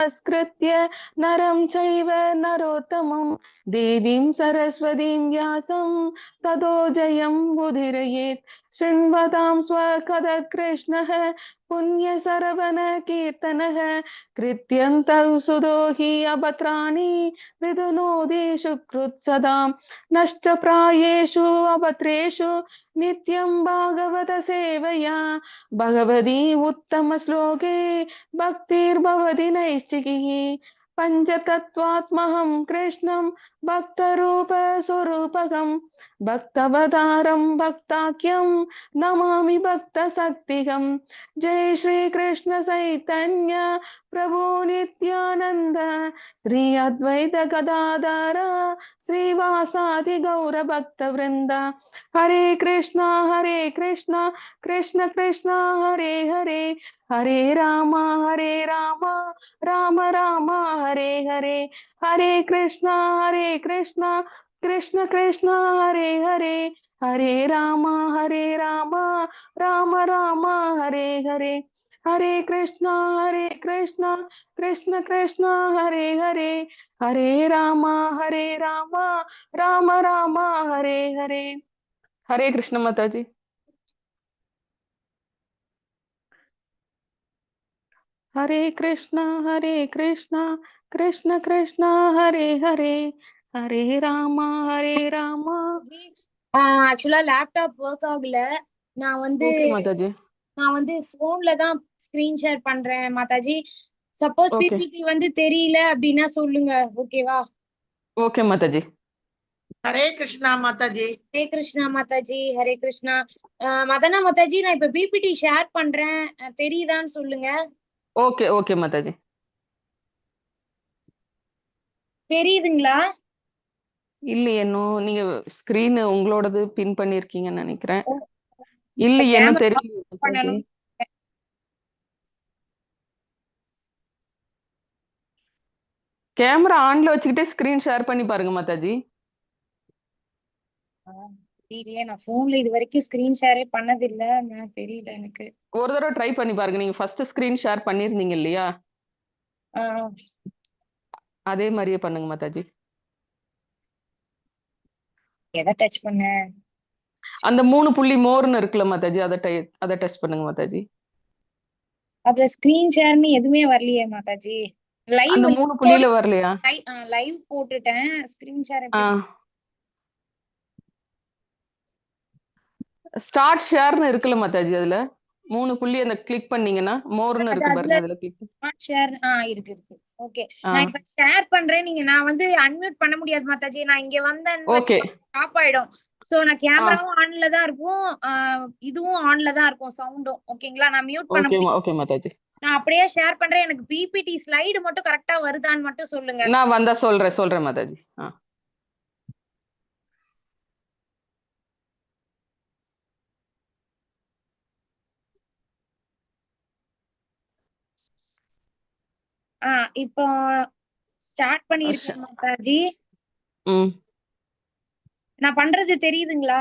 नमस्कृत्य नरं चैव नरोत्तमं देवीं सरस्वतीं व्यासं ततो जयं मुदीरयेत् शृण्वतां स्वकथः कृष्णः पुण्यसरवणकीर्तनः कृत्यन्तौ सुदो हि अभद्राणि विदुनोदेषु कृत्सदां नष्टप्रायेषु अभद्रेषु नित्यं भागवत सेवया भगवती उत्तमश्लोके भक्तिर्भवति नैष्टिकीः पञ्चतत्त्वात्महं कृष्णं भक्तरूपस्वरूपकं भक्तवतारं भक्ताख्यं नमामि भक्तशक्तिकं जय श्रीकृष्ण चैतन्य प्रभु नित्यानन्द श्री अद्वैत गदाधर श्रीवासादि गौरभक्तवृन्द हरे कृष्णा कृष्ण कृष्ण हरे हरे हरे राम राम राम हरे हरे हरे कृष्णा कृष्ण कृष्ण हरे हरे हरे राम राम राम हरे हरे हरे कृष्णा कृष्ण कृष्ण हरे हरे हरे राम राम राम हरे हरे हरे कृष्ण माता जी। हरे कृष्णा कृष्ण कृष्ण हरे हरे हरे राम ஆக்சுவலா லேப்டாப் ஒர்க் ஆகல. நான் வந்து ஓகே மாதாஜி. நான் வந்து போன்ல தான் ஸ்கிரீன் ஷேர் பண்றேன் மாதாஜி. சப்போஸ் ஓகே பிபிடி வந்து தெரியல அப்படின்னா சொல்லுங்க, ஓகேவா? ஓகே மாதாஜி. ஹரே கிருஷ்ணா மாதாஜி. ஹரே கிருஷ்ணா மாதாஜி. ஹரே கிருஷ்ணா. மதனா மாதாஜி, நான் இப்ப பிபிடி ஷேர் பண்றேன், தெரியுதான்னு சொல்லுங்க. Okay okay Mataji. தெரியுதுங்களா? இல்லையே, இன்னும் நீங்க ஸ்கிரீன் உங்களோடது பின் பண்ணிருக்கீங்கன்னு நினைக்கிறேன். இல்லையே, என்ன தெரியல மாதாஜி. கேமரா ஆன்ல வச்சுக்கிட்டே ஸ்கிரீன் ஷேர் பண்ணி பாருங்க மாதாஜி. தெரியல, நான் போன்ல இது வரைக்கும் ஸ்கிரீன் ஷேரே பண்ணது இல்ல, நான் தெரியல எனக்கு. ஒரு தடவை ட்ரை பண்ணி பாருங்க. நீங்க ஃபர்ஸ்ட் ஸ்கிரீன் ஷேர் பண்ணிருந்தீங்க இல்லையா, அதே மாதிரியே பண்ணுங்க மாதாஜி. எதை டச் பண்ண? அந்த 3 புள்ளி மோர்னு இருக்குல்ல மாதாஜி, அதை டச் பண்ணுங்க மாதாஜி. அதுல ஸ்கிரீன் ஷேர்னு எதுவுமே வரலையே மாதாஜி. லைவ் அந்த 3 புள்ளியில வரலையா? லைவ் போட்டுட்டேன், ஸ்கிரீன் ஷேர் ஸ்டார்ட் ஷேர்னு இருக்குல்ல மாதாஜி, அதுல 3 புள்ளி அந்த கிளிக் பண்ணீங்கன்னா மோர்னு இருக்கு பாருங்க, அதுல கிளிக் ஸ்டார்ட் ஷேர் இருக்கு. ஓகே, நான் இப்ப ஷேர் பண்றேன். நீங்க நான் வந்து அன்மியூட் பண்ண முடியாது மாதாஜி. நான் இங்க வந்தேன்னு ஓகே ஸ்டாப் ஆயிடும். சோ நான் கேமராவும் ஆன்ல தான் இருக்கும், இதுவும் ஆன்ல தான் இருக்கும், சவுண்டும். ஓகேங்களா? நான் மியூட் பண்ண முடியாது. ஓகே மாதாஜி. நான் அப்படியே ஷேர் பண்றேன். எனக்கு பிபிடி ஸ்லைடு மட்டும் கரெக்ட்டா வருதான்னு மட்டும் சொல்லுங்க. நான் வந்தா சொல்றேன் மாதாஜி. இப்போ ஸ்டார்ட் பண்ணிருக்கேன் மாதாஜி. நான் பண்றது தெரியுதுங்களா?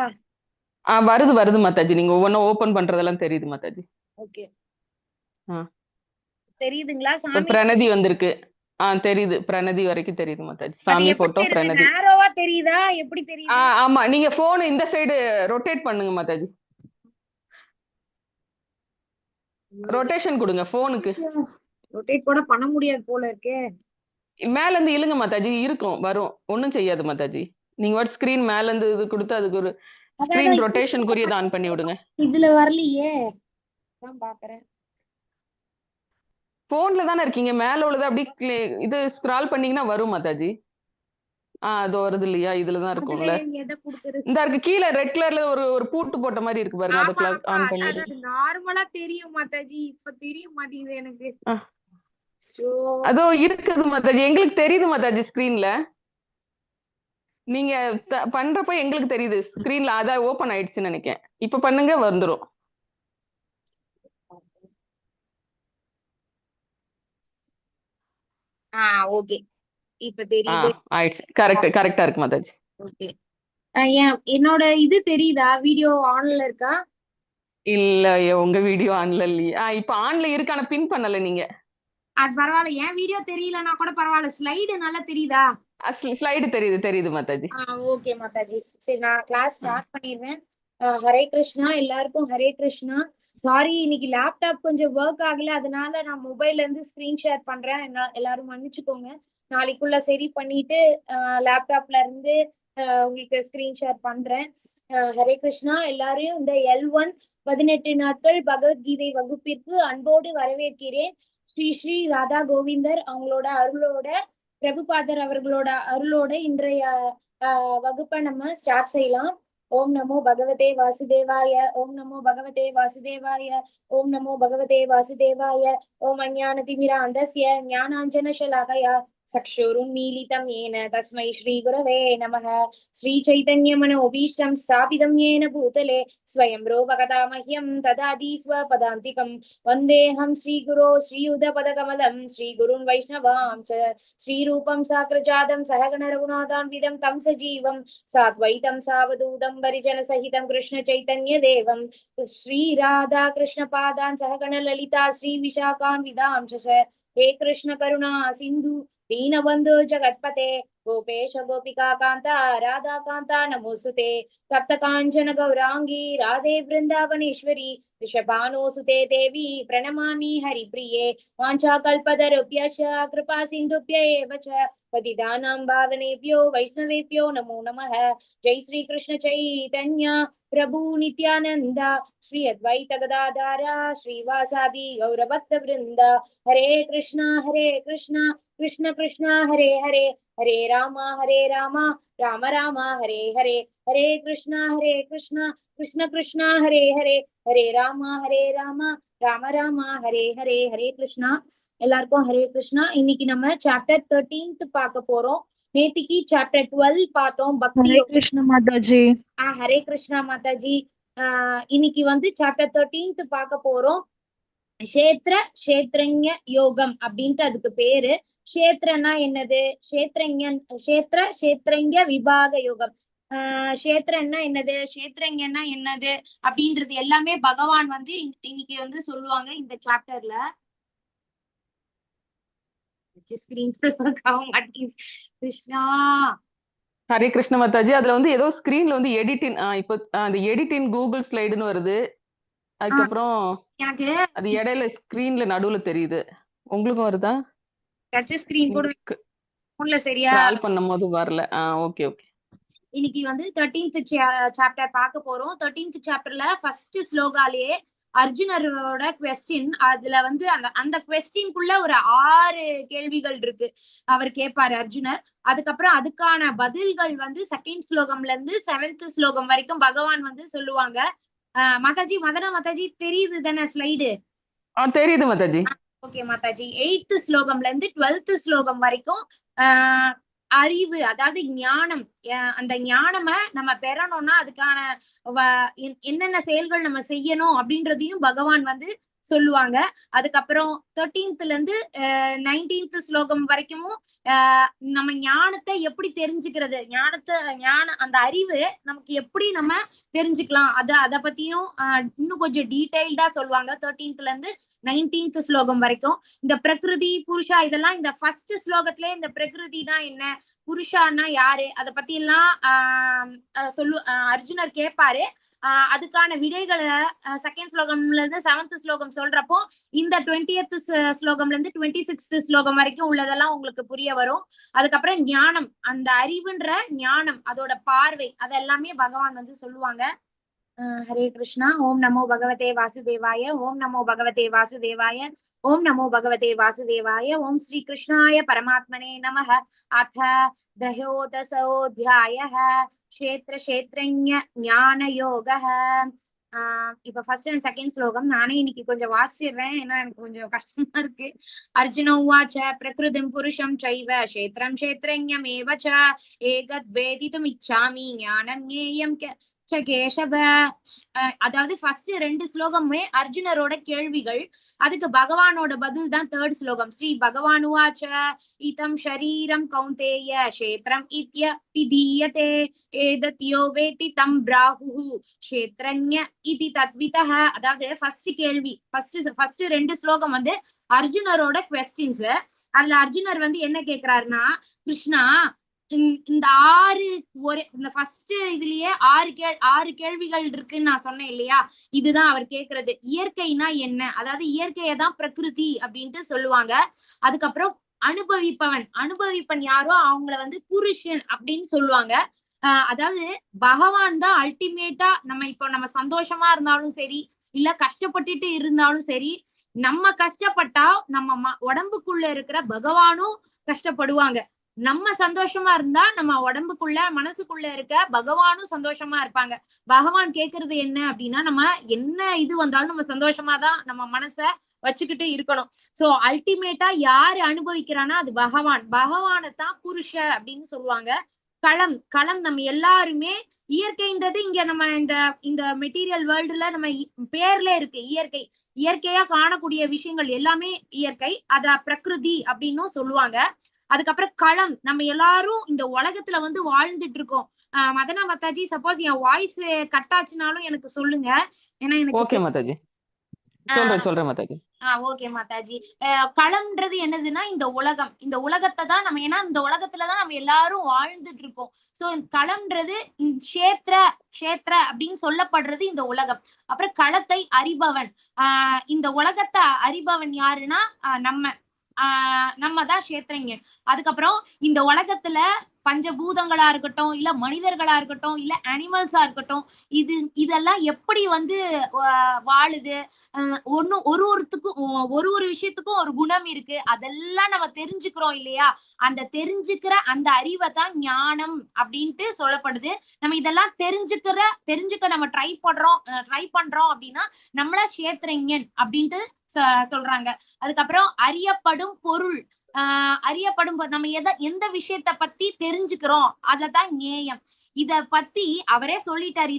வருது மாதாஜி. நீங்க ஒவ்வொன்னும் ஓபன் பண்றதெல்லாம் தெரியுது மாதாஜி. ஓகே, தெரியுதுங்களா? பிரணதி வந்திருக்கு. தெரியுது, பிரணதி வரைக்கும் தெரியுது மாதாஜி. சாமி போட்டோ பிரணதி. நேரோவா தெரியுதா? எப்படி தெரியுது? ஆமா, நீங்க போன் இந்த சைடு ரொட்டேட் பண்ணுங்க மாதாஜி. ரொட்டேஷன் கொடுங்க போனுக்கு. ரொட்டேட் கூட பண்ண முடியாது போல இருக்கே. மேல இருந்து இழுங்க மாதாஜி, இருக்கும், வரும், ஒண்ணும் செய்யாது மாதாஜி. நீங்க ஒரு ஸ்கிரீன் மேல இருந்து இது கொடுத்து அதுக்கு ஒரு ஸ்கிரீன் ரொட்டேஷன் குறியதை ஆன் பண்ணி விடுங்க. இதுல வரலையே, நான் பாக்குறேன். போன்ல தானே இருக்கீங்க, மேல உள்ளது அப்படி இது ஸ்க்ரால் பண்ணீங்கன்னா வரும் மாதாஜி. அது வருது இல்லையா, இதுலதான் இருக்கும்ல. இந்த இருக்கு கீழே ரெட் கலர்ல ஒரு பூட்டு போட்ட மாதிரி இருக்கு பாருங்க, அதை பிளக் ஆன் பண்ணி. நார்மலா தெரியும் மாதாஜி, இப்ப தெரிய மாட்டேங்குது எனக்கு. அதோ இருக்குது மாதாஜி, எங்களுக்கு தெரியுது மாதாஜி ஸ்கிரீன்ல. நீங்க பண்றப்ப எங்களுக்கு தெரியுது ஸ்கிரீன்ல, அதான் ஓபன் ஆயிடுச்சுன்னு நினைக்கிறேன். இப்ப பண்ணுங்க, வந்துரும். ஓகே, இப்ப தெரியுது. ஆயிடுச்சு. கரெக்டா இருக்கு மாதாஜி. ஓகே, என்னோட இது தெரியுதா? வீடியோ ஆன்ல இருக்கா? இல்ல, உங்க வீடியோ ஆன்ல இல்லையா? இப்ப ஆன்ல இருக்கு, ஆனா பின் பண்ணல நீங்க. அது பரவாயில்ல, என் வீடியோ தெரியலன்னா கூட பரவாயில்ல, ஸ்லைடு நல்லா தெரியுதா? ஸ்லைடு தெரியுது மாதாஜி. ஓகே மாதாஜி. சரி, நான் கிளாஸ் ஸ்டார்ட் பண்ணிடுவேன். ஹரே கிருஷ்ணா, எல்லாருக்கும் ஹரே கிருஷ்ணா. சாரி, இன்னைக்கு லேப்டாப் கொஞ்சம் ஒர்க் ஆகல, அதனால நான் மொபைல்ல இருந்து ஸ்கிரீன் ஷேர் பண்றேன். எல்லாரும் மன்னிச்சுக்கோங்க. நாளைக்குள்ள சரி பண்ணிட்டு லேப்டாப்ல இருந்து உங்களுக்கு ஸ்கிரீன் ஷேர் பண்றேன். ஹரே கிருஷ்ணா. எல்லாரையும் இந்த L1 18 நாட்கள் பகவத்கீதை வகுப்பிற்கு அன்போடு வரவேற்கிறேன். ஸ்ரீ ஸ்ரீ ராதா கோவிந்தர் அவங்களோட அருளோட, பிரபுபாதர் அவர்களோட அருளோட இன்றைய வகுப்பை நம்ம ஸ்டார்ட் செய்யலாம். ஓம் நமோ பகவதே வாசுதேவாய, ஓம் நமோ பகவதே வாசுதேவாய, ஓம் நமோ பகவதே வாசுதேவாய. ஓம் அஞ்ஞான திமிராந்தஸ்ய ஞானாஞ்சன ஷலாகயா சக்ஷுருன்மீலிதம் येन तस्मै श्रीगुरवे नमः. श्रीचैतन्यमनोभीष्टं स्थापितं येन भूतले स्वयं भगवतामह्यं ददाति स्वपदान्तिकं. वन्देऽहं श्रीगुरो श्रीयुतपदकमलं श्रीगुरुन् वैष्णवां च श्रीरूपं साग्रजातं सहगण रघुनाथान्वितं तं सजीवं साद्वैतं सावधूतं परिजनसहितं कृष्णचैतन्यदेवं श्रीराधा कृष्णपादान् सहगण ललिता श्रीविशाखान्वितां च हे कृष्ण करुणा सिन्धु दीनबन्धु जगत्पते गोपेश गोपिका कान्ता राधा कान्ता नमोस्तुते. तप्त काञ्चन गौरांगी राधे वृन्दावनेश्वरी वृषभानुसुते देवी प्रणमामि हरिप्रिये. वाञ्छाकल्पतरुभ्यश्च कृपा सिन्धुभ्य एव च पतितानां पावनेभ्यो वैष्णवेभ्यो नमो नमः. जय श्री कृष्ण चैतन्य प्रभु नित्यानंद श्री अद्वैत गदाधर श्रीवासादि गौरभक्त वृंद. हरे कृष्णा कृष्ण कृष्ण हरे हरे, हरे राम राम राम हरे हरे, हरे कृष्णा कृष्ण कृष्ण हरे हरे, हरे राम राम राम हरे हरे. हरे कृष्णा. எல்லாருக்கும் ஹரே கிருஷ்ணா. இன்னைக்கு நம்ம சாப்டர் 13 பார்க்க போறோம். நேத்திக்கு சாப்டர் 12 பார்த்தோம், பக்தி. ஹரே கிருஷ்ண மாதாஜி. ஹரே கிருஷ்ணா மாதாஜி. இன்னைக்கு வந்து சாப்டர் 13 பார்க்க போறோம். கஷேத்ரஞ யோகம் அப்படின்ட்டு அதுக்கு பேரு. கஷேத்ரனா என்னது? கஷேத்ரஞ விபாக யோகம். கஷேத்ரன்னா என்னது, கஷேத்ரஞன்னா என்னது அப்படின்றது எல்லாமே பகவான் வந்து இன்னைக்கு வந்து சொல்லுவாங்க இந்த சாப்டர்ல. கிருஷ்ணா ஹரே கிருஷ்ண மாதாஜி. அதுல வந்து ஏதோ ஸ்கிரீன்ல வந்து எடிட்டின் இப்போ அந்த எடிட்டின் கூகுள் ஸ்லைடுன்னு வருது. அதுக்கப்புறம் எனக்கு அது இடையில ஸ்கிரீன்ல நடுவுல தெரியுது. உங்களுக்கும் வருதா? டச் ஸ்கிரீன் கூட சரியா ஸ்க்ரால் பண்ணும்போது வரல. Okay okay. இன்னைக்கு வந்து 13th சாப்டர் பார்க்க போறோம். 13th சாப்டர்ல ஃபர்ஸ்ட் ஸ்லோகாலேயே அர்ஜுனரோட கொஸ்டின். அதுல வந்து அந்த கொஸ்டின்குள்ள ஒரு 6 கேள்விகள் இருக்கு. அவர் கேட்பாரு அர்ஜுனர். அதுக்கப்புறம் அதுக்கான பதில்கள் வந்து செகண்ட் ஸ்லோகம்ல இருந்து 7th ஸ்லோகம் வரைக்கும் பகவான் வந்து சொல்லுவாங்க. மாதாஜி, மதனா மாதாஜி தெரியுது தானே ஸ்லைடு? தெரியுது மாதாஜி. ஓகே மாதாஜி. 8th ஸ்லோகம்ல இருந்து 12th ஸ்லோகம் வரைக்கும் அறிவு, அதாவது ஞானம். அந்த ஞானம நம்ம பெறணும்னா அதுக்கான என்னென்ன செயல்கள் நம்ம செய்யணும் அப்படின்றதையும் பகவான் வந்து சொல்லுவாங்க. அதுக்கப்புறம் 13th இருந்து 19th ஸ்லோகம் வரைக்கும் நம்ம ஞானத்தை எப்படி தெரிஞ்சுக்கிறது, அந்த அறிவு நமக்கு எப்படி நம்ம தெரிஞ்சுக்கலாம், அத பத்தியும் இன்னும் கொஞ்சம் டீடைல்டா சொல்லுவாங்க 13th இருந்து 19th ஸ்லோகம் வரைக்கும். இந்த பிரகிருதி புருஷா இதெல்லாம் இந்த ஃபர்ஸ்ட் ஸ்லோகத்திலே இந்த பிரகிருதினா என்ன, புருஷானா யாரு, அதை பத்தி எல்லாம் அர்ஜுனர் கேட்பாரு. அதுக்கான விடைகளை செகண்ட் ஸ்லோகம்ல இருந்து 7th ஸ்லோகம் சொல்றப்போ இந்த 20th ஸ்லோகம்ல இருந்து 26th ஸ்லோகம் வரைக்கும் உள்ளதெல்லாம் உங்களுக்கு புரிய வரும். அதுக்கப்புறம் ஞானம், அந்த அறிவுன்ற ஞானம், அதோட பார்வை, அதெல்லாமே பகவான் வந்து சொல்லுவாங்க. ஹரே கிருஷ்ணா. ஓம் நமோ பகவதே வாசுதேவாய, ஓம் நமோ பகவதே வாசுதேவாய, ஓம் நமோ பகவதே வாசுதேவாய. ஓம் ஸ்ரீ கிருஷ்ணாய பரமாத்மனே நமஹ. அத த்ரயோதசோத்யாயः கஷேத்ரஞ ஞான யோகः. இப்ப ஃபர்ஸ்ட் அண்ட் செகண்ட் ஸ்லோகம் நானே இன்னைக்கு கொஞ்சம் வாசிடுறேன், ஏன்னா எனக்கு கொஞ்சம் கஷ்டமா இருக்கு. அர்ஜுன உவாச்ச பிரகிருதிம் புருஷம் சைவ கஷேத்ரம் கஷேத்ரஞமேவ ச ஏகத் வேதிதும் இச்சாமி ஞானம் ஞேயம் கேசவ. அதாவது ஃபர்ஸ்ட் 2 ஸ்லோகமே அர்ஜுனரோட கேள்விகள், அதுக்கு பகவானோட பதில் தான் தேர்ட் ஸ்லோகம். ஸ்ரீ பகவானுவாச்ச இதம் ஷரீரம் கௌந்தேய க்ஷேத்ரம் இத்ய விதீயதே ஏதத்யோ வேதி தம் பிராஹு க்ஷேத்ரஞ்ய இதி தத்விதஹ. அதாவது ஃபர்ஸ்ட் கேள்வி, ஃபர்ஸ்ட் 2 ஸ்லோகம் வந்து அர்ஜுனரோட கொஸ்டின்ஸ். அதுல அர்ஜுனர் வந்து என்ன கேக்குறாருன்னா, கிருஷ்ணா இந்த 6 ஒரு இந்த ஃபர்ஸ்ட் இதுலயே 6 கேள்விகள் இருக்குன்னு நான் சொன்னேன் இல்லையா, இதுதான் அவர் கேக்குறது. இயற்கைனா என்ன, அதாவது இயற்கையை தான் பிரகிருதி அப்படின்ட்டு சொல்லுவாங்க. அதுக்கப்புறம் அனுபவிப்பன் யாரோ அவங்கள வந்து புருஷன் அப்படின்னு சொல்லுவாங்க. அதாவது பகவான் தான் அல்டிமேட்டா. நம்ம சந்தோஷமா இருந்தாலும் சரி, இல்ல கஷ்டப்பட்டுட்டு இருந்தாலும் சரி, நம்ம கஷ்டப்பட்டா நம்ம உடம்புக்குள்ள இருக்கிற பகவானும் கஷ்டப்படுவாங்க. நம்ம சந்தோஷமா இருந்தா நம்ம உடம்புக்குள்ள மனசுக்குள்ள இருக்க பகவானும் சந்தோஷமா இருப்பாங்க. பகவான் கேக்குறது என்ன அப்படின்னா, நம்ம என்ன இது வந்தாலும் நம்ம சந்தோஷமா தான் நம்ம மனச வச்சுக்கிட்டு இருக்கணும். சோ அல்டிமேட்டா யாரு அனுபவிக்கிறான்னா அது பகவானைத்தான் புருஷ அப்படின்னு சொல்லுவாங்க. களம் நம்ம எல்லாருமே இயற்கைன்றது இங்க நம்ம இந்த மெட்டீரியல் வேர்ல்டுல நம்ம பேர்ல இருக்கு. இயற்கையா காணக்கூடிய விஷயங்கள் எல்லாமே இயற்கை, அத பிரகிருதி அப்படின்னும் சொல்லுவாங்க. அதுக்கப்புறம் களம், நம்ம எல்லாரும் இந்த உலகத்துல வந்து வாழ்ந்துட்டு இருக்கோம். மதனா மாதாஜி, சப்போஸ் என் வாய்ஸ் கட் ஆச்சுனாலும் எனக்கு சொல்லுங்க. ஏன்னா ஓகே மாதாஜி, சொல்றேன் மாதாஜி. ஓகே மாதாஜி. களம்ன்றது என்னதுன்னா இந்த உலகத்தை தான் நம்ம, ஏன்னா இந்த உலகத்துலதான் நம்ம எல்லாரும் வாழ்ந்துட்டு இருக்கோம். சோ களம்ன்றது கஷேத்திர அப்படின்னு சொல்லப்படுறது இந்த உலகம். அப்புறம் களத்தை அறிபவன், இந்த உலகத்தை அறிபவன் யாருன்னா நம்ம தான் கஷேத்திரஞன். அதுக்கப்புறம் இந்த உலகத்துல பஞ்சபூதங்களா இருக்கட்டும், இல்ல மனிதர்களா இருக்கட்டும், இல்ல அனிமல்ஸா இருக்கட்டும், இதெல்லாம் எப்படி வந்து வாழுது, ஒரு விஷயத்துக்கும் ஒரு குணம் இருக்கு, அதெல்லாம் நம்ம தெரிஞ்சுக்கிறோம் இல்லையா. அந்த தெரிஞ்சுக்கிற அந்த அறிவை தான் ஞானம் அப்படின்ட்டு சொல்லப்படுது. நம்ம இதெல்லாம் தெரிஞ்சுக்க நம்ம ட்ரை பண்றோம் அப்படின்னா நம்மள கஷேத்திரஞன் அப்படின்ட்டு சொல்றாங்க. அதுக்கப்புறம் அறியப்படும் பொருள், நம்ம எந்த விஷயத்த பத்தி தெரிஞ்சுக்கிறோம் அததான் ஞேயம். இத பத்தி அவரே சொல்லிட்டாரு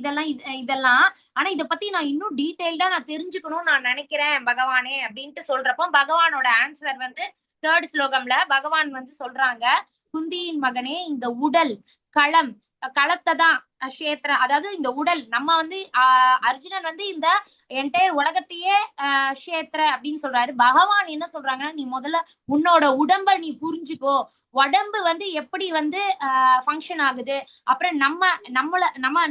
இதெல்லாம். ஆனா இத பத்தி நான் இன்னும் டீடைல்டா நான் தெரிஞ்சுக்கணும்னு நான் நினைக்கிறேன் பகவானே அப்படின்ட்டு சொல்றப்போ, பகவானோட ஆன்சர் வந்து தேர்ட் ஸ்லோகம்ல பகவான் வந்து சொல்றாங்க, குந்தியின் மகனே, இந்த உடல் களத்தை தான் கஷேத்திர, அதாவது இந்த உடல் நம்ம வந்து அர்ஜுனன் வந்து இந்த என்டையர் உலகத்தையே கஷேத்திர அப்படின்னு சொல்றாரு. பகவான் என்ன சொல்றாங்கன்னா, நீ முதல்ல உன்னோட உடம்ப நீ புரிஞ்சுக்கோ. உடம்பு வந்து எப்படி வந்து ஃபங்க்ஷன் ஆகுது, அப்புறம்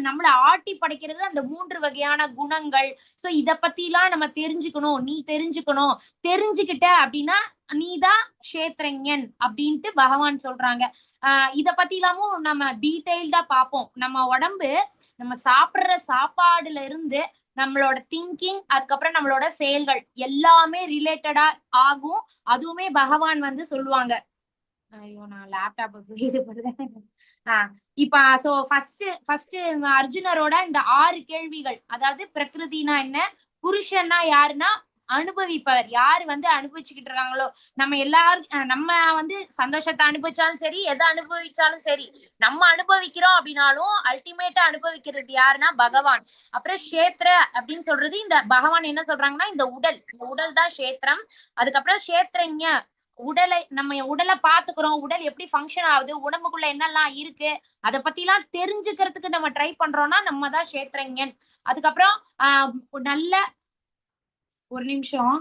நம்மள ஆட்டி படைக்கிறது அந்த 3 வகையான குணங்கள். சோ இத பத்தி எல்லாம் நம்ம தெரிஞ்சுக்கணும். தெரிஞ்சுக்கிட்ட அப்படின்னா நீதான் கஷேத்திரஞன் அப்படின்ட்டு பகவான் சொல்றாங்க. இத பத்தி எல்லாமும் நம்ம டீடைல்டா பார்ப்போம். நம்ம உடம்பு நம்ம சாப்பிடுற சாப்பாடுல இருந்து நம்மளோட திங்கிங், அதுக்கப்புறம் நம்மளோட செயல்கள் எல்லாமே ரிலேட்டடா ஆகும். அதுவுமே பகவான் வந்து சொல்லுவாங்க. ஐயோ, நான் லேப்டாப் இது பண்ணுறேன். இப்ப சோ ஃபர்ஸ்ட் அர்ஜுனரோட இந்த 6 கேள்விகள், அதாவது பிரகிருதினா என்ன, புருஷன்னா யாருன்னா அனுபவிப்பவர், யாரு வந்து அனுபவிச்சுக்கிட்டு இருக்காங்களோ, நம்ம எல்லாரும் நம்ம வந்து சந்தோஷத்தை அனுபவிச்சாலும் சரி, எதை அனுபவிச்சாலும் சரி, நம்ம அனுபவிக்கிறோம் அப்படின்னாலும் அல்டிமேட்டா அனுபவிக்கிறது யாருன்னா பகவான். அப்புறம் கஷேத்திர அப்படின்னு சொல்றது, இந்த பகவான் என்ன சொல்றாங்கன்னா, இந்த உடல் தான் கஷேத்திரம். அதுக்கப்புறம் கஷேத்திரஞ, நம்ம உடலை பாத்துக்கிறோம், உடல் எப்படி ஃபங்க்ஷன் ஆகுது, உடம்புக்குள்ள என்னெல்லாம் இருக்கு, அதை பத்தி எல்லாம் தெரிஞ்சுக்கிறதுக்கு நம்ம ட்ரை பண்றோம்னா நம்ம தான் கஷேத்திரஞன். அதுக்கப்புறம் நல்ல ஒரு நிமிஷம்.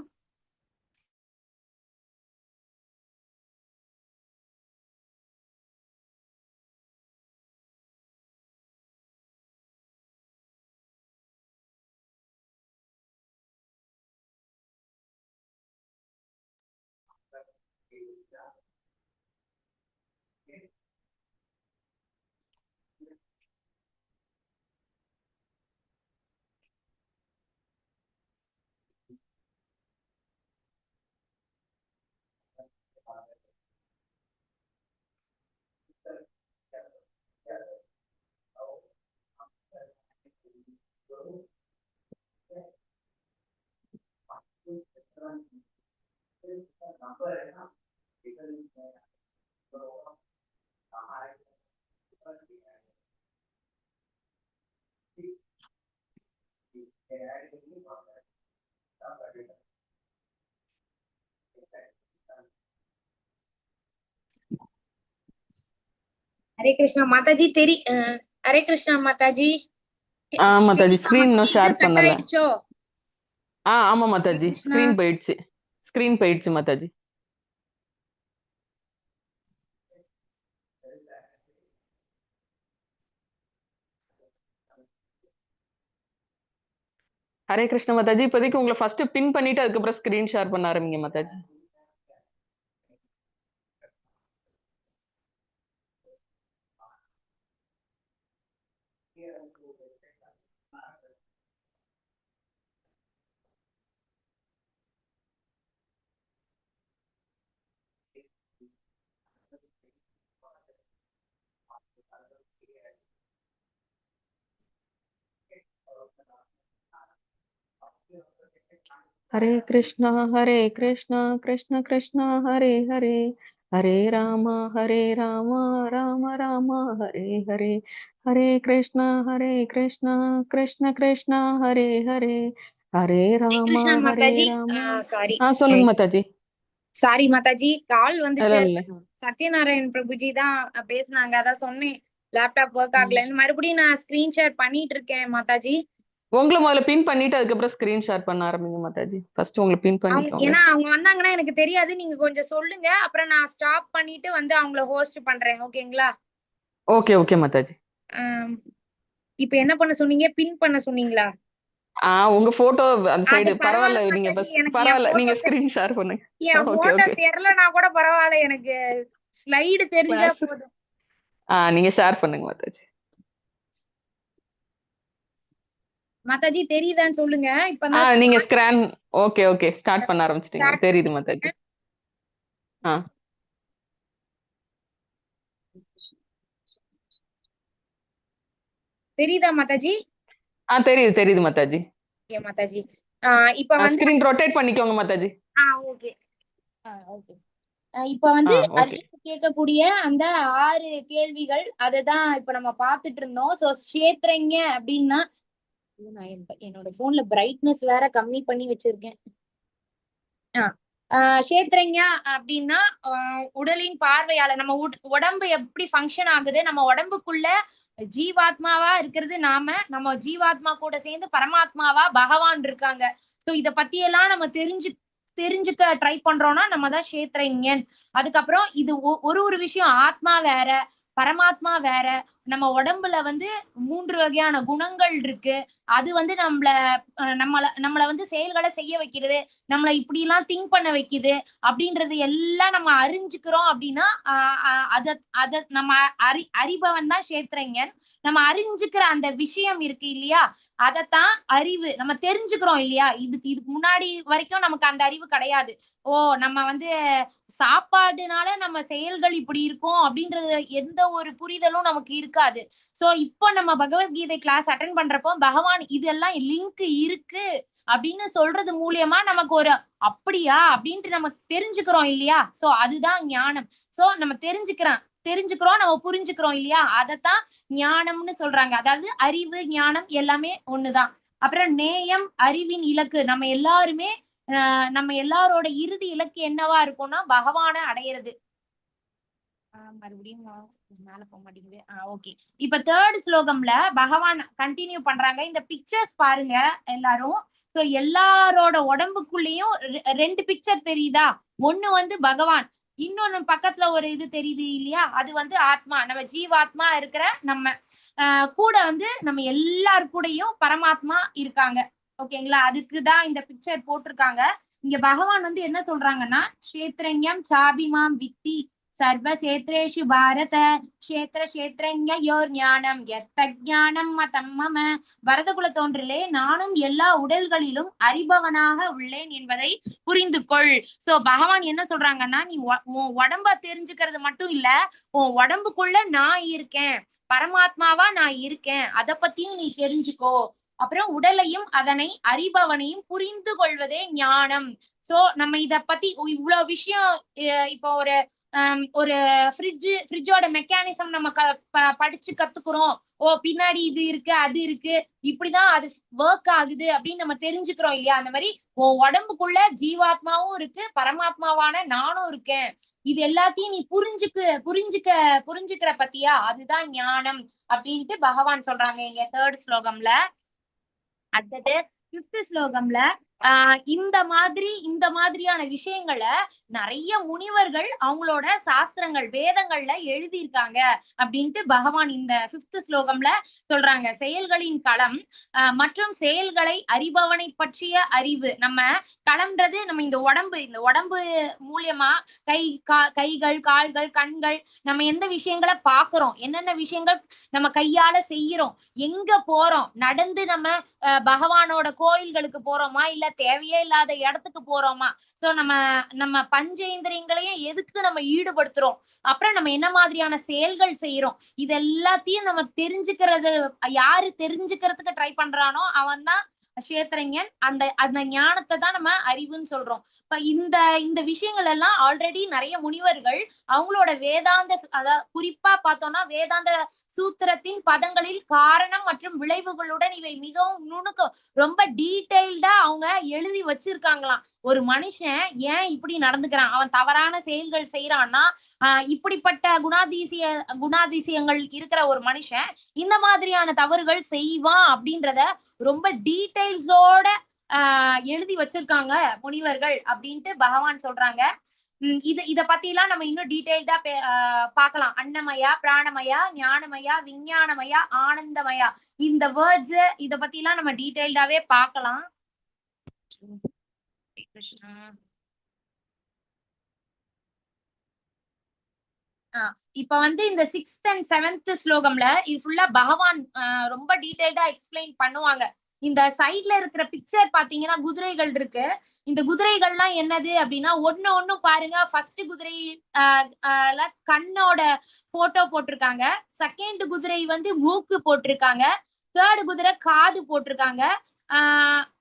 ஹரே கிருஷ்ணா மாதாஜி ஹரே கிருஷ்ணா மாதாஜி மாதாஜி ஸ்கிரீன் இன்னும் ஷேர் கட் பண்ணல. ஆயிடுச்சோ? ஆமா மாதாஜி, கிருஷ்ணா. ஸ்கிரீன் போயிடுச்சு மாதாஜி. ஹரே கிருஷ்ண மாதாஜி, இப்போதைக்கு உங்களை ஃபர்ஸ்ட் பின் பண்ணிட்டு அதுக்கப்புறம் ஸ்கிரீன் ஷேர் பண்ண ஆரம்பிங்க மாதாஜி. ஹரே கிருஷ்ணா கிருஷ்ண கிருஷ்ணா ஹரே ஹரே, ஹரே ராமா ராம ராம ஹரே ஹரே, ஹரே கிருஷ்ணா கிருஷ்ண கிருஷ்ணா ஹரே ஹரே, ஹரே ராமா கிருஷ்ணா மாதாஜி. ராம. சாரி சொல்லுங்க மாதாஜி. சாரி மாதாஜி, கால் வந்துச்சு. இல்ல சத்யநாராயண் பிரபுஜி தான் பேசுனாங்க, அதான் சொன்னேன் லேப்டாப் ஒர்க் ஆகலன்னு. மறுபடியும் நான் ஸ்கிரீன் ஷேர் பண்ணிட்டு இருக்கேன் மாதாஜி. உங்களை முதல்ல பின் பண்ணிட்டு அதுக்கப்புறம் ஸ்கிரீன் ஷேர் பண்ண ஆரம்பிங்க மாதாஜி. ஃபர்ஸ்ட் உங்களை பின் பண்ணிக்கோங்க. ஏன்னா அவங்க வந்தாங்கன்னா எனக்கு தெரியாது, நீங்க கொஞ்சம் சொல்லுங்க, அப்புறம் நான் ஸ்டாப் பண்ணிட்டு வந்து அவங்கள ஹோஸ்ட் பண்றேன். ஓகேங்களா? ஓகே மாதாஜி. இப்ப என்ன பண்ண சொன்னீங்க? பின் பண்ண சொன்னீங்களா? உங்க போட்டோ அந்த சைடு பரவாயில்ல, பரவாயில்ல நீங்க மாதாஜி, எனக்கு பரவாயில்ல, நீங்க ஸ்கிரீன் ஷேர் பண்ணுங்க. என் ஓகே போட்டோ தெரியலனா கூட பரவாயில்ல, எனக்கு ஸ்லைடு தெரிஞ்சா போதும். நீங்க ஷேர் பண்ணுங்க மாதாஜி. மாதாஜி தெரியுதான்னு சொல்லுங்க. இப்பதான் நீங்க ஸ்கிரான். ஓகே ஸ்டார்ட் பண்ண ஆரம்பிச்சிட்டீங்க. தெரியுது மாதாஜி. தெரியுதா மாதாஜி? தெரியுது மாதாஜி. மாதாஜி இப்ப வந்து ஸ்கிரீன் ரொட்டேட் பண்ணிக்கோங்க மாதாஜி. Okay okay. இப்ப வந்து அர்ஜுன் கேட்கக்கூடிய அந்த 6 கேள்விகள் அததான் இப்ப நம்ம பாத்துட்டு இருந்தோம். சோ கஷேத்ரங்க அப்படின்னா, என்னோட போன்ல பிரைட்னஸ் வேற கம்மி பண்ணி வச்சிருக்கேன். கஷேத்ரங்க அப்படின்னா உடலின் பார்வையாளர். நம்ம உடம்பு எப்படி ஃபங்க்ஷன் ஆகுது, நம்ம உடம்புக்குள்ள ஜீவாத்மாவா இருக்கிறது நாம, நம்ம ஜீவாத்மா கூட சேர்ந்து பரமாத்மாவா பகவான் இருக்காங்க. சோ இத பத்தி எல்லாம் நம்ம தெரிஞ்சுக்க ட்ரை பண்றோம்னா நம்ம தான் கஷேத்ரஞன். அதுக்கப்புறம் இது ஒரு விஷயம், ஆத்மா வேற பரமாத்மா வேற. நம்ம உடம்புல வந்து 3 வகையான குணங்கள் இருக்கு. அது வந்து நம்மள வந்து செயல்களை செய்ய வைக்கிறது, நம்மள இப்படி எல்லாம் திங்க் பண்ண வைக்குது அப்படின்றது எல்லாம் நம்ம அறிஞ்சுக்கிறோம். அப்படின்னா அத நம்ம அறிபவன் தான் கஷேத்ரஞன். நம்ம அறிஞ்சுக்கிற அந்த விஷயம் இருக்கு இல்லையா, அதத்தான் அறிவு. நம்ம தெரிஞ்சுக்கிறோம் இல்லையா, இதுக்கு முன்னாடி வரைக்கும் நமக்கு அந்த அறிவு கிடையாது. நம்ம வந்து சாப்பாடுனால நம்ம செயல்கள் இப்படி இருக்கும் அப்படின்றது எந்த ஒரு புரிதலும் நமக்கு இருக்காது. சோ இப்போ நம்ம பகவத்கீதை கிளாஸ் அட்டென்ட் பண்றப்போ பகவான் இதெல்லாம் லிங்க் இருக்கு அப்படின்னு சொல்றது மூலியமா நமக்கு ஒரு அப்படியா அப்படின்ட்டு நம்ம தெரிஞ்சுக்கிறோம் இல்லையா. சோ அதுதான் ஞானம். சோ நம்ம தெரிஞ்சுக்கிறோம், நம்ம புரிஞ்சுக்கிறோம் இல்லையா, அதத்தான் ஞானம்னு சொல்றாங்க. அதாவது அறிவு ஞானம் எல்லாமே ஒண்ணுதான். அப்புறம் நேயம் அறிவின் இலக்கு. நம்ம எல்லாரோட இறுதி இலக்கு என்னவா இருக்கும்னா பகவானை அடையிறது. மறுபடியும் மேல போக மாட்டேங்குது. ஓகே. இப்ப 3rd ஸ்லோகம்ல பகவான் கண்டினியூ பண்றாங்க. இந்த பிக்சர்ஸ் பாருங்க எல்லாரும். சோ எல்லாரோட உடம்புக்குள்ளேயும் 2 பிக்சர் தெரியுதா? ஒண்ணு வந்து பகவான், இன்னொன்னு பக்கத்துல ஒரு இது தெரியுது இல்லையா, அது வந்து ஆத்மா, நம்ம ஜீவாத்மா இருக்கிற நம்ம கூட வந்து நம்ம எல்லார் கூடயும் பரமாத்மா இருக்காங்க. ஓகேங்களா? அதுக்குதான் இந்த பிக்சர் போட்டிருக்காங்க. இங்க பகவான் வந்து என்ன சொல்றாங்கன்னா, கஷேத்ரஞம் சாபிமாம் வித்தி சர்வ சேத்ரேஷு பாரத கஷேத்ரஞயோர் ஞானம் எத்த ஞானம் மதம் மம. பரதகுல தோன்றலே, நானும் எல்லா உடல்களிலும் அறிபவனாக உள்ளேன் என்பதை புரிந்து கொள். சோ பகவான் என்ன சொல்றாங்கன்னா, நீ உன் உடம்ப தெரிஞ்சுக்கிறது மட்டும் இல்ல, உன் உடம்புக்குள்ள நான் இருக்கேன், பரமாத்மாவா நான் இருக்கேன், அத பத்தியும் நீ தெரிஞ்சுக்கோ. அப்புறம் உடலையும் அதனை அறிபவனையும் புரிந்து கொள்வதே ஞானம். சோ நம்ம இத பத்தி இவ்வளவு விஷயம் இப்போ ஒரு ஒரு ஃப்ரிட்ஜோட மெக்கானிசம் நம்ம படிச்சு கத்துக்கிறோம். ஓ பின்னாடி இது இருக்கு அது இருக்கு இப்படிதான் அது ஒர்க் ஆகுது அப்படின்னு நம்ம தெரிஞ்சுக்கிறோம் இல்லையா? அந்த மாதிரி உன் உடம்புக்குள்ள ஜீவாத்மாவும் இருக்கு, பரமாத்மாவான நானும் இருக்கேன். இது எல்லாத்தையும் நீ புரிஞ்சுக்கிற பத்தியா, அதுதான் ஞானம் அப்படின்ட்டு பகவான் சொல்றாங்க இங்க 3rd ஸ்லோகம்ல. அடுத்தது 5th ஸ்லோகம்ல இந்த மாதிரியான விஷயங்களை நிறைய முனிவர்கள் அவங்களோட சாஸ்திரங்கள் வேதங்கள்ல எழுதியிருக்காங்க அப்படின்ட்டு பகவான் இந்த 5th ஸ்லோகம்ல சொல்றாங்க. செயல்களின் களம் மற்றும் செயல்களை அறிபவனை பற்றிய அறிவு. நம்ம களம்ன்றது நம்ம இந்த உடம்பு மூலியமா கைகள், கால்கள், கண்கள், நம்ம எந்த விஷயங்களை பாக்குறோம், என்னென்ன விஷயங்கள் நம்ம கையால செய்யறோம், எங்க போறோம், நடந்து நம்ம பகவானோட கோயில்களுக்கு போறோமா இல்ல தேவையே இல்லாத இடத்துக்கு போறோமா, சோ நம்ம பஞ்சேந்திரியங்களையும் எதுக்கு நம்ம ஈடுபடுத்துறோம், அப்புறம் நம்ம என்ன மாதிரியான செயல்கள் செய்யறோம், இது எல்லாத்தையும் நம்ம யாரு தெரிஞ்சுக்கிறதுக்கு ட்ரை பண்றானோ அவன் தான் கஷேத்திரஞன். அந்த ஞானத்தை தான் நம்ம அறிவுன்னு சொல்றோம். இப்ப இந்த விஷயங்கள் எல்லாம் ஆல்ரெடி நிறைய முனிவர்கள் அவங்களோட வேதாந்த, அதாவது குறிப்பா பார்த்தோம்னா வேதாந்த சூத்திரத்தின் பதங்களில் காரணம் மற்றும் விளைவுகளுடன் இவை மிகவும் நுணுக்கம் ரொம்ப டீடைல்டா அவங்க எழுதி வச்சிருக்காங்களாம். ஒரு மனுஷன் ஏன் இப்படி நடந்துக்கிறான், அவன் தவறான செயல்கள் செய்யறான்னா இப்படிப்பட்ட குணாதிசயங்கள் இருக்கிற ஒரு மனுஷன் இந்த மாதிரியான தவறுகள் செய்வான் அப்படின்றத ரொம்ப டீடைல்ஸோட எழுதி வச்சிருக்காங்க முனிவர்கள் அப்படின்ட்டு பகவான் சொல்றாங்க. இத பத்தி எல்லாம் நம்ம இன்னும் டீடைல்டா பார்க்கலாம். அன்னமயா, பிராணமயா, ஞானமயா, விஞ்ஞானமயா, ஆனந்தமயா, இந்த வேர்ட்ஸ் இத பத்தி எல்லாம் நம்ம டீடைல்டாவே பார்க்கலாம். இப்ப வந்து இந்த 6th and 7th ஸ்லோகம்ல இது ஃபுல்லா பகவான் ரொம்ப டீடைல்டா எக்ஸ்பிளைன் பண்ணுவாங்க. இந்த சைட்ல இருக்கிற பிக்சர் பாத்தீங்கன்னா குதிரைகள் இருக்கு. இந்த குதிரைகள்லாம் என்னது அப்படின்னா ஒண்ணு பாருங்க. ஃபர்ஸ்ட் குதிரை கண்ணோட போட்டோ போட்டிருக்காங்க, செகண்ட் குதிரை வந்து மூக்கு போட்டிருக்காங்க, 3rd குதிரை காது போட்டிருக்காங்க,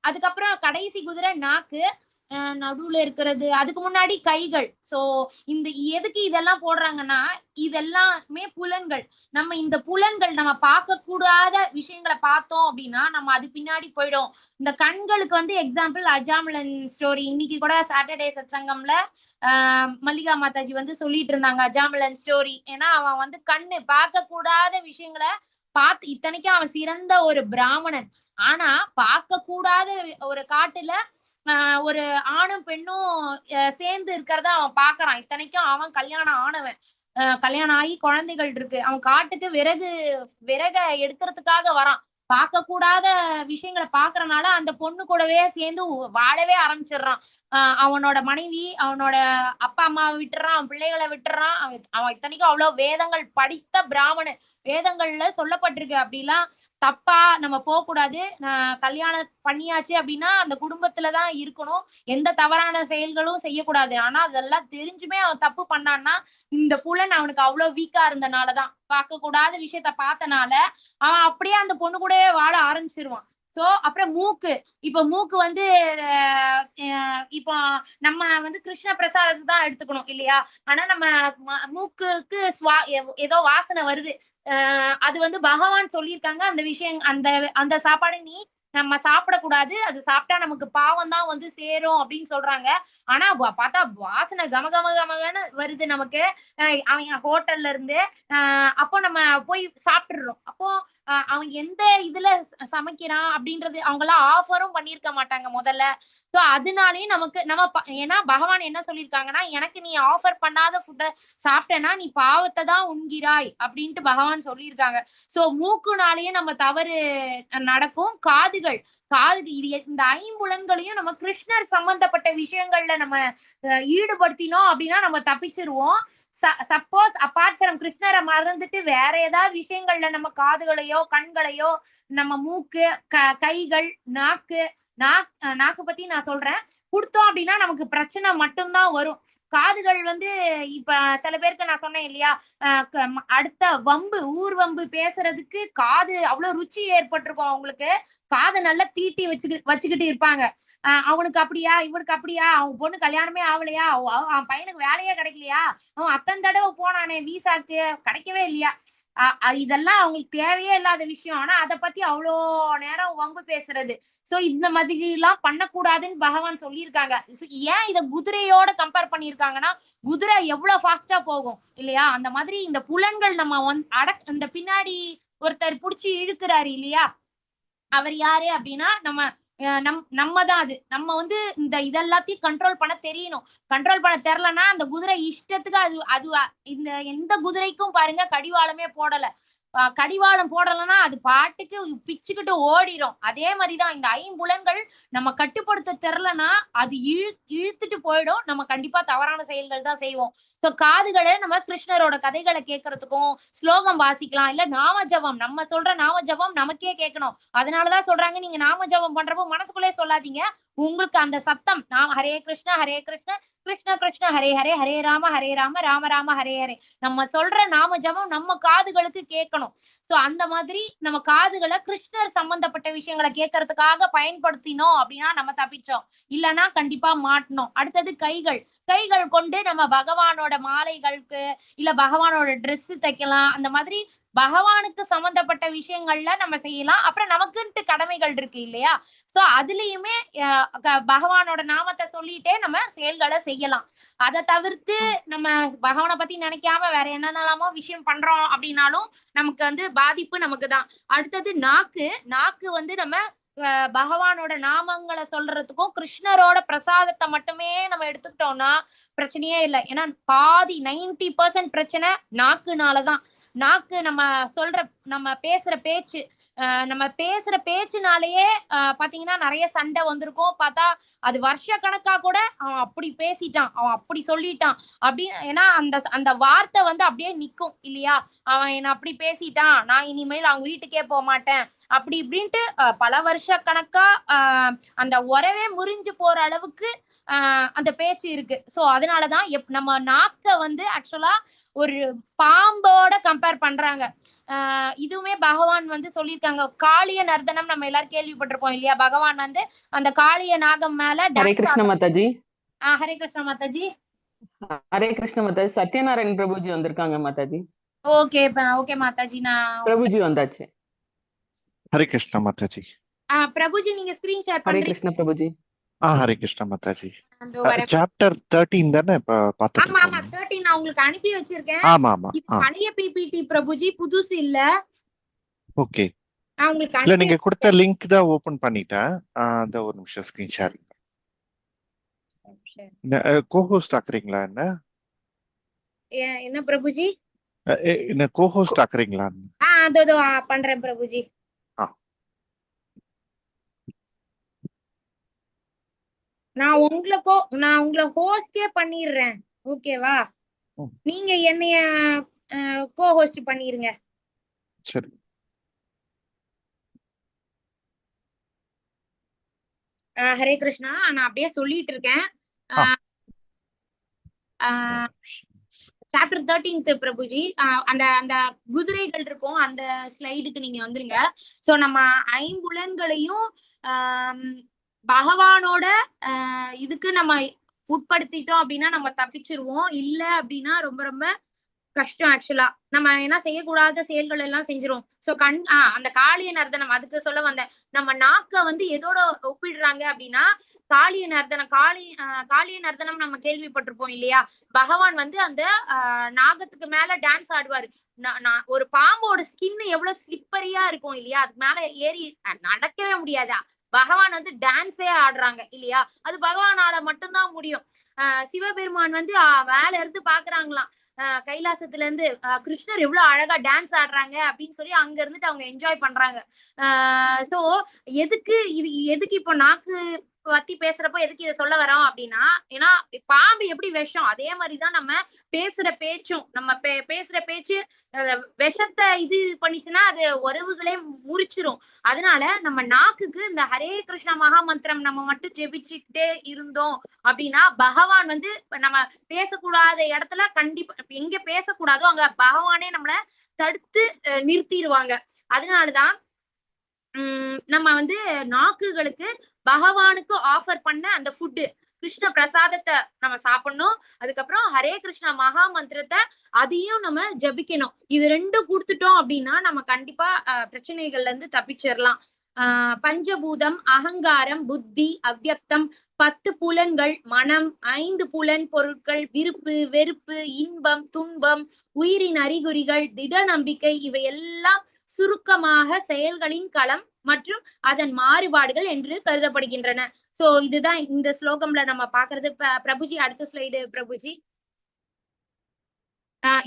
அதுக்கப்புறம் கடைசி குதிரை நாக்கு, நடுவுல இருக்கிறது அதுக்கு முன்னாடி கைகள். சோ இந்த எதுக்கு இதெல்லாம் போடுறாங்கன்னா இதெல்லாமே புலன்கள். நம்ம இந்த புலன்கள் நம்ம பார்க்க கூடாத விஷயங்களை பார்த்தோம் அப்படின்னா நம்ம அது பின்னாடி போயிடும். இந்த கண்களுக்கு வந்து எக்ஸாம்பிள் அஜாமிலன் ஸ்டோரி. இன்னைக்கு கூட சாட்டர்டே சத்சங்கம்ல மல்லிகா மாதாஜி வந்து சொல்லிட்டு இருந்தாங்க அஜாமிலன் ஸ்டோரி. ஏன்னா அவன் வந்து கண்ணு பார்க்க கூடாத விஷயங்களை பார்த்து, இத்தனைக்கும் அவன் சிறந்த ஒரு பிராமணன், ஆனா பார்க்க கூடாத ஒரு காட்டுல ஒரு ஆணும் பெண்ணும் சேர்ந்து இருக்கிறத அவன் பாக்குறான். இத்தனைக்கும் அவன் கல்யாணம் ஆனவன், கல்யாணம் ஆகி குழந்தைகள் இருக்கு. அவன் காட்டுக்கு விறக எடுக்கிறதுக்காக வரான். பார்க்க கூடாத விஷயங்களை பாக்குறனால அந்த பொண்ணு கூடவே சேர்ந்து வாழவே ஆரம்பிச்சிடுறான். அவனோட மனைவி, அவனோட அப்பா அம்மாவை விட்டுறான், அவன் பிள்ளைகளை விட்டுறான். அவன் இத்தனைக்கும் அவ்வளவு வேதங்கள் படித்த பிராமணன். வேதங்கள்ல சொல்லப்பட்டிருக்கு அப்படிலாம் தப்பா நம்ம போக கூடாது. கல்யாணம் பண்ணியாச்சு அப்படின்னா அந்த குடும்பத்துலதான் இருக்கணும், எந்த தவறான செயல்களும் செய்யக்கூடாது. ஆனா அதெல்லாம் தெரிஞ்சுமே அவன் தப்பு பண்ணான்னா இந்த புலன் அவனுக்கு அவ்வளவு வீக்கா இருந்தனாலதான், பார்க்க கூடாத விஷயத்த பார்த்தனால அவன் அப்படியே அந்த பொண்ணு கூடவே வாழ ஆரம்பிச்சிருவான். சோ அப்புறம் மூக்கு. இப்ப மூக்கு வந்து இப்போ நம்ம வந்து கிருஷ்ண பிரசாதத்தை தான் எடுத்துக்கணும் இல்லையா? ஆனா நம்ம மூக்குக்கு ஏதோ வாசனை வருது, அது வந்து பகவான் சொல்லியிருக்காங்க அந்த விஷயம், அந்த சாப்பாடு நீ நம்ம சாப்பிடக்கூடாது, அது சாப்பிட்டா நமக்கு பாவம் தான் வந்து சேரும் அப்படின்னு சொல்றாங்க. ஆனா பார்த்தா வாசனை கமகமன்னு வருது நமக்கு அவங்க ஹோட்டல்ல இருந்து. அப்போ நம்ம போய் சாப்பிட்டுறோம். அப்போ அவன் எந்த இதுல சமைக்கிறான் அப்படின்றது அவங்க எல்லாம் ஆஃபரும் பண்ணிருக்க மாட்டாங்க முதல்ல. சோ அதனாலயும் நமக்கு ஏன்னா பகவான் என்ன சொல்லியிருக்காங்கன்னா எனக்கு நீ ஆஃபர் பண்ணாத ஃபுட்டை சாப்பிட்டேன்னா நீ பாவத்தை தான் உண்கிறாய் அப்படின்ட்டு பகவான் சொல்லியிருக்காங்க. சோ மூக்குனாலேயே நம்ம தவறு நடக்கும். காதுகள் இது இந்த 5 புலன்களையும் நம்ம கிருஷ்ணர் சம்பந்தப்பட்ட விஷயங்கள்ல நம்ம ஈடுபடுத்தினோம் அப்படின்னா நம்ம தப்பிச்சிருவோம். சப்போஸ் அப்பார்ட் ஃப்ரம் கிருஷ்ணரை மறந்துட்டு வேற ஏதாவது விஷயங்கள்ல நம்ம காதுகளையோ கண்களையோ நம்ம மூக்கு கைகள் நாக்கு பத்தி நான் சொல்றேன் கொடுத்தோம் அப்படின்னா நமக்கு பிரச்சனை மட்டும்தான் வரும். காதுகள் வந்து இப்ப சில பேருக்கு நான் சொன்னேன் இல்லையா, அடுத்த வம்பு ஊர் வம்பு பேசுறதுக்கு காது அவ்வளவு ருச்சி ஏற்பட்டிருக்கும் அவங்களுக்கு. காதை நல்லா தீட்டி வச்சுக்கிட்டு இருப்பாங்க. அவனுக்கு அப்படியா, இவனுக்கு அப்படியா, அவன் பொண்ணு கல்யாணமே ஆகலையா, அவன் பையனுக்கு வேலையே கிடைக்கலையா, அவன் அத்தனை தடவை போனானே விசாக்கு கிடைக்கவே இல்லையா, இதெல்லாம் அவங்களுக்கு தேவையே இல்லாத விஷயம். ஆனா அதை பத்தி அவ்வளோ நேரம் வம்பு பேசுறது. சோ இந்த மாதிரி எல்லாம் பண்ணக்கூடாதுன்னு பகவான் சொல்லியிருக்காங்க. ஏன் இத குதிரையோட கம்பேர் பண்ணியிருக்காங்கன்னா, குதிரை எவ்வளவு ஃபாஸ்டா போகும் இல்லையா, அந்த மாதிரி இந்த புலன்கள் நம்ம இந்த பின்னாடி ஒருத்தர் புடிச்சு இழுக்கிறாரு இல்லையா, அவர் யாரு அப்படின்னா நம்ம தான். அது நம்ம வந்து இந்த இதெல்லாத்தையும் கண்ட்ரோல் பண்ண தெரியணும். கண்ட்ரோல் பண்ண தெரியலன்னா அந்த குதிரை இஷ்டத்துக்கு அது இந்த எந்த குதிரைக்கும் பாருங்க கடிவாளமே போடல. கடிவாளம் போடலைன்னா அது பாட்டுக்கு பிச்சுக்கிட்டு ஓடிடும். அதே மாதிரிதான் இந்த ஐம்புலன்கள் நம்ம கட்டுப்படுத்த தெரியலன்னா அது இழுத்துட்டு போயிடும். நம்ம கண்டிப்பா தவறான செயல்கள் தான் செய்வோம். சோ காதுகளை நம்ம கிருஷ்ணரோட கதைகளை கேட்கறதுக்கும் ஸ்லோகம் வாசிக்கலாம், இல்ல நாம ஜபம், நம்ம சொல்ற நாம ஜபம் நமக்கே கேட்கணும். அதனாலதான் சொல்றாங்க, நீங்க நாம ஜபம் பண்றப்போ மனசுக்குள்ளே சொல்லாதீங்க, உங்களுக்கு அந்த சத்தம் ஹரே கிருஷ்ண கிருஷ்ண கிருஷ்ண ஹரே ஹரே, ஹரே ராம ராம ராம ஹரே ஹரே, நம்ம சொல்ற நாம ஜபம் நம்ம காதுகளுக்கு கேட்கணும். சோ அந்த மாதிரி நம்ம காதுகளை கிருஷ்ணர் சம்பந்தப்பட்ட விஷயங்களை கேட்கறதுக்காக பயன்படுத்தினோம் அப்படின்னா நம்ம தப்பிச்சோம், இல்லைன்னா கண்டிப்பா மாட்டணும். அடுத்தது கைகள் கொண்டு நம்ம பகவானோட மாலைகளுக்கு இல்ல பகவானோட ட்ரெஸ் தைக்கலாம். அந்த மாதிரி பகவானுக்கு சம்பந்தப்பட்ட விஷயங்கள்ல நம்ம செய்யலாம். அப்புறம் நமக்குன்ட்டு கடமைகள் இருக்கு இல்லையா, சோ அதுலயுமே பகவானோட நாமத்தை சொல்லிட்டே நம்ம செயல்களை செய்யலாம். அதை தவிர்த்து நம்ம பகவானை பத்தி நினைக்காம வேற என்னென்னலாமோ விஷயம் பண்றோம் அப்படின்னாலும் நமக்கு வந்து பாதிப்பு நமக்கு தான். அடுத்தது நாக்கு வந்து நம்ம பகவானோட நாமங்களை சொல்றதுக்கும் கிருஷ்ணரோட பிரசாதத்தை மட்டுமே நம்ம எடுத்துக்கிட்டோம்னா பிரச்சனையே இல்லை. ஏன்னா பாதி 90% பிரச்சனை நாக்குனாலதான். நாக்கு நம்ம பேசுற பேச்சுனாலேயே பாத்தீங்கன்னா நிறைய சண்டை வந்திருக்கும். பார்த்தா அது வருஷ கணக்கா கூட அவன் அப்படி பேசிட்டான், அவன் அப்படி சொல்லிட்டான் அப்படின்னு. ஏன்னா அந்த வார்த்தை வந்து அப்படியே நிக்கும் இல்லையா, அவன் என்ன அப்படி பேசிட்டான், நான் இனிமேல் அவங்க வீட்டுக்கே போக மாட்டேன் அப்படி இப்படின்ட்டு பல வருஷ கணக்கா அந்த உறவே முறிஞ்சு போற அளவுக்கு அந்த பேச்சு இருக்கு. சோ அதனாலதான் நம்ம நாக்க வந்து ஆக்சுவலா ஒரு பாம்போட கம்பேர் பண்றாங்க. இதுவுமே பகவான் வந்து சொல்லியிருக்காங்க. காளிய நர்தனம் நம்ம எல்லாரும் கேள்விப்பட்டிருப்போம் இல்லையா, பகவான் வந்து அந்த காளிய நாகம் மேல ஹரே கிருஷ்ண மாதாஜி. ஹரே கிருஷ்ண மாதாஜி. ஹரே கிருஷ்ண மாதாஜி. சத்யநாராயண் பிரபுஜி வந்திருக்காங்க மாதாஜி. ஓகே மாதாஜி. நான் பிரபுஜி வந்தாச்சு. ஹரே கிருஷ்ண மாதாஜி. பிரபுஜி நீங்க ஸ்கிரீன் ஷேர் ஹரே பண்றீங்க? கிருஷ்ண பிரபுஜி. ஹரே கிருஷ்ண மாதாஜி. சாப்டர் 13 தானே பாத்துட்டு ஆமா இருக்கோம். 13 நான் உங்களுக்கு அனுப்பி வச்சிருக்கேன். ஆமா இது பழைய பிபிடி பிரபுஜி, புதுசு இல்ல. ஓகே. நான் உங்களுக்கு இல்ல நீங்க கொடுத்த லிங்க் தான் ஓபன் பண்ணிட்டேன். அந்த ஒரு நிமிஷம் ஸ்கிரீன் ஷேர். கோஹோஸ்ட் ஆக்குறீங்களா? என்ன பிரபுஜி? என்ன கோஹோஸ்ட் ஆக்குறீங்களா? அதோ பண்றேன் பிரபுஜி. நான் உங்களை ஹோஸ்டே பண்ணிடுறேன், ஓகேவா? நீங்க என்னைய கோஹோஸ்ட் பண்ணிருங்க. சரி. ஹரே கிருஷ்ணா. நான் அப்படியே சொல்லிட்டு இருக்கேன். சாப்டர் 13 பிரபுஜி. அந்த குதிரைகள் இருக்கும் அந்த ஸ்லைடுக்கு நீங்க வந்துருங்க. சோ நம்ம ஐம்புலன்களையும் பகவானோட இதுக்கு நம்ம உட்படுத்திட்டோம் அப்படின்னா நம்ம தப்பிச்சிருவோம். இல்ல அப்படின்னா ரொம்ப ரொம்ப கஷ்டம். ஆக்சுவலா நம்ம என்ன செய்யக்கூடாத செயல்கள் எல்லாம் செஞ்சிரும். சோ அந்த காளிய நர்தனம் அதுக்கு சொல்ல வந்தேன். நம்ம நாக்க வந்து எதோட ஒப்பிடுறாங்க அப்படின்னா காளிய நர்தனம் நம்ம கேள்விப்பட்டிருப்போம் இல்லையா, பகவான் வந்து அந்த நாகத்துக்கு மேல டான்ஸ் ஆடுவாரு. ஒரு பாம்போட ஸ்கின் எவ்வளவு ஸ்லிப்பரியா இருக்கும் இல்லையா, அதுக்கு மேல ஏறி நடக்கவே முடியாதா, பகவான் வந்து டான்ஸே ஆடுறாங்க இல்லையா, அது பகவானால மட்டும்தான் முடியும். சிவபெருமான் வந்து மேல இருந்து பாக்குறாங்களாம், கைலாசத்துல இருந்து கிருஷ்ணர் எவ்வளவு அழகா டான்ஸ் ஆடுறாங்க அப்படின்னு சொல்லி அங்க இருந்துட்டு அவங்க என்ஜாய் பண்றாங்க. சோ எதுக்கு இப்போ நாக்கு பத்தி பேசுறப்போ எதுக்கு இதை சொல்ல வரோம் அப்படின்னா, ஏன்னா பாம்பு எப்படி விஷம், அதே மாதிரிதான் நம்ம பேசுற பேச்சும். நம்ம பேசுற பேச்சு விஷத்தை இது பண்ணிச்சுன்னா அது உறவுகளே முறிச்சிரும். அதனால நம்ம நாக்குக்கு இந்த ஹரே கிருஷ்ணா மகா மந்திரம் நம்ம மட்டும் ஜெபிச்சுக்கிட்டே இருந்தோம் அப்படின்னா, பகவான் வந்து நம்ம பேசக்கூடாத இடத்துல கண்டிப்பா எங்க பேசக்கூடாதோ அங்க பகவானே நம்மள தடுத்து நிறுத்திடுவாங்க. அதனாலதான் நம்ம வந்து நாக்குகளுக்கு பகவானுக்கு ஆஃபர் பண்ண அந்த ஃபுட்டு கிருஷ்ண பிரசாதத்தை நம்ம சாப்பிடணும். அதுக்கப்புறம் ஹரே கிருஷ்ணா மகா மந்திரத்தை அதையும் நம்ம ஜபிக்கணும். இது ரெண்டும் கொடுத்துட்டோம் அப்படின்னா நம்ம கண்டிப்பா பிரச்சனைகள்ல இருந்து தப்பிச்சிடலாம். பஞ்சபூதம், அகங்காரம், புத்தி, அவ்யக்தம், 10 புலன்கள், மனம், 5 புலன் பொருட்கள், விருப்பு, வெறுப்பு, இன்பம், துன்பம், உயிரின் அறிகுறிகள், திட நம்பிக்கை, இவை எல்லாம் சுருக்கமாக செயல்களின் களம் மற்றும் அதன் மாறுபாடுகள் என்று கருதப்படுகின்றன. சோ இதுதான் இந்த ஸ்லோகம்ல நம்ம பாக்குறது. பிரபுஜி அடுத்த ஸ்லைடு பிரபுஜி.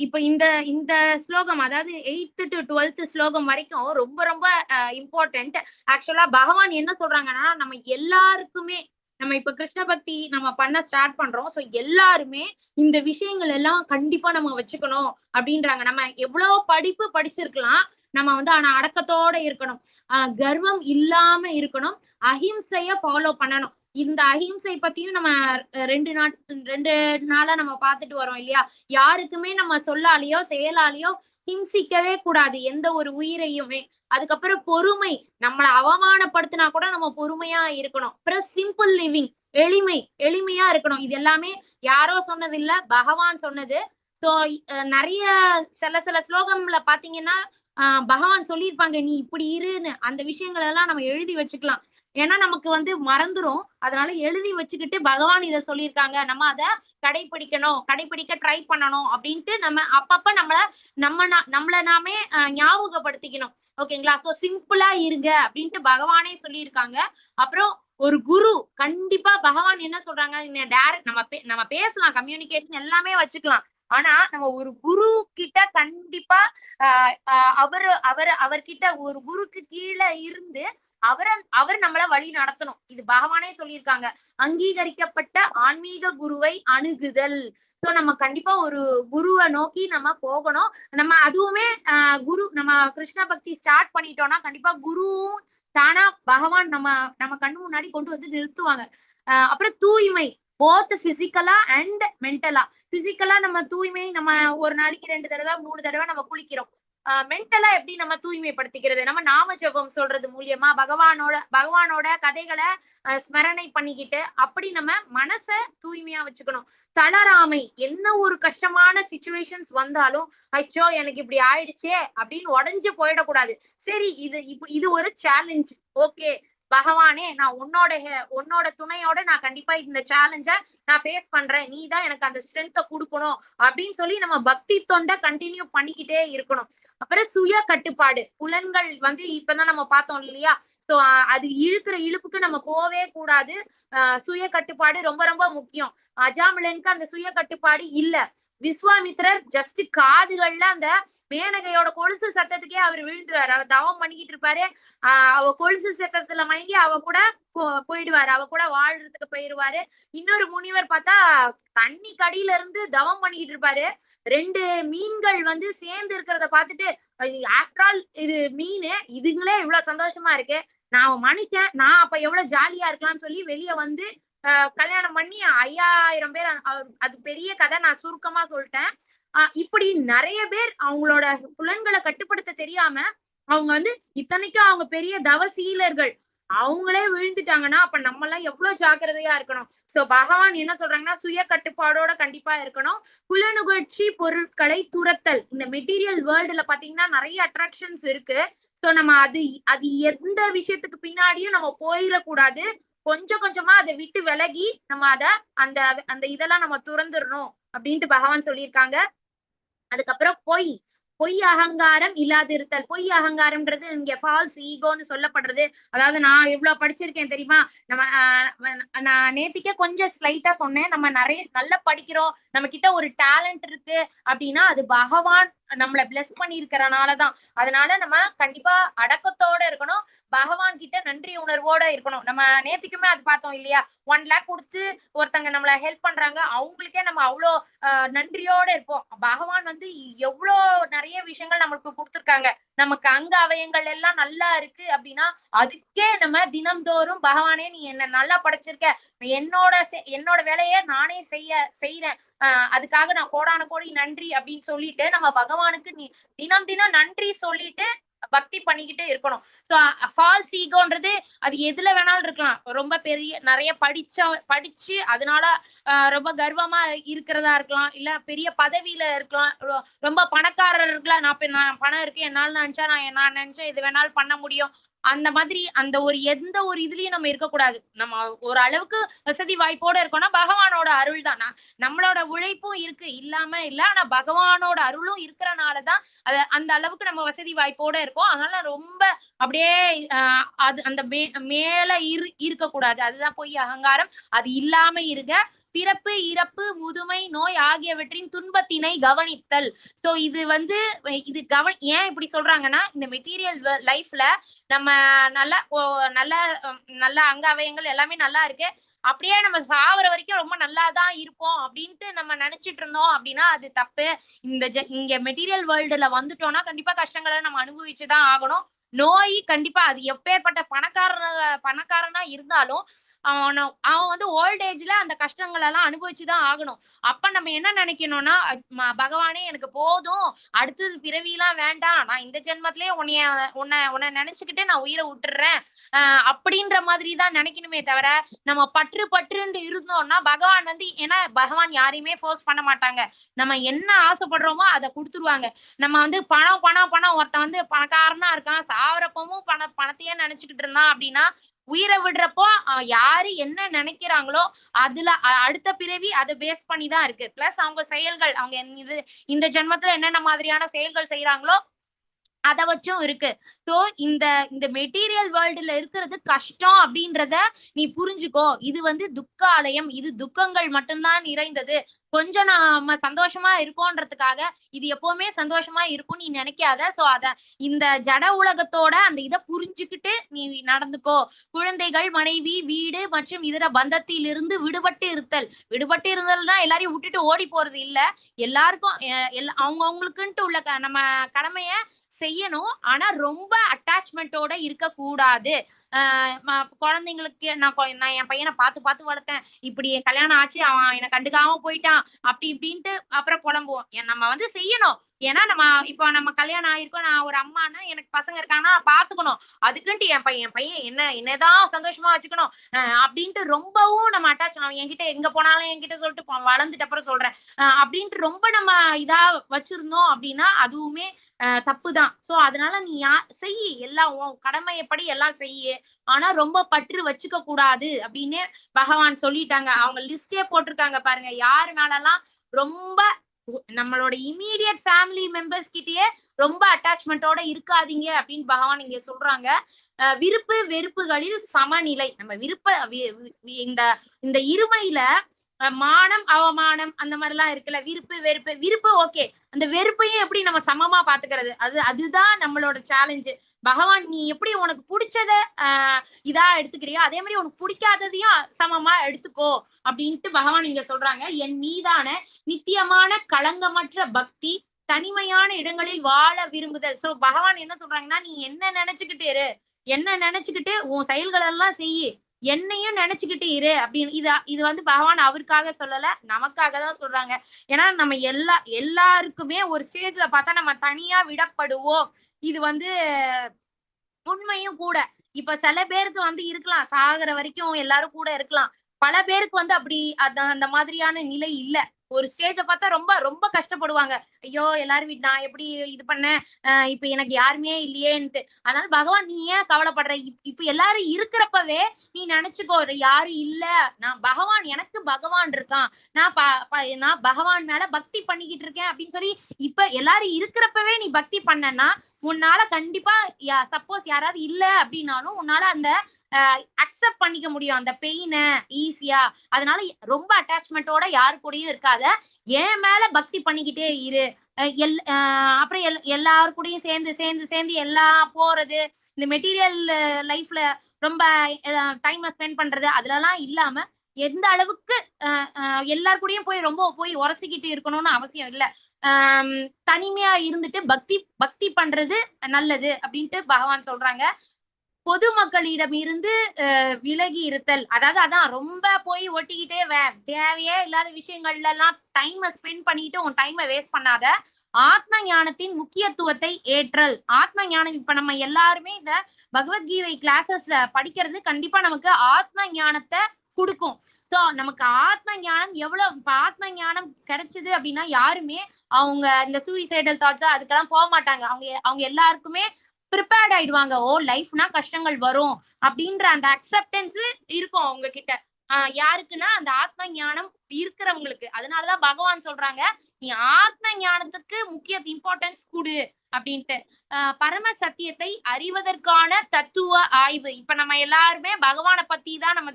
இப்ப இந்த ஸ்லோகம், அதாவது 8th to 12th ஸ்லோகம் வரைக்கும் ரொம்ப ரொம்ப இம்பார்ட்டன்ட். ஆக்சுவலா பகவான் என்ன சொல்றாங்கன்னா, நம்ம எல்லாருக்குமே நம்ம இப்ப கிருஷ்ண பக்தி நம்ம பண்ண ஸ்டார்ட் பண்றோம். சோ எல்லாருமே இந்த விஷயங்கள் எல்லாம் கண்டிப்பா நம்ம வச்சுக்கணும் அப்படின்றாங்க. நம்ம எவ்வளவு படிப்பு படிச்சிருக்கலாம், நம்ம வந்து ஆனா அடக்கத்தோட இருக்கணும், கர்வம் இல்லாம இருக்கணும், அஹிம்சைய ஃபாலோ பண்ணணும். இந்த அஹிம்சை பத்தியும் நம்ம 2 நாளா நம்ம பார்த்துட்டு வரோம் இல்லையா. யாருக்குமே நம்ம சொல்லாலேயோ செயலாலேயோ ஹிம்சிக்கவே கூடாது எந்த ஒரு உயிரையுமே. அதுக்கப்புறம் பொறுமை, நம்மளை அவமானப்படுத்தினா கூட நம்ம பொறுமையா இருக்கணும். அப்புறம் சிம்பிள் லிவிங், எளிமையா இருக்கணும். இது எல்லாமே யாரோ சொன்னது இல்ல, பகவான் சொன்னது. சோ நிறைய சில ஸ்லோகம்ல பாத்தீங்கன்னா பகவான் சொல்லியிருப்பாங்க நீ இப்படி இருன்னு. அந்த விஷயங்கள் எல்லாம் நம்ம எழுதி வச்சுக்கலாம், ஏன்னா நமக்கு வந்து மறந்துரும். அதனால எழுதி வச்சுக்கிட்டு பகவான் இதை சொல்லியிருக்காங்க, நம்ம அதை கடைபிடிக்க ட்ரை பண்ணணும் அப்படின்ட்டு நம்ம அப்பப்ப நம்மள நாமே ஞாபகப்படுத்திக்கணும். ஓகேங்களா. சோ சிம்பிளா இருங்க அப்படின்ட்டு பகவானே சொல்லியிருக்காங்க. அப்புறம் ஒரு குரு கண்டிப்பா பகவான் என்ன சொல்றாங்க, நம்ம பேசலாம், கம்யூனிகேஷன் எல்லாமே வச்சுக்கலாம். ஆனா நம்ம ஒரு குரு கிட்ட கண்டிப்பா அவர்கிட்ட ஒரு குருக்கு கீழே இருந்து அவர் நம்மள வழி நடத்தணும். இது பகவானே சொல்லியிருக்காங்க, அங்கீகரிக்கப்பட்ட ஆன்மீக குருவை அணுகுதல். சோ நம்ம கண்டிப்பா ஒரு குருவை நோக்கி நம்ம போகணும். நம்ம அதுவுமே குரு நம்ம கிருஷ்ண பக்தி ஸ்டார்ட் பண்ணிட்டோம்னா கண்டிப்பா குருவும் தானா பகவான் நம்ம கண்ணு முன்னாடி கொண்டு வந்து நிறுத்துவாங்க. அப்புறம் தூய்மை, போத் பிசிக்கலா அண்ட் மென்டலா. பிசிக்கலா நம்ம தூய்மை, நம்ம ஒரு நாளைக்கு 2 தடவை 3 தடவை நம்ம குளிக்கிறோம். மென்டலா எப்படி நம்ம தூய்மைப்படுத்திக்கிறது, நம்ம நாம ஜபம் சொல்றது மூலியமா பகவானோட கதைகளை ஸ்மரணை பண்ணிக்கிட்டு அப்படி நம்ம மனச தூய்மையா வச்சுக்கணும். தளராமை, என்ன ஒரு கஷ்டமான சிச்சுவேஷன்ஸ் வந்தாலும் அச்சோ எனக்கு இப்படி ஆயிடுச்சே அப்படின்னு உடஞ்சு போயிடக்கூடாது. சரி இது ஒரு சேலஞ்ச், ஓகே பகவானே நான் உன்னோட துணையோட நான் கண்டிப்பா இந்த சேலஞ்ச நான் ஃபேஸ் பண்றேன், நீ தான் எனக்கு அந்த ஸ்ட்ரென்த்தை கொடுக்கணும் அப்படின்னு சொல்லி நம்ம பக்தி தொண்டை கண்டினியூ பண்ணிக்கிட்டே இருக்கணும். அப்புறம் சுய கட்டுப்பாடு, புலன்கள் வந்து இப்பதான் நம்ம பார்த்தோம் இல்லையா. சோ அது இழுக்கிற இழுப்புக்கு நம்ம போவே கூடாது. சுய கட்டுப்பாடு ரொம்ப ரொம்ப முக்கியம். அஜாமிலனுக்கு அந்த சுய கட்டுப்பாடு இல்ல. விஸ்வாமித்திரர் ஜஸ்ட் காதுகள்ல அந்த மேனகையோட கொலுசு சத்தத்துக்கே அவர் விழுந்துருவாரு. அவர் தவம் பண்ணிக்கிட்டு இருப்பாரு, அவ கொலுசு சத்தத்துல மயங்கி அவ கூட போயிடுவாரு, அவ கூட வாழ்றதுக்கு போயிடுவாரு. இன்னொரு முனிவர் பார்த்தா தண்ணி கடியில இருந்து தவம் பண்ணிக்கிட்டு இருப்பாரு. 2 மீன்கள் வந்து சேர்ந்து இருக்கிறத பார்த்துட்டு ஆஃப்டர் ஆல் இது மீன், இதுங்களே இவ்வளவு சந்தோஷமா இருக்கு, நான் மனுஷன், நான் அப்ப எவ்வளவு ஜாலியா இருக்கலாம்னு சொல்லி வெளியே வந்து கல்யாணம் பண்ணி 5000 பேர். அது பெரிய கதை, நான் சுருக்கமா சொல்லிட்டேன். இப்படி நிறைய பேர் அவங்களோட புலன்களை கட்டுப்படுத்த தெரியாம அவங்க வந்து இத்தனைக்கும் அவங்க பெரிய தவசீலர்கள், அவங்களே விழுந்துட்டாங்கன்னா அப்ப நம்ம எல்லாம் எவ்வளவு ஜாக்கிரதையா இருக்கணும். சோ பகவான் என்ன சொல்றாங்கன்னா சுய கட்டுப்பாடோட கண்டிப்பா இருக்கணும். புலனுகழ்ச்சி பொருட்களை துரத்தல். இந்த மெட்டீரியல் வேர்ல்டுல பாத்தீங்கன்னா நிறைய அட்ராக்ஷன்ஸ் இருக்கு. சோ நம்ம அது எந்த விஷயத்துக்கு பின்னாடியும் நம்ம போயிடக்கூடாது. கொஞ்சம் கொஞ்சமா அதை விட்டு விலகி நம்ம அந்த இதெல்லாம் நம்ம துறந்துடணும் அப்படின்ட்டு பகவான் சொல்லியிருக்காங்க. அதுக்கப்புறம் பொய் அகங்காரம் இல்லாதிருத்தல். பொய் அகங்காரம்ன்றது இங்க ஃபால்ஸ் ஈகோன்னு சொல்லப்படுறது. அதாவது நான் எவ்வளவு படிச்சிருக்கேன் தெரியுமா, நான் நேத்திக்கே கொஞ்சம் ஸ்லைட்டா சொன்னேன், நம்ம நிறைய நல்லா படிக்கிறோம், நம்ம கிட்ட ஒரு டேலண்ட் இருக்கு அப்படின்னா அது பகவான் நம்மள பிளஸ் பண்ணி இருக்கிறனாலதான். அதனால நம்ம கண்டிப்பா அடக்கத்தோட இருக்கணும், பகவான் கிட்ட நன்றி உணர்வோட இருக்கணும். நம்ம நேத்திக்குமே அது பார்த்தோம் இல்லையா, 1 lakh கொடுத்து ஒருத்தங்க நம்மள ஹெல்ப் பண்றாங்க, அவங்களுக்கே நம்ம அவ்வளோ நன்றியோட இருப்போம். பகவான் வந்து எவ்வளோ நிறைய விஷயங்கள் நம்மளுக்கு கொடுத்துருக்காங்க, நமக்கு அங்க அவயங்கள் எல்லாம் நல்லா இருக்கு அப்படின்னா அதுக்கே நம்ம தினம்தோறும் பகவானே நீ என்ன நல்லா படைச்சிருக்க, என்னோட வேலையை நானே செய்யறேன், அதுக்காக நான் கோடான கோடி நன்றி அப்படின்னு சொல்லிட்டு நம்ம பகவானுக்கு தினம் தினம் நன்றி சொல்லிட்டு பக்தி பண்ணிக்கிட்டே இருக்கணும். சோ ஃபால்ஸ் ஈகோன்றது அது எதுல வேணாலும் இருக்கலாம். ரொம்ப பெரிய நிறைய படிச்சு அதனால ரொம்ப கர்வமா இருக்கிறதா இருக்கலாம், இல்ல பெரிய பதவியில இருக்கலாம், ரொம்ப பணக்காரர் இருக்கலாம், நான் பணம் இருக்கு, என்னால நினைச்சா நான் நினைச்சேன் இது வேணாலும் பண்ண முடியும், அந்த மாதிரி அந்த எந்த ஒரு இதுலயும் நம்ம இருக்கக்கூடாது. நம்ம ஒரு அளவுக்கு வசதி வாய்ப்போட இருக்கோம்னா பகவானோட அருள் தான். நம்மளோட உழைப்பும் இருக்கு, இல்லாம இல்ல, ஆனா பகவானோட அருளும் இருக்கிறனாலதான் அந்த அளவுக்கு நம்ம வசதி வாய்ப்போட இருக்கோம். அதனால ரொம்ப அப்படியே அது அந்த மேல இருக்கக்கூடாது. அதுதான் போய் அகங்காரம். அது இல்லாம இருக்க பிறப்பு இறப்பு முதுமை நோய் ஆகியவற்றின் துன்பத்தினை கவனித்தல். சோ இது வந்து இது ஏன் இப்படி சொல்றாங்கன்னா, இந்த மெட்டீரியல் லைஃப்ல நம்ம நல்ல அங்க அவயங்கள் எல்லாமே நல்லா இருக்கு, அப்படியே நம்ம சாவர வரைக்கும் ரொம்ப நல்லாதான் இருப்போம் அப்படின்ட்டு நம்ம நினைச்சிட்டு இருந்தோம் அப்படின்னா அது தப்பு. இங்க மெட்டீரியல் வேர்ல்டுல வந்துட்டோம்னா கண்டிப்பா கஷ்டங்களை நம்ம அனுபவிச்சுதான் ஆகணும். நோய் கண்டிப்பா அது எப்பேற்பட்ட பணக்காரனா இருந்தாலும் அவன் வந்து ஓல்ட் ஏஜ்ல அந்த கஷ்டங்கள் எல்லாம் அனுபவிச்சுதான் ஆகணும். அப்ப நம்ம என்ன நினைக்கணும்னா, பகவானே எனக்கு போதும், அடுத்தது பிறவிலாம் வேண்டாம், நான் இந்த ஜென்மத்திலேயே உன்னை நினைச்சுக்கிட்டு நான் உயிரை விட்டுறேன் அப்படின்ற மாதிரி தான் நினைக்கணுமே தவிர, நம்ம பற்றுன்னு இருந்தோம்னா பகவான் வந்து, ஏன்னா பகவான் யாரையுமே ஃபோர்ஸ் பண்ண மாட்டாங்க, நம்ம என்ன ஆசைப்படுறோமோ அதை கொடுத்துருவாங்க. நம்ம வந்து பணம் ஒருத்தன் வந்து பணக்காரனா இருக்கான், சாவரப்பவும் பணத்தையே நினைச்சுக்கிட்டு இருந்தான் அப்படின்னா, உயிரை விடுறப்போ யாரு என்ன நினைக்கிறாங்களோ அதுல அடுத்த பிறவி அதை பேஸ் பண்ணிதான் இருக்கு. பிளஸ் அவங்க செயல்கள், அவங்க இந்த ஜென்மத்துல என்னென்ன மாதிரியான செயல்கள் செய்யறாங்களோ அதை வச்சும் இருக்கு. சோ இந்த மெட்டீரியல் வேர்ல்டுல இருக்கிறது கஷ்டம் அப்படின்றத நீ புரிஞ்சுக்கோ. இது வந்து துக்காலயம், இது துக்கங்கள் மட்டும்தான் நிறைந்தது. கொஞ்சம் நாம சந்தோஷமா இருக்கோன்றதுக்காக இது எப்பவுமே சந்தோஷமா இருக்கும் நீ நினைக்காத. சோ இந்த ஜட உலகத்தோட அந்த இதை புரிஞ்சுக்கிட்டு நீ நடந்துக்கோ. குழந்தைகள், மனைவி, வீடு மற்றும் இதர பந்தத்திலிருந்து விடுபட்டு இருந்தல்னா எல்லாரையும் விட்டுட்டு ஓடி போறது இல்ல, எல்லாருக்கும் அவங்கவுங்களுக்குன்ட்டு உள்ள நம்ம கடமைய செய்யணும். ஆனா ரொம்ப அட்டாச்மெண்டோட இருக்க கூடாது. குழந்தைங்களுக்கு நான் என் பையனை பார்த்து வளர்த்தேன், இப்படி என் கல்யாணம் ஆச்சு அவன் என்னை கண்டுக்காம போயிட்டான் அப்படி இப்படின்ட்டு அப்புறம் புலம்புவோம். நம்ம வந்து செய்யணும். ஏன்னா இப்போ நம்ம கல்யாணம் ஆயிருக்கோம், நான் ஒரு அம்மானா எனக்கு பசங்க இருக்காங்கன்னா பாத்துக்கணும், அதுக்குன்ட்டு என் பையன் என்னதான் சந்தோஷமா வச்சுக்கணும் அப்படின்ட்டு ரொம்பவும் நம்ம அட்டாச் என்கிட்ட எங்க போனாலும் என்கிட்ட சொல்லிட்டு வளர்ந்துட்டு அப்புறம் சொல்றேன் அப்படின்ட்டு ரொம்ப நம்ம இதா வச்சிருந்தோம் அப்படின்னா அதுவுமே தப்புதான். சோ அதனால நீ செய்யி, எல்லாம் கடமையப்படி எல்லாம் செய்யு, ஆனா ரொம்ப பற்று வச்சுக்க கூடாது அப்படின்னு பகவான் சொல்லிட்டாங்க. அவங்க லிஸ்டே போட்டிருக்காங்க பாருங்க, யாரு மேலலாம் ரொம்ப நம்மளோட இமீடியட் ஃபேமிலி மெம்பர்ஸ் கிட்டயே ரொம்ப அட்டாச்மெண்டோட இருக்காதீங்க அப்படின்னு பகவான் இங்க சொல்றாங்க. விருப்பு வெறுப்புகளில் சமநிலை. நம்ம இந்த இருமையில மானம் அவமானம் அந்த மாதிரி எல்லாம் இருக்குல்ல, விருப்பு ஓகே, அந்த வெறுப்பையும் எப்படி நம்ம சமமா பாத்துக்கிறது, அதுதான் நம்மளோட சேலஞ்சு. பகவான் நீ எப்படி உனக்கு பிடிச்சத இதா எடுத்துக்கிறியோ அதே மாதிரி உனக்கு பிடிக்காததையும் சமமா எடுத்துக்கோ அப்படின்ட்டு பகவான் இங்க சொல்றாங்க. என் மீதான நித்தியமான களங்கமற்ற பக்தி, தனிமையான இடங்களில் வாழ விரும்புதல். சோ பகவான் என்ன சொல்றாங்கன்னா, நீ என்ன நினைச்சுக்கிட்டு உன் செயல்கள் எல்லாம் செய்யு, என்னையும் நினைச்சுக்கிட்டு இரு அப்படின்னு. இது வந்து பகவான் அவருக்காக சொல்லல, நமக்காக தான் சொல்றாங்க. ஏன்னா நம்ம எல்லாருக்குமே ஒரு ஸ்டேஜ்ல பார்த்தா நம்ம தனியா விடப்படுவோம். இது வந்து உண்மையும் கூட. இப்ப சில பேருக்கு வந்து இருக்கலாம், சாகுற வரைக்கும் எல்லாரும் கூட இருக்கலாம். பல பேருக்கு வந்து அப்படி அந்த மாதிரியான நிலை இல்ல. ஒரு ஸ்டேஜ பார்த்தா ரொம்ப ரொம்ப கஷ்டப்படுவாங்க. ஐயோ எல்லாரும் நான் எப்படி இது பண்ணேன், இப்ப எனக்கு யாருமே இல்லையேன்ட்டு. அதனால பகவான் நீ ஏன் கவலைப்படுற, இப்ப எல்லாரும் இருக்கிறப்பவே நீ நினைச்சுக்கோ யாரும் இல்ல, எனக்கு பகவான் இருக்கான், நான் பகவான் மேல பக்தி பண்ணிக்கிட்டு இருக்கேன் அப்படின்னு சொல்லி இப்ப எல்லாரும் இருக்கிறப்பவே நீ பக்தி பண்ணனா உன்னால கண்டிப்பா சப்போஸ் யாராவது இல்ல அப்படின்னாலும் உன்னால அந்த அக்செப்ட் பண்ணிக்க முடியும் அந்த பெயினை ஈஸியா. அதனால ரொம்ப அட்டாச்மெண்டோட யாரு கூடயும் இருக்காத. பண்ணாத, என் மேல பக்தி பண்ணிக்கிட்டே இரு. அப்புறம் எல்லாரு கூடயும் சேர்ந்து சேர்ந்து சேர்ந்து எல்லாம் போறது, இந்த மெட்டீரியல் லைஃப்ல ரொம்ப டைம் ஸ்பெண்ட் பண்றது அதுலலாம் இல்லாம எந்த அளவுக்கு எல்லார் கூடயும் போய் உரசிக்கிட்டு இருக்கணும்னு அவசியம் இல்ல. தனிமையா இருந்துட்டு பக்தி பண்றது நல்லது அப்படின்ட்டு பகவான் சொல்றாங்க. பொதுமக்களிடம் இருந்து விலகி இருத்தல், அதாவது அதான் ரொம்ப போய் ஒட்டிக்கிட்டே தேவையே இல்லாத விஷயங்கள்ல எல்லாம் டைம் ஸ்பெண்ட் பண்ணிட்டு உன் டைமை வேஸ்ட் பண்ணாத. ஆத்ம ஞானத்தின் முக்கியத்துவத்தை ஏற்றல். ஆத்ம ஞானம், இப்ப நம்ம எல்லாருமே இந்த பகவத்கீதை கிளாஸஸ் படிக்கிறது கண்டிப்பா நமக்கு ஆத்ம ஞானத்தை கொடுக்கும். சோ நமக்கு ஆத்ம ஞானம் எவ்வளவு, ஆத்ம ஞானம் கிடைச்சது அப்படின்னா யாருமே அவங்க இந்த சூசைடல் தாட்ஸ் அதுக்கெல்லாம் போக மாட்டாங்க. அவங்க எல்லாருக்குமே ப்ரிப்பேர்ட் ஆயிடுவாங்க. ஓ லைஃப்னா கஷ்டங்கள் வரும் அப்படின்ற அந்த அக்செப்டன்ஸ் இருக்கும் அவங்க கிட்ட. யாருக்குன்னா அந்த ஆத்ம ஞானம் இருக்கிறவங்களுக்கு. அதனாலதான் பகவான் சொல்றாங்க நீ ஆத்ம ஞானத்துக்கு முக்கிய இம்பார்ட்டன்ஸ் கொடு அப்படின்ட்டு. பரம சத்தியத்தை அறிவதற்கான தத்துவ ஆய்வு. இப்ப நம்ம எல்லாருமே பகவானை பத்தி தான் நம்ம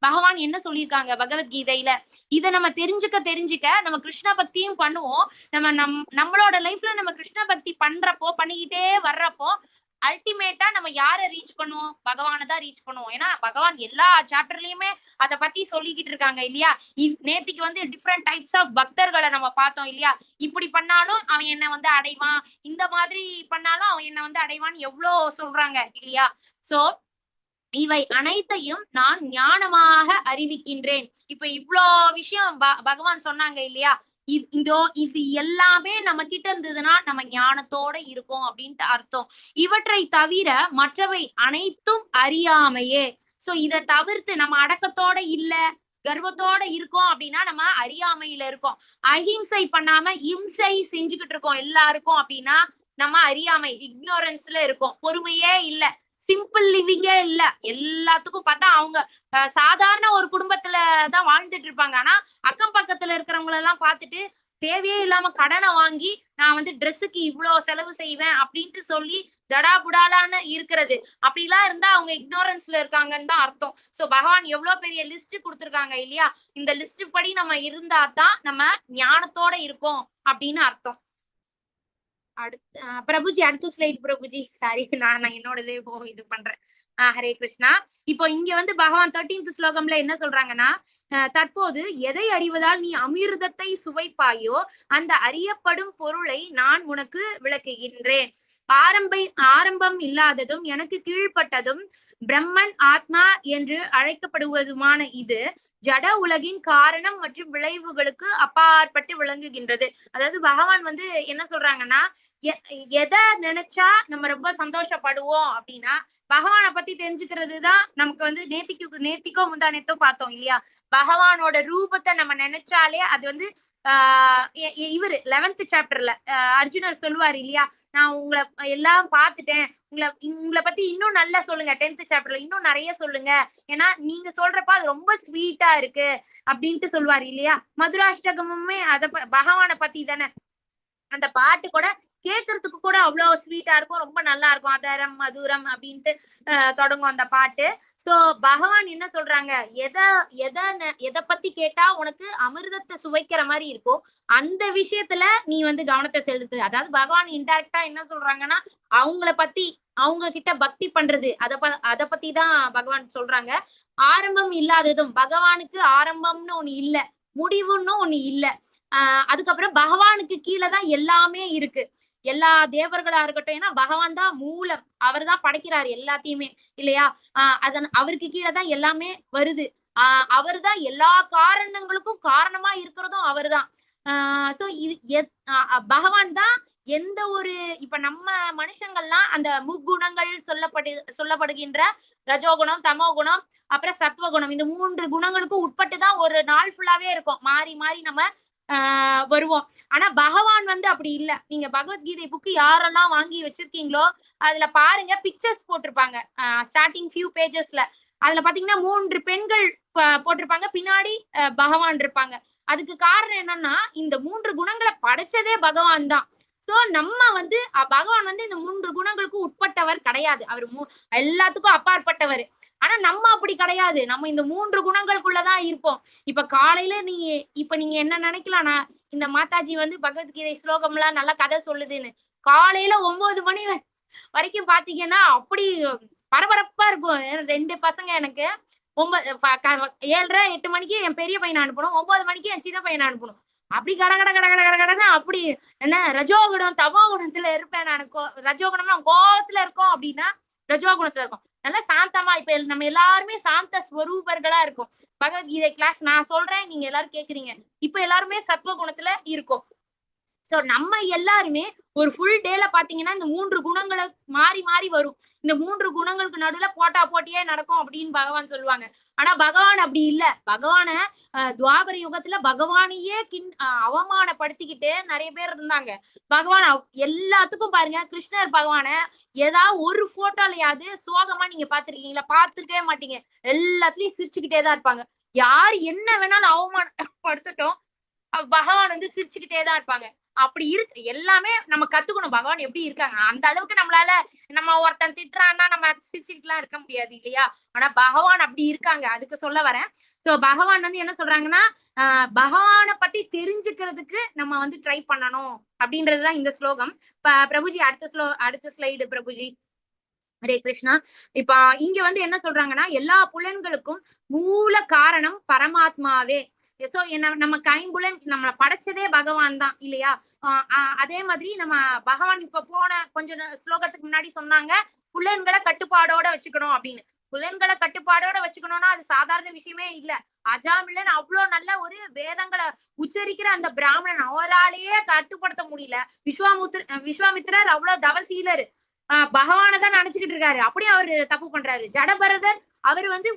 பகவான் என்ன சொல்லியிருக்காங்க பகவத்கீதையில, இதை நம்ம தெரிஞ்சுக்க நம்ம கிருஷ்ண பக்தியும் பண்ணுவோம். நம்மளோட லைஃப்ல நம்ம கிருஷ்ண பக்தி பண்ணிக்கிட்டே வர்றப்போ அல்டிமேட்டா நம்ம யார ரீச் பண்ணுவோம்? பகவானை தான் ரீச் பண்ணுவோம். ஏன்னா பகவான் எல்லா சாப்டர்லயுமே அதை பத்தி சொல்லிக்கிட்டு இருக்காங்க இல்லையா. நேத்திக்கு வந்து டிஃப்ரெண்ட் டைப்ஸ் ஆஃப் பக்தர்களை நம்ம பார்த்தோம் இல்லையா. இப்படி பண்ணாலும் அவன் என்ன அடைவான், இந்த மாதிரி பண்ணாலும் அவன் என்ன அடைவான்னு எவ்வளவு சொல்றாங்க இல்லையா. சோ இவை அனைத்தையும் நான் ஞானமாக அறிவிக்கின்றேன். இப்ப இவ்வளோ விஷயம் பகவான் சொன்னாங்க இல்லையா. இது எல்லாமே நம்ம கிட்ட இருந்ததுன்னா நம்ம ஞானத்தோட இருக்கோம் அப்படின்ட்டு அர்த்தம். இவற்றை தவிர மற்றவை அனைத்தும் அறியாமையே. சோ இதை தவிர்த்து நம்ம அடக்கத்தோட இல்ல கர்வத்தோட இருக்கோம் அப்படின்னா நம்ம அறியாமையில இருக்கோம். அஹிம்சை பண்ணாம இம்சை செஞ்சுக்கிட்டு இருக்கோம் எல்லாருக்கும் அப்படின்னா நம்ம அறியாமை, இக்னோரன்ஸ்ல இருக்கோம். பொறுமையே இல்ல, சிம்பிள் லிவிங்கே இல்ல. எல்லாத்துக்கும் பார்த்தா அவங்க சாதாரண ஒரு குடும்பத்துலதான் வாழ்ந்துட்டு இருப்பாங்க. ஆனா அக்கம் பக்கத்துல இருக்கிறவங்க எல்லாம் பார்த்துட்டு தேவையே இல்லாம கடனை வாங்கி நான் ட்ரெஸ்ஸுக்கு இவ்வளவு செலவு செய்வேன் அப்படின்ட்டு சொல்லி தடா புடாலான்னு இருக்கிறது. அப்படிலாம் இருந்தா அவங்க இக்னோரன்ஸ்ல இருக்காங்கன்னு தான் அர்த்தம். சோ பகவான் எவ்வளவு பெரிய லிஸ்ட் கொடுத்துருக்காங்க இல்லையா. இந்த லிஸ்ட் படி நம்ம இருந்தா தான் நம்ம ஞானத்தோட இருக்கோம் அப்படின்னு அர்த்தம். அடுத்து பிரபுஜி, அடுத்த ஸ்லைட் பிரபுஜி. சாரி, நான் என்னோடதே இது பண்றேன். ஹரே கிருஷ்ணா. இப்போ இங்க பகவான் 13th ஸ்லோகம்ல என்ன சொல்றாங்கன்னா, தற்போது எதை அறிவதால் நீ அமிர்தத்தை சுவைப்பாயோ அந்த அறியப்படும் பொருளை நான் உனக்கு விளக்குகின்றேன். ஆரம்பம் இல்லாததும் எனக்கு கீழ்ப்பட்டதும் பிரம்மன் ஆத்மா என்று அழைக்கப்படுவதுமான இது ஜட உலகின் காரணம் மற்றும் விளைவுகளுக்கு அப்பாற்பட்டு விளங்குகின்றது. அதாவது பகவான் என்ன சொல்றாங்கன்னா, எதை நினைச்சா நம்ம ரொம்ப சந்தோஷப்படுவோம் அப்படின்னா பகவானை பத்தி தெரிஞ்சுக்கிறது தான் நமக்கு நேத்திக்கோ முந்தானேத்தோ பார்த்தோம் இல்லையா. பகவானோட ரூபத்தை நம்ம நினைச்சாலே அது இவரு 11th சாப்டர்ல அர்ஜுனர் சொல்லுவாரு இல்லையா, நான் உங்களை எல்லாம் பார்த்துட்டேன், உங்களை பத்தி இன்னும் நல்லா சொல்லுங்க, 10th சாப்டர்ல இன்னும் நிறைய சொல்லுங்க, ஏன்னா நீங்க சொல்றப்ப அது ரொம்ப ஸ்வீட்டா இருக்கு அப்படின்ட்டு சொல்லுவாரு இல்லையா. மதுராஷ்டகமுமே பகவானை பத்தி தானே. அந்த பாட்டு கூட கேட்கறதுக்கு கூட அவ்வளவு ஸ்வீட்டா இருக்கும், ரொம்ப நல்லா இருக்கும். அதரம் மதுரம் அப்படின்ட்டு தொடங்கும் அந்த பாட்டு. சோ பகவான் என்ன சொல்றாங்க, எதை பத்தி கேட்டா உனக்கு அமிர்தத்தை சுவைக்கிற மாதிரி இருக்கும் அந்த விஷயத்துல நீ கவனத்தை செலுத்து. அதாவது பகவான் இன்டைரக்டா என்ன சொல்றாங்கன்னா அவங்கள பத்தி, அவங்க கிட்ட பக்தி பண்றது அத பத்தி தான் பகவான் சொல்றாங்க. ஆரம்பம் இல்லாததும், பகவானுக்கு ஆரம்பம்னு ஒண்ணு இல்ல, முடிவுன்னு ஒண்ணு இல்ல. அதுக்கப்புறம் பகவானுக்கு கீழே தான் எல்லாமே இருக்கு, எல்லா தேவர்களா இருக்கட்டும். ஏன்னா பகவான் தான் மூலம், அவர் தான் படைக்கிறாரு எல்லாத்தையுமே இல்லையா. அவருக்கு கீழே தான் எல்லாமே வருது. அவர் தான் எல்லா காரணங்களுக்கும் காரணமா இருக்கிறதும் அவர் தான். சோ பகவான் தான் எந்த ஒரு, இப்ப நம்ம மனுஷங்கள்லாம் அந்த முக்குணங்கள் சொல்லப்படுகின்ற ரஜோகுணம், தமோகுணம், அப்புறம் சத்வகுணம், இந்த 3 குணங்களுக்கும் உட்பட்டுதான் ஒரு நாள் ஃபுல்லாவே இருக்கும். மாறி மாறி நம்ம வருவோம். ஆனா பகவான் அப்படி இல்ல. நீங்க பகவத்கீதை புக்கு யாரெல்லாம் வாங்கி வச்சிருக்கீங்களோ அதுல பாருங்க, பிக்சர்ஸ் போட்டிருப்பாங்க ஸ்டார்டிங் ஃபியூ பேஜஸ்ல. அதுல பாத்தீங்கன்னா 3 பெண்கள் போட்டிருப்பாங்க, பின்னாடி பகவான் இருப்பாங்க. அதுக்கு காரணம் என்னன்னா இந்த 3 குணங்களை படைச்சதே பகவான் தான். சோ நம்ம வந்து பகவான் வந்து இந்த 3 குணங்களுக்கு உட்பட்டவர் கிடையாது. அவர் எல்லாத்துக்கும் அப்பாற்பட்டவர். ஆனா நம்ம அப்படி கிடையாது. நம்ம இந்த 3 குணங்களுக்குள்ளதான் இருப்போம். இப்ப காலையில நீங்க என்ன நினைக்கலாம், இந்த மாதாஜி வந்து பகவத்கீதை ஸ்லோகம் எல்லாம் நல்லா கதை சொல்லுதுன்னு. காலையில 9 மணி வரைக்கும் பாத்தீங்கன்னா அப்படி பரபரப்பா இருக்கும். 2 பசங்க எனக்கு 7:30 8 மணிக்கு என் பெரிய பையனை அனுப்பணும், 9 மணிக்கு என் சின்ன பையனை அனுப்பணும். அப்படி கடன்னு அப்படி என்ன ரஜோகுணம் தமோ குணத்துல இருப்பேன் நான். ரஜோகுணம்னா கோபத்துல இருக்கோம் அப்படின்னா ரஜோகுணத்துல இருக்கும். நல்லா சாந்தமா இப்ப நம்ம எல்லாருமே சாந்த ஸ்வரூபர்களா இருக்கும். பகவத்கீதை கிளாஸ் நான் சொல்றேன், நீங்க எல்லாரும் கேக்குறீங்க. இப்ப எல்லாருமே சத்வ குணத்துல இருக்கும். சோ நம்ம எல்லாருமே ஒரு ஃபுல் டேல பாத்தீங்கன்னா இந்த 3 குணங்களை மாறி மாறி வரும். இந்த 3 குணங்களுக்கு நடுவுல போட்டியே நடக்கும் அப்படின்னு பகவான் சொல்லுவாங்க. ஆனா பகவான் அப்படி இல்ல. பகவான துவாபர யுகத்துல பகவானையே அவமானப்படுத்திக்கிட்டு நிறைய பேர் இருந்தாங்க. பகவான் எல்லாத்துக்கும் பாருங்க, கிருஷ்ணர் பகவான ஏதாவது ஒரு போட்டோலயாவது சோகமா நீங்க பாத்திருக்கீங்களா? பாத்துருக்கவே மாட்டீங்க. எல்லாத்துலயும் சிரிச்சுக்கிட்டேதான் இருப்பாங்க. யாரு என்ன வேணாலும் அவமானப்படுத்தட்டும், பகவான் வந்து சிரிச்சுக்கிட்டேதான் இருப்பாங்க. அப்படி இருக்கு. எல்லாமே நம்ம கத்துக்கணும் பகவான் எப்படி இருக்காங்க. அந்த அளவுக்கு நம்ம ஒருத்தன் திட்டுறான்னா நம்ம சிரிச்சுக்கிட்டுலாம் இருக்க முடியாது இல்லையா? ஆனா பகவான் அப்படி இருக்காங்க. அதுக்கு சொல்ல வரேன். சோ பகவான் வந்து என்ன சொல்றாங்கன்னா, பகவானை பத்தி தெரிஞ்சுக்கிறதுக்கு நம்ம வந்து ட்ரை பண்ணணும் அப்படின்றதுதான் இந்த ஸ்லோகம். பிரபுஜி அடுத்த ஸ்லைடு பிரபுஜி. ஹரே கிருஷ்ணா. இப்ப இங்க வந்து என்ன சொல்றாங்கன்னா, எல்லா புலன்களுக்கும் மூல காரணம் பரமாத்மாவே. சோ நம்ம கைம்புலன் நம்மளை படைச்சதே பகவான் தான் இல்லையா? அதே மாதிரி நம்ம பகவான் இப்ப கொஞ்சம் ஸ்லோகத்துக்கு முன்னாடி சொன்னாங்க, புலன்களை கட்டுப்பாடோட வச்சுக்கணும் அப்படின்னு. புலன்களை கட்டுப்பாடோட வச்சுக்கணும்னா அது சாதாரண விஷயமே இல்ல. அஜாமிலன் அவ்வளவு நல்ல ஒரு வேதங்களை உச்சரிக்கிற அந்த பிராமணன், அவராலேயே கட்டுப்படுத்த முடியல. விஸ்வாமித்திரர் அவ்வளவு தவசீலர், பகவானதான் நினைச்சுக்கிட்டு இருக்காரு. அப்படியே அவரு தப்பு பண்றாரு. ஜடபரதர் அவர் வந்து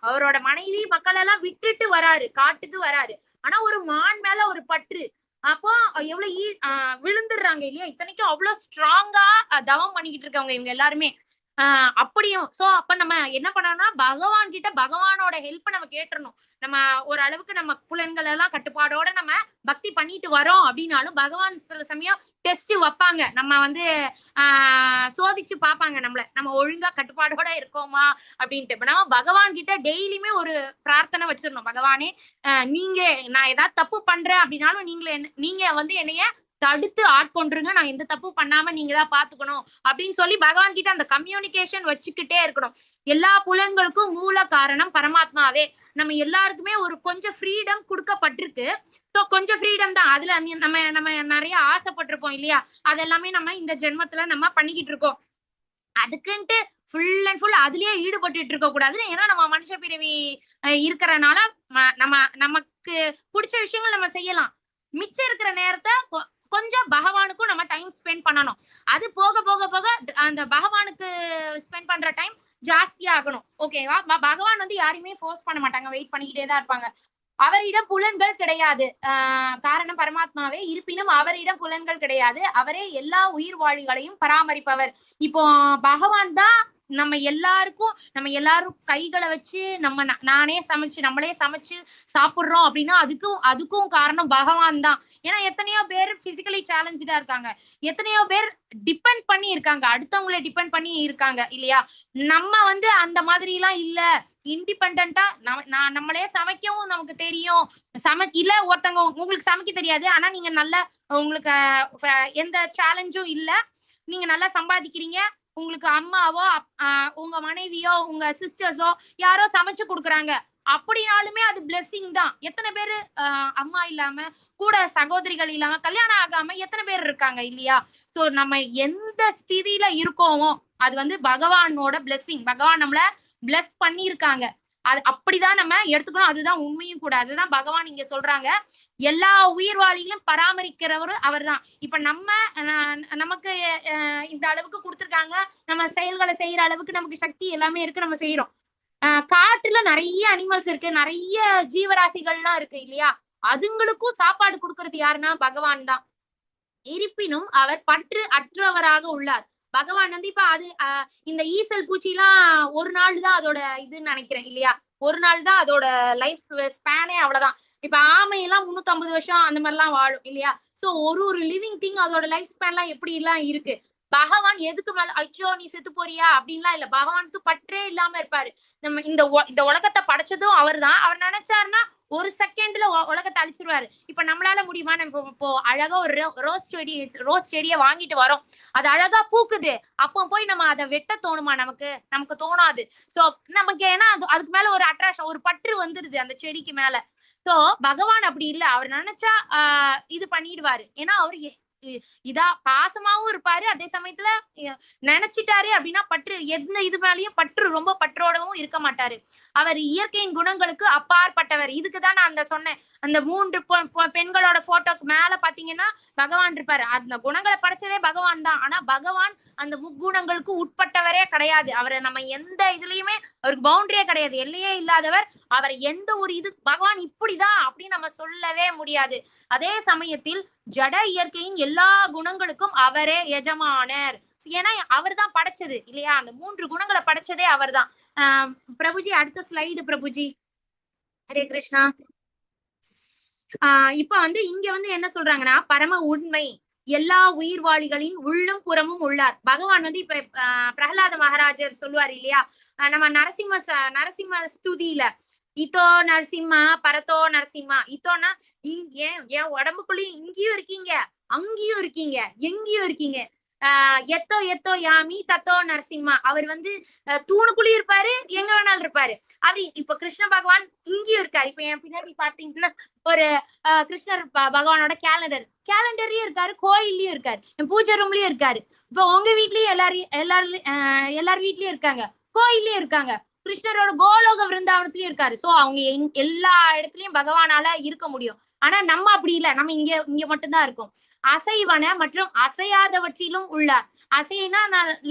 அவரோட மனைவி மக்கள் எல்லாம் விட்டுட்டு வராரு, காட்டுக்கு வராரு. ஆனா ஒரு மான் மேல ஒரு பற்று. அப்போ எவ்வளவு விழுந்துடுறாங்க இல்லையா? இத்தனைக்கும் அவ்வளவு ஸ்ட்ராங்கா தவம் பண்ணிக்கிட்டு இருக்கவங்க இவங்க எல்லாருமே. அப்படியும் சோ அப்ப நம்ம என்ன பண்ணணும்னா, பகவான் கிட்ட பகவானோட ஹெல்ப் நம்ம கேட்டுறணும். நம்ம ஒரு அளவுக்கு நம்ம புலன்கள் எல்லாம் கட்டுப்பாடோட நம்ம பக்தி பண்ணிட்டு வரோம் அப்படின்னாலும் பகவான் சில சமயம் டெஸ்ட் வைப்பாங்க. நம்ம வந்து சோதிச்சு பார்ப்பாங்க நம்ம ஒழுங்கா கட்டுப்பாடோட இருக்கோமா அப்படின்ட்டு. இப்ப நம்ம பகவான் கிட்ட டெய்லியுமே ஒரு பிரார்த்தனை வச்சிடணும். பகவானே, நான் ஏதாவது தப்பு பண்றேன் அப்படின்னாலும் நீங்க வந்து என்னைய தடுத்து ஆட்கொண்டுருங்க, நான் எந்த தப்பு பண்ணாம நீங்க தான் பாத்துக்கணும் அப்படின்னு சொல்லி பகவான் கிட்ட அந்த கம்யூனிகேஷன் வச்சுக்கிட்டே இருக்கணும். எல்லா புலன்களுக்கும் மூல காரணம் பரமாத்மாவே. நம்ம எல்லாருக்குமே ஒரு கொஞ்சம் ஃப்ரீடம் கொடுக்கப்பட்டிருக்கு. சோ கொஞ்சம் ஃப்ரீடம் தான். அதுல நம்ம நிறைய ஆசைப்பட்டிருப்போம் இல்லையா? அதெல்லாமே நம்ம இந்த ஜென்மத்துல நம்ம பண்ணிக்கிட்டு இருக்கோம். அதுக்குன்ட்டு ஃபுல் அண்ட் ஃபுல் அதுலயே ஈடுபட்டு இருக்க கூடாது. ஏன்னா நம்ம மனுஷ பிறவி இருக்கிறனால நமக்கு பிடிச்ச விஷயங்கள் நம்ம செய்யலாம். மிச்சம் இருக்கிற நேரத்தை கொஞ்சம் பகவானுக்கும் நம்ம டைம் ஸ்பெண்ட் பண்ணணும். அது போக போக போக அந்த பகவானுக்கு ஸ்பெண்ட் பண்ற டைம் ஜாஸ்தியா ஆகணும். ஓகேவா? பகவான் வந்து யாரையுமே ஃபோர்ஸ் பண்ண மாட்டாங்க, வெயிட் பண்ணிக்கிட்டே தான் இருப்பாங்க. அவரிடம் புலன்கள் கிடையாது. காரணம் பரமாத்மாவே. இருப்பினும் அவரிடம் புலன்கள் கிடையாது. அவரே எல்லா உயிர்வாழிகளையும் பராமரிப்பவர். இப்போ பகவான் தான் நம்ம எல்லாரும் கைகளை வச்சு நம்மளே சமைச்சு சாப்பிடுறோம் அப்படின்னா அதுக்கும் காரணம் பகவான் தான். ஏன்னா எத்தனையோ பேர் பிசிக்கலி சேலஞ்சா இருக்காங்க, எத்தனையோ பேர் டிபெண்ட் பண்ணி இருக்காங்க, அடுத்தவங்களை டிபெண்ட் பண்ணி இருக்காங்க இல்லையா? நம்ம வந்து அந்த மாதிரி எல்லாம் இல்ல. இண்டிபெண்டா நம்மளே சமைக்கவும் நமக்கு தெரியும். இல்ல ஒருத்தவங்க உங்களுக்கு சமைக்க தெரியாது, ஆனா நீங்க உங்களுக்கு எந்த சேலஞ்சும் இல்ல, நீங்க நல்லா சம்பாதிக்கிறீங்க, உங்களுக்கு அம்மாவோ உங்க மனைவியோ உங்க சிஸ்டர்ஸோ யாரோ சமைச்சு கொடுக்குறாங்க அப்படின்னாலுமே அது பிளெஸிங் தான். எத்தனை பேரு அம்மா இல்லாம கூட சகோதரிகள் இல்லாம கல்யாணம் ஆகாம எத்தனை பேர் இருக்காங்க இல்லையா? சோ நம்ம எந்த ஸ்திதியில இருக்கோமோ அது வந்து பகவானோட பிளெஸிங். பகவான் நம்மள பிளெஸ் பண்ணிருக்காங்க. அது அப்படிதான் நம்ம எடுத்துக்கணும். அதுதான் உண்மையும் கூட. அதுதான் பகவான் இங்க சொல்றாங்க. எல்லா உயிர்வாழிகளும் பராமரிக்கிறவரு அவர் தான். இப்ப நமக்கு இந்த அளவுக்கு கொடுத்துருக்காங்க, நம்ம செயல்களை செய்யற அளவுக்கு நமக்கு சக்தி எல்லாமே இருக்கு, நம்ம செய்யறோம். காட்டுல நிறைய அனிமல்ஸ் இருக்கு, நிறைய ஜீவராசிகள்லாம் இருக்கு இல்லையா? அதுங்களுக்கும் சாப்பாடு கொடுக்கறது யாருன்னா பகவான் தான். இருப்பினும் அவர் பற்று அற்றவராக உள்ளார். பகவான் வந்து இப்ப இந்த ஈசல் பூச்சி எல்லாம் ஒரு நாள் தான் அதோட இதுன்னு நினைக்கிறேன் இல்லையா? ஒரு நாள் தான் அதோட லைஃப் ஸ்பேனே, அவ்வளவுதான். இப்ப ஆமை எல்லாம் 350 வருஷம் அந்த மாதிரி எல்லாம் வாழும் இல்லையா? சோ ஒரு லிவிங் திங் அதோட லைஃப் ஸ்பேன் எல்லாம் எப்படி எல்லாம் இருக்கு. பகவான் எதுக்கு மேல ஐயோ நீ செத்து போறியா அப்படின்லாம் இல்ல. பகவானுக்கு பற்றே இல்லாம இருப்பாரு. நம்ம இந்த உலகத்தை படைச்சதும் அவர் தான். அவர் நினைச்சாருன்னா ஒரு செகண்ட்ல உலகத்தை அழிச்சிருவாரு. இப்ப நம்மளால முடியுமா? நம்ம இப்போ அழகா ஒரு ரோஸ் செடியை வாங்கிட்டு வரோம், அது அழகா பூக்குது, அப்போ போய் நம்ம அதை வெட்ட தோணுமா? நமக்கு தோணாது. சோ நமக்கு ஏன்னா அதுக்கு மேல ஒரு அட்ராக்ஷன், ஒரு பற்று வந்துருது அந்த செடிக்கு மேல. சோ பகவான் அப்படி இல்ல. அவர் நினைச்சா இது பண்ணிடுவாரு. ஏன்னா அவரு இதா பாசமாவும் இருப்பாரு, அதே சமயத்துல நினைச்சிட்டாரு அப்படின்னா பற்று எந்த இது மேலயும் பற்று ரொம்ப பற்றோடவும் இருக்க மாட்டாரு. அவர் இயற்கையின் குணங்களுக்கு அப்பாற்பட்டவர். இதுக்குதான் நான் அந்த சொன்னேன், அந்த 3 பெண்களோட போட்டோக்கு மேல பாத்தீங்கன்னா பகவான் இருப்பாரு. அந்த குணங்களை படைச்சதே பகவான் தான். ஆனா பகவான் அந்த முக்குணங்களுக்கு உட்பட்டவரே கிடையாது. அவரை நம்ம எந்த இதுலயுமே அவருக்கு பவுண்டரியே கிடையாது, எல்லையே இல்லாதவர். அவர் எந்த ஒரு இது பகவான் இப்படிதான் அப்படின்னு நம்ம சொல்லவே முடியாது. அதே சமயத்தில் ஜட இயற்கையின் எல்லா குணங்களுக்கும் அவரே எஜமானர். ஏன்னா அவர் தான் படைச்சது இல்லையா? அந்த 3 குணங்களை படைச்சதே அவர் தான். பிரபுஜி அடுத்த ஸ்லைடு பிரபுஜி. ஹரே கிருஷ்ணா. இப்ப இங்க என்ன சொல்றாங்கன்னா, பரம உண்மை எல்லா உயிர்வாளிகளின் உள்ளும் புறமும் உள்ளார். பகவான் இப்ப பிரகலாத மகாராஜர் சொல்லுவார் இல்லையா, நம்ம நரசிம்ம ஸ்துதியில இதோ நரசிம்மா பரதோ நரசிம்மா. இதோனா என் உடம்புக்குள்ளயும் இங்கேயும் இருக்கீங்க, அங்கேயும் இருக்கீங்க, எங்கேயும் இருக்கீங்க. எத்தோ எத்தோ யாமி தத்தோ நரசிம்மா. அவர் தூணுக்குள்ளயும் இருப்பாரு, எங்க வேணாலும் இருப்பாரு. அப்படி இப்ப கிருஷ்ண பகவான் இங்கேயும் இருக்காரு. இப்ப என் பின்னாடி பாத்தீங்கன்னா ஒரு கிருஷ்ணர் பகவானோட கேலண்டர்லயும் இருக்காரு, கோயில்லயும் இருக்காரு, என் பூஜை ரூம்லயும் இருக்காரு. இப்ப உங்க வீட்லயும் எல்லார் வீட்லயும் இருக்காங்க, கோயில்லயும் இருக்காங்க, கிருஷ்ணரோட கோலோக விருந்தாவனத்திலயும் இருக்காரு. சோ அவங்க எல்லா இடத்துலயும் பகவானால இருக்க முடியும். ஆனா நம்ம அப்படி இல்லை, நம்ம இங்க மட்டும்தான் இருக்கோம். அசைவன மற்றும் அசையாதவற்றிலும் உள்ளார்.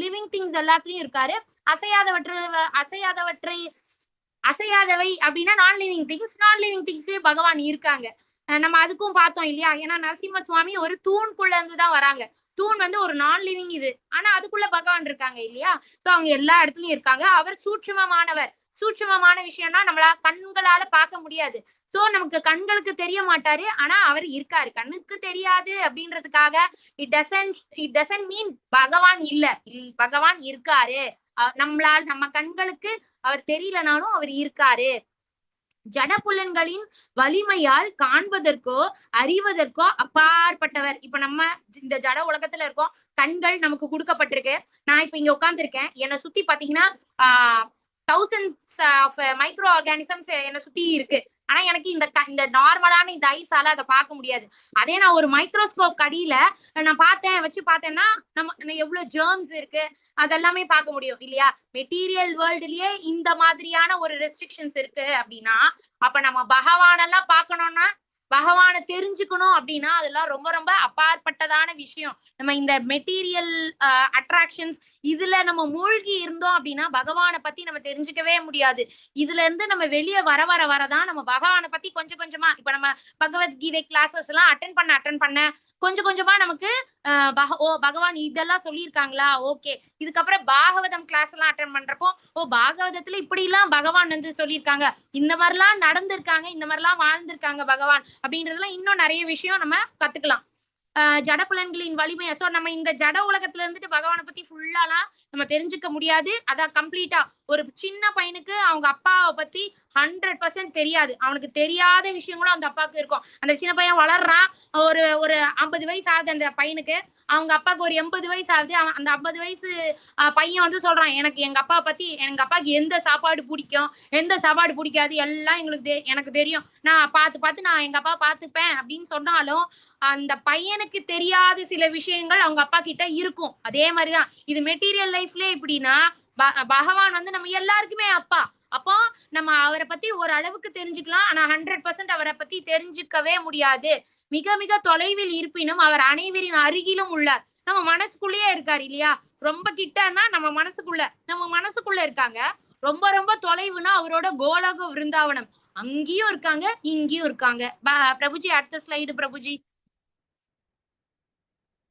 லிவிங் திங்ஸ் எல்லாத்துலயும் இருக்காரு. அசையாதவை அப்படின்னா நான் லிவிங் திங்ஸ்லயும் பகவான் இருக்காங்க. நம்ம அதுக்கும் பார்த்தோம் இல்லையா? ஏன்னா நரசிம்ம சுவாமி ஒரு தூண்குள்ள இருந்துதான் வராங்க. தூண் ஒரு நான் லிவிங் இது, ஆனா அதுக்குள்ள பகவான் இருக்காங்க இல்லையா? சோ அவங்க எல்லா இடத்துலயும் இருக்காங்க. அவர் சூட்சுமமானவர். சூட்சுமமான விஷயம்னா நம்மள கண்களால பார்க்க முடியாது. சோ நமக்கு கண்களுக்கு தெரிய மாட்டாரு, ஆனா அவர் இருக்காரு. கண்ணுக்கு தெரியாது அப்படின்றதுக்காக இட் டசன்ட் மீன் பகவான் இல்ல. பகவான் இருக்காரு. நம்ம கண்களுக்கு அவர் தெரியலனாலும் அவர் இருக்காரு. ஜடப்புலன்களின் வலிமையால் காண்பதற்கோ அறிவதற்கோ அப்பாற்பட்டவர். இப்ப நம்ம இந்த ஜட உலகத்துல இருக்கோம், கண்கள் நமக்கு கொடுக்கப்பட்டிருக்கு. நான் இப்ப இங்க உட்கார்ந்துருக்கேன், என்னை சுத்தி பாத்தீங்கன்னா thousands of மைக்ரோ ஆர்கானிசம்ஸ் என்னை சுத்தி இருக்கு. ஆனா எனக்கு இந்த நார்மலான இந்த ஐஸால அதை பார்க்க முடியாது. அதே நான் ஒரு மைக்ரோஸ்கோப் அடியில நான் வச்சு பார்த்தேன்னா நம்ம எவ்வளவு ஜெர்ம்ஸ் இருக்கு அதெல்லாமே பார்க்க முடியும் இல்லையா? மெட்டீரியல் வேர்ல்டுலயே இந்த மாதிரியான ஒரு ரெஸ்ட்ரிக்ஷன்ஸ் இருக்கு அப்படின்னா, அப்ப நம்ம பகவானெல்லாம் பார்க்கணும்னா, பகவானை தெரிஞ்சுக்கணும் அப்படின்னா அதெல்லாம் ரொம்ப ரொம்ப அப்பாற்பட்டதான விஷயம். நம்ம இந்த மெட்டீரியல் அட்ராக்ஷன்ஸ் இதுல நம்ம மூழ்கி இருந்தோம் அப்படின்னா பகவானை பத்தி நம்ம தெரிஞ்சுக்கவே முடியாது. இதுல இருந்து நம்ம வெளியே வரதான் நம்ம பகவானை பத்தி கொஞ்சம் கொஞ்சமா, இப்ப நம்ம பகவத்கீதை கிளாஸஸ் எல்லாம் அட்டன் பண்ண கொஞ்சம் கொஞ்சமா நமக்கு பகவான் இதெல்லாம் சொல்லியிருக்காங்களா, ஓகே, இதுக்கப்புறம் பாகவதம் கிளாஸ் எல்லாம் அட்டன் பண்றப்போ பாகவதத்துல இப்படி எல்லாம் பகவான் சொல்லியிருக்காங்க, இந்த மாதிரிலாம் நடந்திருக்காங்க, இந்த மாதிரிலாம் வாழ்ந்திருக்காங்க பகவான் அப்படின்றதுலாம் இன்னும் நிறைய விஷயம் நம்ம கத்துக்கலாம். ஜடப்புலன்களின் வலிமையா. சோ நம்ம இந்த ஜட உலகத்துல இருந்துட்டு பகவானை பத்தி ஃபுல்லாலாம் நம்ம தெரிஞ்சுக்க முடியாது. அதான் கம்ப்ளீட்டா ஒரு சின்ன பையனுக்கு அவங்க அப்பாவை பத்தி 100% தெரியாது. அவனுக்கு தெரியாத விஷயங்களும் அந்த அப்பாவுக்கு இருக்கும். அந்த சின்ன பையன் வளர்றான், ஒரு 50 வயசு ஆகுது அந்த பையனுக்கு, அவங்க அப்பாவுக்கு ஒரு 80 வயசு ஆகுது. அந்த 50 வயசு பையன் சொல்றான், எனக்கு எங்க அப்பாவுக்கு எந்த சாப்பாடு பிடிக்கும், எந்த சாப்பாடு பிடிக்காது எல்லாம் எனக்கு தெரியும், நான் பார்த்து நான் எங்க அப்பா பார்த்துப்பேன் அப்படின்னு சொன்னாலும் அந்த பையனுக்கு தெரியாத சில விஷயங்கள் அவங்க அப்பா கிட்ட இருக்கும். அதே மாதிரிதான் இது மெட்டீரியல் லைஃப்ல எப்படின்னா, பகவான் நம்ம எல்லாருக்குமே அப்பா. அப்போ நம்ம அவரை பத்தி ஒரு அளவுக்கு தெரிஞ்சுக்கலாம், ஆனா 100% அவரை பத்தி தெரிஞ்சுக்கவே முடியாது. மிக மிக தொலைவில் இருப்பினும் அவர் அனைவரின் அருகிலும் உள்ளார். நம்ம மனசுக்குள்ளேயே இருக்காரு இல்லையா? ரொம்ப கிட்டன்னா நம்ம மனசுக்குள்ள இருக்காங்க, ரொம்ப ரொம்ப தொலைவுனா அவரோட கோலோக விருந்தாவனம், அங்கேயும் இருக்காங்க, இங்கேயும் இருக்காங்க. பிரபுஜி அடுத்த ஸ்லைடு பிரபுஜி.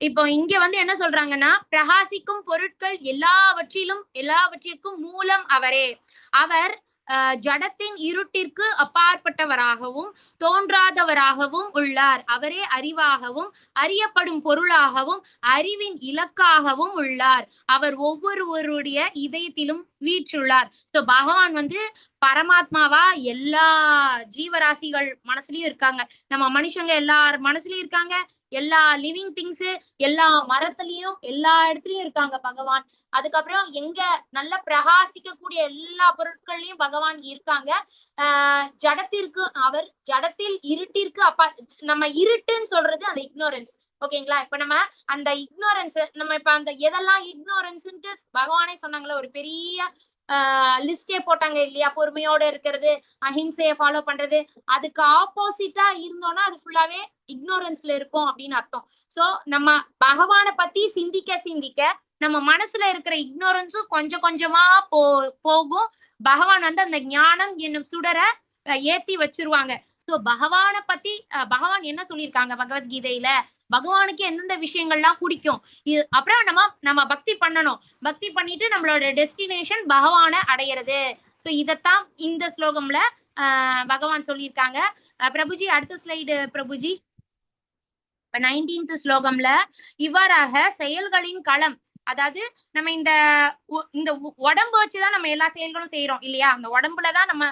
இப்போ இங்க என்ன சொல்றாங்கன்னா, பிரகாசிக்கும் பொருட்கள் எல்லாவற்றிற்கும் மூலம் அவரே. அவர் ஜடத்தின் இருட்டிற்கு அப்பாற்பட்டவராகவும் தோன்றாதவராகவும் உள்ளார். அவரே அறிவாகவும் அறியப்படும் பொருளாகவும் அறிவின் இலக்காகவும் உள்ளார். அவர் ஒவ்வொருவருடைய இதயத்திலும் வீற்றுள்ளார். சோ பகவான் வந்து பரமாத்மாவா எல்லா ஜீவராசிகள் மனசுலயும் இருக்காங்க. நம்ம மனுஷங்க எல்லார் மனசுலயும் இருக்காங்க. எல்லா லிவிங் திங்ஸ் எல்லா மரத்துலயும் எல்லா இடத்துலயும் இருக்காங்க பகவான். அதுக்கப்புறம் எங்க நல்ல பிரகாசிக்கக்கூடிய எல்லா பொருட்கள்லயும் பகவான் இருக்காங்க. ஜடத்திற்கு அவர் ஜடத்தில் இருட்டிற்கு அப்பா. நம்ம இருட்டுன்னு சொல்றது அந்த இக்னோரன்ஸ். ஓகேங்களா? இப்ப நம்ம அந்த இக்னோரன்ஸ் நம்ம இப்ப அந்த எதெல்லாம் இக்னோரன்ஸ்ன்ட்டு பகவானே சொன்னாங்களே, ஒரு பெரிய லிஸ்டே போட்டாங்க இல்லையா? பொறுமையோட இருக்கிறது, அஹிம்சையை ஃபாலோ பண்றது. அதுக்கு ஆப்போசிட்டா இருந்தோம்னா அது ஃபுல்லாவே இக்னோரன்ஸ்ல இருக்கும் அப்படின்னு அர்த்தம். சோ நம்ம பகவானை பத்தி சிந்திக்க சிந்திக்க நம்ம மனசுல இருக்கிற இக்னோரன்ஸும் கொஞ்சம் கொஞ்சமா போகும். பகவான் வந்து அந்த ஞானம் என்னும் சுடரை ஏத்தி வச்சிருவாங்க. சோ பகவானை பத்தி பகவான் என்ன சொல்லியிருக்காங்க பகவத்கீதையில, பகவானுக்கு எந்தெந்த விஷயங்கள்லாம் பிடிக்கும், அப்புறம் நம்ம பக்தி பண்ணணும். பக்தி பண்ணிட்டு நம்மளோட டெஸ்டினேஷன் பகவானை அடையிறது. சோ இதத்தான் இந்த ஸ்லோகம்ல பகவான் சொல்லியிருக்காங்க. பிரபுஜி அடுத்த ஸ்லைடு பிரபுஜி. 19th ஸ்லோகம்ல இவ்வாறாக செயல்களின் களம், அதாவது நம்ம இந்த உடம்பு வச்சுதான் நம்ம எல்லா செயல்களும் செய்யறோம் இல்லையா? அந்த உடம்புலதான் நம்ம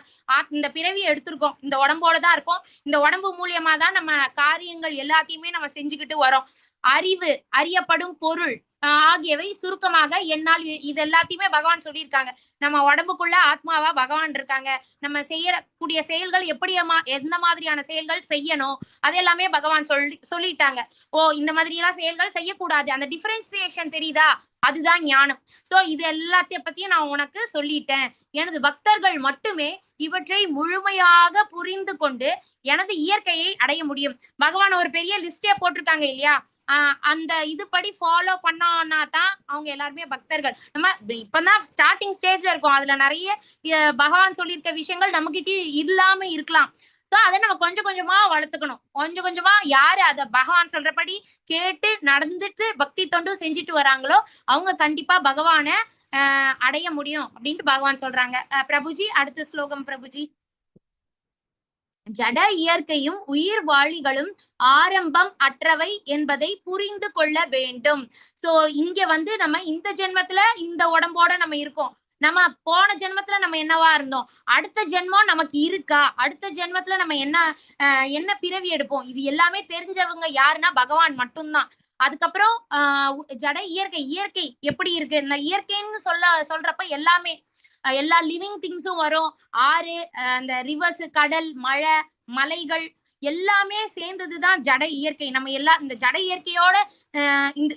இந்த பிறவியை எடுத்திருக்கோம். இந்த உடம்போடதான் இருக்கோம். இந்த உடம்பு மூலியமா தான் நம்ம காரியங்கள் எல்லாத்தையுமே நம்ம செஞ்சுக்கிட்டு வரோம். அறிவு, அறியப்படும் பொருள் ஆகியவை சுருக்கமாக என்னால் இது எல்லாத்தையுமே பகவான் சொல்லியிருக்காங்க. நம்ம உடம்புக்குள்ள ஆத்மாவா பகவான் இருக்காங்க. நம்ம செய்யக்கூடிய செயல்கள் எப்படி எந்த மாதிரியான செயல்கள் செய்யணும் அதெல்லாமே பகவான் சொல்லிட்டாங்க. இந்த மாதிரி எல்லாம் செயல்கள் செய்யக்கூடாது. அந்த டிஃபரன்சியேஷன் தெரியுதா? அதுதான் ஞானம். சோ இது எல்லாத்தையும் பத்தியும் நான் உனக்கு சொல்லிட்டேன். எனது பக்தர்கள் மட்டுமே இவற்றை முழுமையாக புரிந்து கொண்டு எனது இயற்கையை அடைய முடியும். பகவான் ஒரு பெரிய லிஸ்டே போட்டிருக்காங்க இல்லையா? அந்த இதுபடி ஃபாலோ பண்ணோம்னா தான் அவங்க எல்லாருமே பக்தர்கள். நம்ம இப்பதான் ஸ்டார்டிங் ஸ்டேஜ்ல இருக்கோம். அதுல நிறைய பகவான் சொல்லியிருக்க விஷயங்கள் நம்ம கிட்ட இல்லாம இருக்கலாம். சோ அதை நம்ம கொஞ்சம் கொஞ்சமா வளர்த்துக்கணும். கொஞ்சம் கொஞ்சமா யாரு அத பகவான் சொல்றபடி கேட்டு நடந்துட்டு பக்தி தொண்டு செஞ்சுட்டு வராங்களோ அவங்க கண்டிப்பா பகவானை அடைய முடியும் அப்படின்ட்டு பகவான் சொல்றாங்க. பிரபுஜி அடுத்த ஸ்லோகம் பிரபுஜி. ஜட இயற்கையும் உயிர் வாழிகளும் ஆரம்பம் அற்றவை என்பதை புரிந்து கொள்ள வேண்டும். சோ இங்க வந்து நம்ம இந்த ஜென்மத்துல இந்த உடம்போட நம்ம இருக்கோம். நம்ம போன ஜென்மத்துல நம்ம என்னவா இருந்தோம், அடுத்த ஜென்மம் நமக்கு இருக்கா, அடுத்த ஜென்மத்துல நம்ம என்ன பிறவி எடுப்போம், இது எல்லாமே தெரிஞ்சவங்க யாருன்னா பகவான் மட்டும்தான். அதுக்கப்புறம் ஜட இயற்கை எப்படி இருக்கு, இந்த இயற்கைன்னு சொல்றப்ப எல்லாமே எல்லா லிவிங் திங்ஸும் வரும். ஆறு, அந்த ரிவர்ஸ், கடல், மழை, மலைகள் எல்லாமே சேர்ந்ததுதான் ஜட இயற்கை. நம்ம எல்லாம் இந்த ஜட இயற்கையோட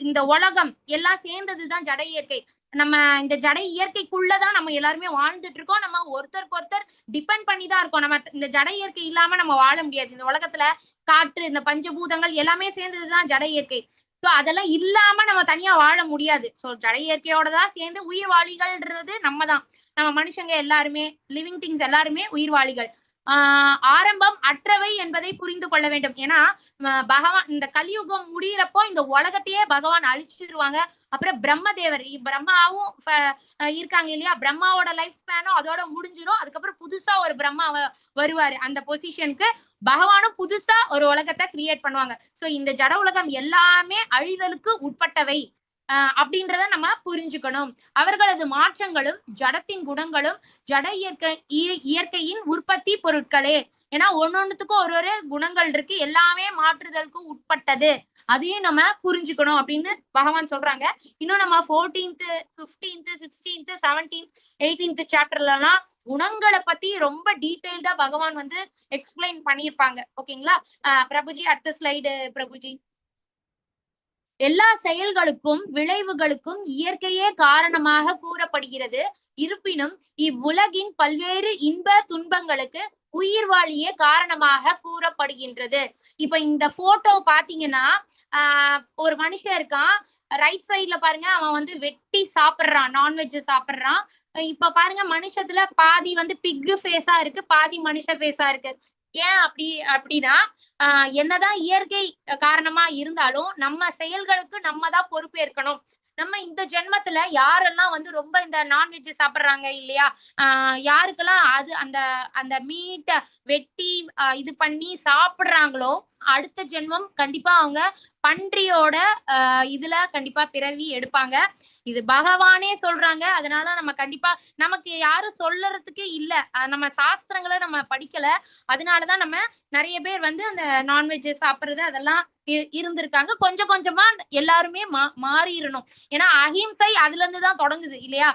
இந்த உலகம் எல்லாம் சேர்ந்ததுதான் ஜட இயற்கை. நம்ம இந்த ஜட இயற்கைக்குள்ளதான் நம்ம எல்லாருமே வாழ்ந்துட்டு இருக்கோம். நம்ம ஒருத்தருக்கு ஒருத்தர் டிபெண்ட் பண்ணி தான் இருக்கோம். நம்ம இந்த ஜட இயற்கை இல்லாம நம்ம வாழ முடியாது. இந்த உலகத்துல காற்று, இந்த பஞ்சபூதங்கள் எல்லாமே சேர்ந்ததுதான் ஜட இயற்கை. சோ அதெல்லாம் இல்லாம நம்ம தனியா வாழ முடியாது. சோ ஜட இயற்கையோட தான் சேர்ந்து உயிர் வாழிகள்ன்றது நம்ம தான். நம்ம மனுஷங்க எல்லாருமே லிவிங் திங்ஸ் எல்லாருமே உயிர்வாளிகள். ஆரம்பம் அற்றவை என்பதை புரிந்து கொள்ள வேண்டும். ஏன்னா பகவான் இந்த கலியுகம் முடியறப்போ இந்த உலகத்தையே பகவான் அழிச்சிருவாங்க. அப்புறம் பிரம்மதேவர், பிரம்மாவும் இருக்காங்க இல்லையா? பிரம்மாவோட லைஃப் ஸ்பேனும் அதோட முடிஞ்சிடும். அதுக்கப்புறம் புதுசா ஒரு பிரம்மா வருவாரு. அந்த பொசிஷனுக்கு பகவானும் புதுசா ஒரு உலகத்தை கிரியேட் பண்ணுவாங்க. சோ இந்த ஜட உலகம் எல்லாமே அழிதலுக்கு உட்பட்டவை அப்படின்றத நம்ம புரிஞ்சுக்கணும். அவர்களது மாற்றங்களும் ஜடத்தின் குணங்களும் ஜட இயற்கையின் உற்பத்தி பொருட்களே. ஏன்னா ஒன்னொன்னுத்துக்கும் ஒரு குணங்கள் இருக்கு, எல்லாமே மாற்றுதலுக்கு உட்பட்டது. அதையும் நம்ம புரிஞ்சுக்கணும் அப்படின்னு பகவான் சொல்றாங்க. இன்னும் நம்ம 14th 15th 16th 17th 18th சாப்டர்லாம் குணங்களை பத்தி ரொம்ப டீடைல்டா பகவான் வந்து எக்ஸ்பிளைன் பண்ணியிருப்பாங்க. ஓகேங்களா? பிரபுஜி அடுத்த ஸ்லைடு பிரபுஜி. எல்லா செயல்களுக்கும் விளைவுகளுக்கும் இயற்கையே காரணமாக கூறப்படுகிறது. இருப்பினும் இவ்வுலகின் பல்வேறு இன்ப துன்பங்களுக்கு உயிர்வாழியே காரணமாக கூறப்படுகின்றது. இப்ப இந்த போட்டோ பாத்தீங்கன்னா ஒரு மனுஷன் இருக்கான். ரைட் சைட்ல பாருங்க, அவன் வந்து வெட்டி சாப்பிடுறான், நான்வெஜ் சாப்பிடுறான். இப்ப பாருங்க மனுஷத்துல பாதி வந்து பிக் ஃபேஸா இருக்கு, பாதி மனுஷ ஃபேஸா இருக்கு. ஏன் அப்படின்னா என்னதான் இயற்கை காரணமா இருந்தாலும் நம்ம செயல்களுக்கு நம்ம தான் பொறுப்பேற்கணும். நம்ம இந்த ஜென்மத்துல யாரெல்லாம் வந்து ரொம்ப இந்த நான்வெஜ் சாப்பிடுறாங்க இல்லையா, யாருக்கெல்லாம் அது அந்த அந்த மீட்டை வெட்டி இது பண்ணி சாப்பிடுறாங்களோ அடுத்த ஜென்மம் கண்டிப்பா அவங்க பன்றியோட இதுல கண்டிப்பா பிறவி எடுப்பாங்க. இது பகவானே சொல்றாங்க. அதனால நம்ம கண்டிப்பா நமக்கு யாரும் சொல்லறதுக்கு இல்ல, நம்ம சாஸ்திரங்களை நம்ம படிக்கல. அதனாலதான் நம்ம நிறைய பேர் வந்து அந்த நான்வெஜ் சாப்பிடுறது அதெல்லாம் இருந்திருக்காங்க. கொஞ்சம் கொஞ்சமா எல்லாருமே மாறிடணும். ஏன்னா அஹிம்சை அதுல இருந்துதான் தொடங்குது இல்லையா.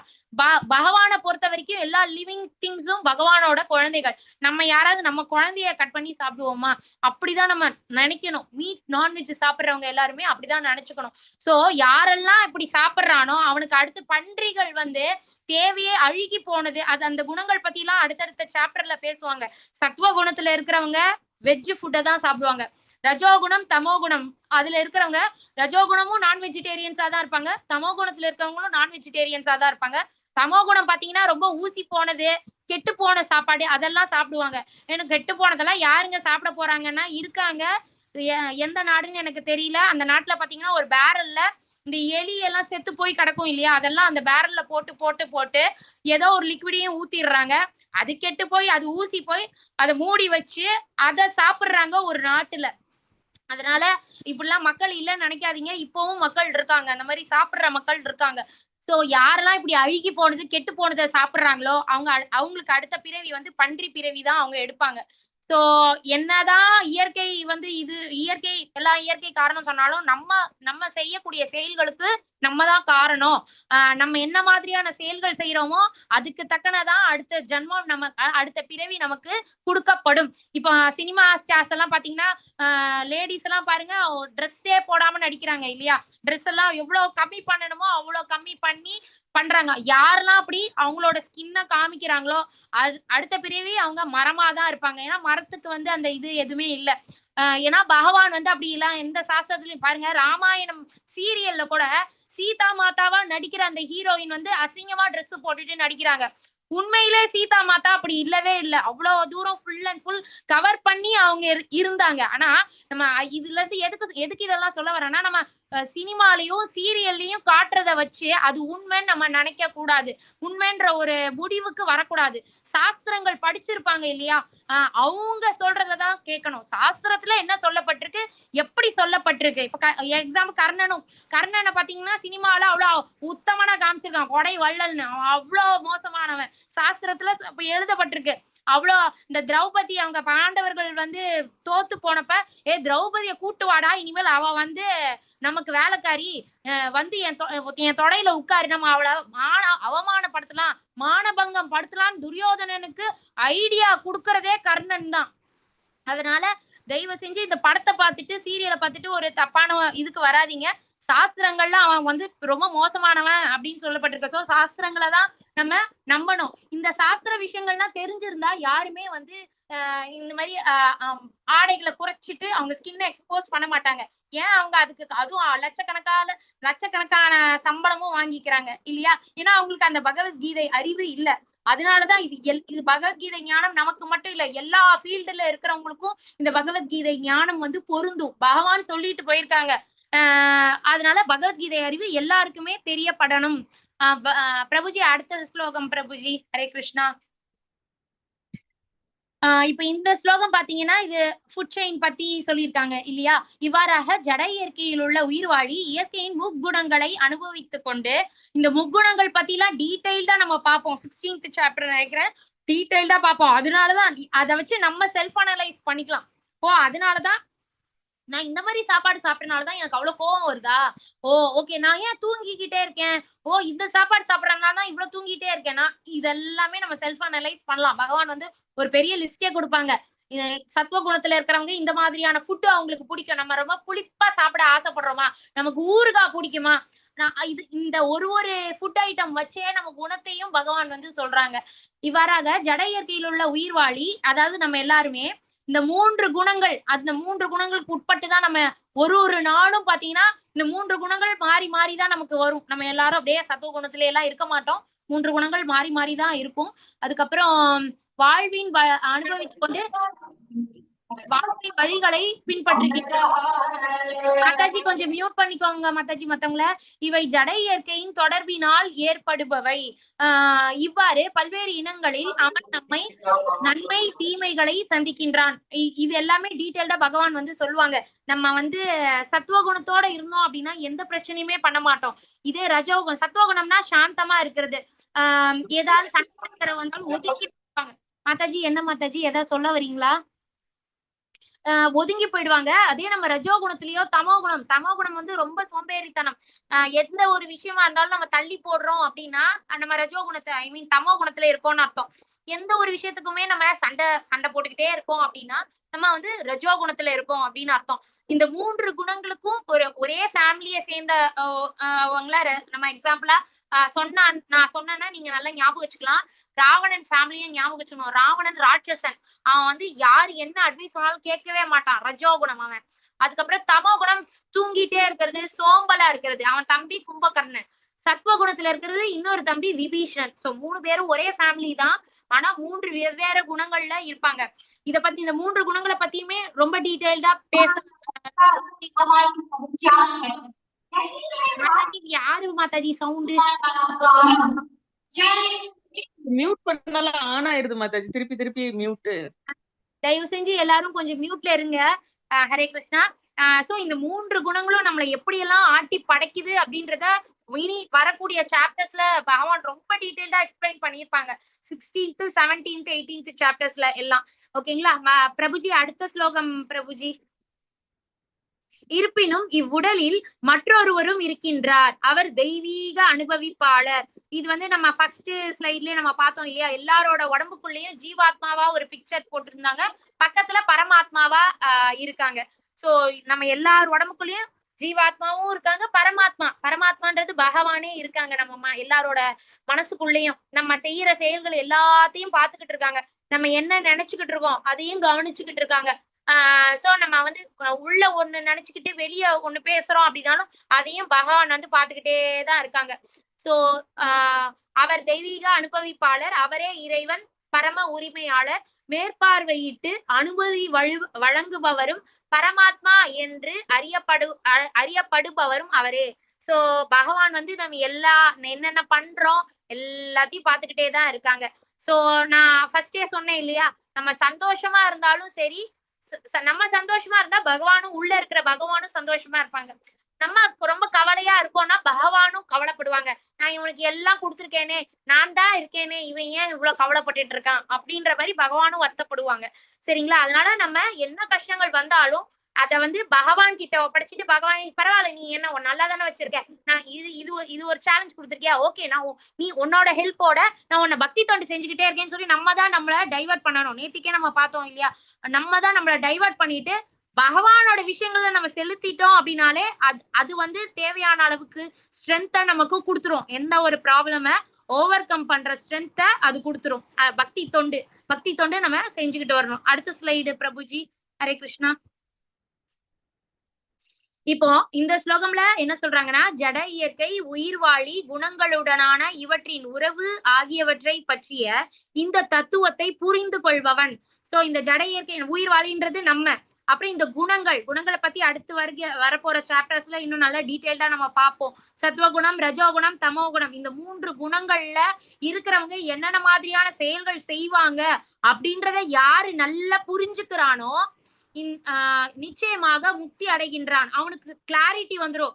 பகவானை பொறுத்த வரைக்கும் எல்லா லிவிங் திங்ஸும் பகவானோட குழந்தைகள். நம்ம யாராவது நம்ம குழந்தைய கட் பண்ணி சாப்பிடுவோமா? அப்படிதான் நம்ம நினைக்கணும். மீட் நான்வெஜ் சாப்பிடுறவங்க எல்லாருமே அப்படிதான் நினைச்சுக்கணும். சோ யாரெல்லாம் இப்படி சாப்பிடுறானோ அவனுக்கு அடுத்து பன்றிகள் வந்து தேவையே அழுகி போனது. அது அந்த குணங்கள் பத்தி எல்லாம் அடுத்தடுத்த சாப்டர்ல பேசுவாங்க. சத்துவ குணத்துல இருக்கிறவங்க வெஜ் ஃபுட்டை தான் சாப்பிடுவாங்க. ரஜோகுணம் தமோகுணம் அதுல இருக்கிறவங்க ரஜோகுணமும் நான் வெஜிடேரியன்ஸா தான் இருப்பாங்க, தமோ குணத்துல இருக்கிறவங்களும் நான் வெஜிடேரியன்ஸா தான் இருப்பாங்க. தமோ குணம் பாத்தீங்கன்னா ரொம்ப ஊசி போனது கெட்டு போன சாப்பாடு அதெல்லாம் சாப்பிடுவாங்க. எனக்கு கெட்டு போனதெல்லாம் யாருங்க சாப்பிட போறாங்கன்னா இருக்காங்க. எந்த நாடுன்னு எனக்கு தெரியல. அந்த நாட்டுல பாத்தீங்கன்னா ஒரு பேரல்ல இந்த எலி எல்லாம் செத்து போய் கிடக்கும் இல்லையா, அதெல்லாம் அந்த பேரல்ல போட்டு போட்டு போட்டு ஏதோ ஒரு லிக்விடையும் ஊத்திடுறாங்க. அது கெட்டு போய் அது ஊசி போய் அதை மூடி வச்சு அதை சாப்பிடுறாங்க ஒரு நாட்டுல. அதனால இப்படிலாம் மக்கள் இல்லைன்னு நினைக்காதீங்க, இப்பவும் மக்கள் இருக்காங்க, அந்த மாதிரி சாப்பிடுற மக்கள் இருக்காங்க. சோ யாரெல்லாம் இப்படி அழுகி போனது கெட்டு போனதை சாப்பிடுறாங்களோ அவங்களுக்கு அடுத்த பிறவி வந்து பன்றி பிறவிதான் அவங்க எடுப்பாங்க. சோ என்னதான் இயற்கை வந்து இது இயற்கை எல்லா இயற்கை காரணம் சொன்னாலும் நம்ம செய்யக்கூடிய செயல்களுக்கு நம்ம தான் காரணம். நம்ம என்ன மாதிரியான செயல்கள் செய்யறோமோ அதுக்கு தக்கனதான் அடுத்த ஜென்மம் நம்ம அடுத்த பிறவி நமக்கு கொடுக்கப்படும். இப்போ சினிமா ஸ்டார்ஸ் எல்லாம் பாத்தீங்கன்னா லேடிஸ் எல்லாம் பாருங்க ட்ரெஸ்ஸே போடாம நடிக்கிறாங்க இல்லையா. ட்ரெஸ் எல்லாம் எவ்வளவு கம்மி பண்ணணுமோ அவ்வளவு கம்மி பண்ணி பண்றாங்க. யாரெல்லாம் அப்படி அவங்களோட ஸ்கின்னை காமிக்கிறாங்களோ அடுத்த பிறவி அவங்க மரமா தான் இருப்பாங்க. ஏன்னா மரத்துக்கு வந்து அந்த இது எதுவுமே இல்லை. ஏன்னா பகவான் வந்து அப்படி எல்லாம் எந்த சாஸ்திரத்திலையும் பாருங்க, ராமாயணம் சீரியல்ல கூட சீதா மாதாவா நடிக்கிற அந்த ஹீரோயின் வந்து அசிங்கமா ட்ரெஸ் போட்டுட்டு நடிக்கிறாங்க. உண்மையிலே சீதா மாதா அப்படி இல்லவே இல்லை. அவ்வளவு தூரம் ஃபுல் அண்ட் ஃபுல் கவர் பண்ணி அவங்க இருந்தாங்க. ஆனா நம்ம இதுல இருந்து எதுக்கு இதெல்லாம் சொல்ல வரேன்னா, நம்ம சினிமாலையும் சீரியல்லையும் காட்டுறத வச்சு அது உண்மைன்னு நம்ம நினைக்க கூடாது, உண்மைன்ற ஒரு முடிவுக்கு வரக்கூடாது. சாஸ்திரங்கள் படிச்சிருப்பாங்க இல்லையா, அவங்க சொல்றதான் கேட்கணும். சாஸ்திரத்துல என்ன சொல்லப்பட்டிருக்கு எப்படி சொல்லப்பட்டிருக்கு. இப்ப எக்ஸாம்பிள் கர்ணனை பாத்தீங்கன்னா சினிமால அவ்வளவு உத்தமனா காமிச்சிருக்கான், கொடை வள்ளல்னு. அவ்வளவு மோசமானவன் சாஸ்திரத்துல எழுதப்பட்டிருக்கு. அவ்வளோ இந்த திரௌபதி அவங்க பாண்டவர்கள் வந்து தோத்து போனப்ப திரௌபதிய கூட்டு வாடா, இனிமேல் அவ வந்து நமக்கு வேலைக்காரி, வந்து என் தொடையில உட்காரு, நம்ம அவளை அவமானப்படுத்தலாம் மானபங்கம் படுத்தலாம்னு துரியோதனனுக்கு ஐடியா கொடுக்கறதே கர்ணன் தான். அதனால தயவு செஞ்சு இந்த படத்தை பார்த்துட்டு சீரியலை பார்த்துட்டு ஒரு தப்பான இதுக்கு வராதிங்க. சாஸ்திரங்கள்ல அவன் வந்து ரொம்ப மோசமானவன் அப்படின்னு சொல்லப்பட்டிருக்க. சோ சாஸ்திரங்களை தான் நம்ம நம்பணும். இந்த சாஸ்திர விஷயங்கள்லாம் தெரிஞ்சிருந்தா யாருமே வந்து இந்த மாதிரி ஆடைகளை குறைச்சிட்டு அவங்க ஸ்கின்னை எக்ஸ்போஸ் பண்ண மாட்டாங்க. ஏன் அவங்க அதுவும் லட்சக்கணக்கான சம்பளமும் வாங்கிக்கிறாங்க இல்லையா. ஏன்னா அவங்களுக்கு அந்த பகவத்கீதை அறிவு இல்ல. அதனாலதான் இது பகவத்கீதை ஞானம் நமக்கு மட்டும் இல்ல, எல்லா ஃபீல்டுல இருக்கிறவங்களுக்கும் இந்த பகவத்கீதை ஞானம் வந்து பொருந்தும். பகவான் சொல்லிட்டு போயிருக்காங்க. அதனால பகவத்கீதை அறிவு எல்லாருக்குமே தெரியப்படணும். பிரபுஜி அடுத்த ஸ்லோகம். பிரபுஜி ஹரே கிருஷ்ணா. இப்ப இந்த ஸ்லோகம் பாத்தீங்கன்னா இது ஃபுட் செயின் பத்தி சொல்லியிருக்காங்க இல்லையா. இவ்வாறாக ஜட இயற்கையில் உள்ள உயிர்வாழி இயற்கையின் முக்குணங்களை அனுபவித்துக் கொண்டு, இந்த முக்குணங்கள் பத்தி எல்லாம் டீடைல்டா நம்ம பார்ப்போம். 16th சாப்டர் நினைக்கிறேன், டீடைல்டா பார்ப்போம். அதனாலதான் அதை வச்சு நம்ம செல்ஃப் அனலைஸ் பண்ணிக்கலாம். அதனாலதான் நான் இந்த மாதிரி சாப்பாடு சாப்பிட்டனாலதான் எனக்கு அவ்வளவு கோவம் வருதா, ஓகே நான் ஏன் தூங்கிக்கிட்டே இருக்கேன், இந்த சாப்பாடு சாப்பிடறதுனாலதான் இவ்வளவு தூங்கிட்டே இருக்கேன்னா, இதெல்லாமே நம்ம செல்ஃப் அனலைஸ் பண்ணலாம். பகவான் வந்து ஒரு பெரிய லிஸ்டே கொடுப்பாங்க. சத்துவ குணத்துல இருக்கிறவங்க இந்த மாதிரியான ஃபுட்டு அவங்களுக்கு பிடிக்கும். நம்ம ரொம்ப புளிப்பா சாப்பிட ஆசைப்படுறோமா, நமக்கு ஊறுகாய் பிடிக்குமா, இந்த ஒரு ஃபுட் ஐட்டம் வச்சே நம்ம குணத்தையும் பகவான் வந்து சொல்றாங்க. இவ்வாறாக ஜட இயற்கையில் உள்ள உயிர்வாழி, அதாவது நம்ம எல்லாருமே இந்த 3 குணங்கள், அந்த 3 குணங்களுக்கு உட்பட்டுதான் நம்ம ஒரு நாளும் பாத்தீங்கன்னா இந்த 3 குணங்கள் மாறி மாறிதான் நமக்கு வரும். நம்ம எல்லாரும் அப்படியே சத்துவ குணத்திலே எல்லாம் இருக்க மாட்டோம். 3 குணங்கள் மாறி மாறிதான் இருக்கும். அதுக்கப்புறம் வாழ்வின் அனுபவித்துக் கொண்டு வாழ்வின் வழிகளை பின்பற்றுகின்றன. மாதாஜி கொஞ்சம் மியூட் பண்ணிக்கோங்க மாதாஜி மத்தவங்கள. இவை ஜட இயற்கையின் தொடர்பினால் ஏற்படுபவை. இவ்வாறு பல்வேறு இனங்களில் அவன் நம்மை நன்மை தீமைகளை சந்திக்கின்றான். இது எல்லாமே டீடைல்டா பகவான் வந்து சொல்லுவாங்க. நம்ம வந்து சத்துவகுணத்தோட இருந்தோம் அப்படின்னா எந்த பிரச்சனையுமே பண்ண மாட்டோம். இதே ரஜோகுணம், சத்துவகுணம்னா சாந்தமா இருக்கிறது. ஏதாவது சண்டை வந்தாலும் ஒதுக்கி மாதாஜி. என்ன மாதாஜி ஏதாவது சொல்ல வரீங்களா? ஒதுங்கி போயிடுவாங்க. அதே நம்ம ரஜோகுணத்திலயோ தமோகுணம் வந்து ரொம்ப சோம்பேறித்தனம். எந்த ஒரு விஷயமா இருந்தாலும் நம்ம தள்ளி போடுறோம் அப்படின்னா நம்ம ரஜோகுணத்தை தமோகுணத்துல இருக்கோம்னு அர்த்தம். எந்த ஒரு விஷயத்துக்குமே நம்ம சண்டை போட்டுக்கிட்டே இருக்கோம் அப்படின்னா நம்ம வந்து ரஜோகுணத்துல இருக்கோம் அப்படின்னு அர்த்தம். இந்த 3 குணங்களுக்கும் ஒரே ஃபேமிலியை சேர்ந்தவங்கள நம்ம எக்ஸாம்பிளா நான் சொன்னேன்னா நீங்க நல்லா ஞாபகம் வச்சுக்கலாம். ராவணன் ஃபேமிலியை ஞாபகம் வச்சுக்கணும். ராவணன் ராட்சசன். அவன் வந்து யாரு என்ன அட்வைஸ் சொன்னாலும் கேட்கவே மாட்டான், ரஜோகுணம் அவன். அதுக்கப்புறம் தமோகுணம் தூங்கிட்டே இருக்கிறது, சோம்பலா இருக்கிறது, அவன் தம்பி கும்பகர்ணன். சத்வகுணத்துல இருக்கிறது இன்னொரு தம்பி விபீஷன். சோ 3 பேரும் ஒரே ஃபேமிலி தான், ஆனா 3 வெவ்வேறு குணங்கள்ல இருப்பாங்க. இத பத்தி இந்த 3 குணங்களை பத்தியுமே ரொம்ப டீடைல்டா பேச யாரு மாதாஜி சவுண்ட் மியூட் பண்ணாலும் ஆன் ஆயிருது மாதாஜி, திருப்பி மியூட். தயவு செஞ்சு எல்லாரும் கொஞ்சம் மியூட்ல இருங்க. ஹரே கிருஷ்ணா. சோ இந்த 3 குணங்களும் நம்மளை எப்படி எல்லாம் ஆட்டி படைக்குது அப்படின்றத இனி வரக்கூடிய சாப்டர்ஸ்ல பகவான் ரொம்ப டீடைல்டா எக்ஸ்பிளைன் பண்ணிருப்பாங்க. 16th 17th 18th சாப்டர்ஸ்ல எல்லாம். ஓகேங்களா பிரபுஜி? அடுத்த ஸ்லோகம் பிரபுஜி. இருப்பினும் இவ்வுடலில் மற்றொருவரும் இருக்கின்றார், அவர் தெய்வீக அனுபவிப்பாளர். இது வந்து நம்ம ஃபர்ஸ்ட் ஸ்லைட்லயே நம்ம பார்த்தோம் இல்லையா? எல்லாரோட உடம்புக்குள்ளேயும் ஜீவாத்மாவா ஒரு பிக்சர் போட்டிருந்தாங்க, பக்கத்துல பரமாத்மாவா இருக்காங்க. சோ நம்ம எல்லார் உடம்புக்குள்ளேயும் ஜீவாத்மாவும் இருக்காங்க, பரமாத்மான்றது பகவானே இருக்காங்க. நம்ம எல்லாரோட மனசுக்குள்ளேயும் நம்ம செய்யற செயல்கள் எல்லாத்தையும் பாத்துக்கிட்டு இருக்காங்க. நம்ம என்ன நினைச்சுக்கிட்டு இருக்கோம் அதையும் கவனிச்சுக்கிட்டு இருக்காங்க. சோ நம்ம வந்து உள்ள ஒண்ணு நினைச்சுக்கிட்டு வெளிய ஒண்ணு பேசுறோம் அப்படின்னாலும் அதையும் பகவான் வந்து பாத்துக்கிட்டேதான் இருக்காங்க. சோ அவர் தெய்வீக அனுபவிப்பாளர், அவரே இறைவன், பரம உரிமையாளர், மேற்பார்வையிட்டு அனுமதி வழங்குபவரும் பரமாத்மா என்று அறியப்படுபவரும் அவரே. சோ பகவான் வந்து நம்ம என்னென்ன பண்றோம் எல்லாத்தையும் பாத்துக்கிட்டேதான் இருக்காங்க. சோ நான் ஃபர்ஸ்டே சொன்னேன் இல்லையா, நம்ம சந்தோஷமா இருந்தாலும் சரி, நம்ம சந்தோஷமா இருந்தா பகவானும், உள்ள இருக்கிற பகவானும் சந்தோஷமா இருப்பாங்க. நம்ம ரொம்ப கவலையா இருக்கோம்னா பகவானும் கவலைப்படுவாங்க. நான் இவனுக்கு எல்லாம் கொடுத்துருக்கேனே, நான் தான் இருக்கேனே, இவன் ஏன் இவ்வளவு கவலைப்பட்டுட்டு இருக்கான் அப்படின்ற மாதிரி பகவானும் வருத்தப்படுவாங்க. சரிங்களா? அதனால நம்ம என்ன கஷ்டங்கள் வந்தாலும் அத வந்து பகவான் கிட்ட ஒப்படைச்சிட்டு, பகவான் பரவாயில்ல, நீ என்ன நல்லா தானே வச்சிருக்க, நான் இது ஒரு சேலஞ்ச் கொடுத்துருக்கியா, ஓகே, நான் நீ உன்னோட ஹெல்ப்போட நான் உன்னை பக்தி தொண்டு செஞ்சுக்கிட்டே இருக்கேன்னு சொல்லி நம்ம தான் நம்மள டைவர்ட் பண்ணணும். நேத்திக்கே நம்ம பார்த்தோம் இல்லையா, நம்ம தான் நம்மள டைவர்ட் பண்ணிட்டு பகவானோட விஷயங்களை நம்ம செலுத்திட்டோம் அப்படின்னாலே அது வந்து தேவையான அளவுக்கு ஸ்ட்ரென்த்தை நமக்கு கொடுத்துரும். எந்த ஒரு ப்ராப்ளம ஓவர் கம் பண்ற ஸ்ட்ரென்த்தை அது கொடுத்துரும். பக்தி தொண்டு நம்ம செஞ்சுக்கிட்டு வரணும். அடுத்த ஸ்லைடு பிரபுஜி. ஹரே கிருஷ்ணா. இப்போ இந்த ஸ்லோகம்ல என்ன சொல்றாங்கன்னா, ஜட இயற்கை, உயிர்வாழி குணங்களுடனான இவற்றின் உறவு ஆகியவற்றை பற்றிய இந்த தத்துவத்தை புரிந்து கொள்பவன். சோ இந்த ஜட இயற்கை, உயிர்வாழின்றது நம்ம. அப்புறம் இந்த குணங்களை பத்தி அடுத்து வரப்போற சாப்டர்ஸ்ல இன்னும் நல்லா டீடைல்டா நம்ம பார்ப்போம். சத்வகுணம், ரஜோகுணம், தமோகுணம், இந்த 3 குணங்கள்ல இருக்கிறவங்க என்னென்ன மாதிரியான செயல்கள் செய்வாங்க அப்படின்றத யாரு நல்லா புரிஞ்சுக்கிறானோ நிச்சயமாக முக்தி அடைகின்றான். அவனுக்கு கிளாரிட்டி வந்துரும்.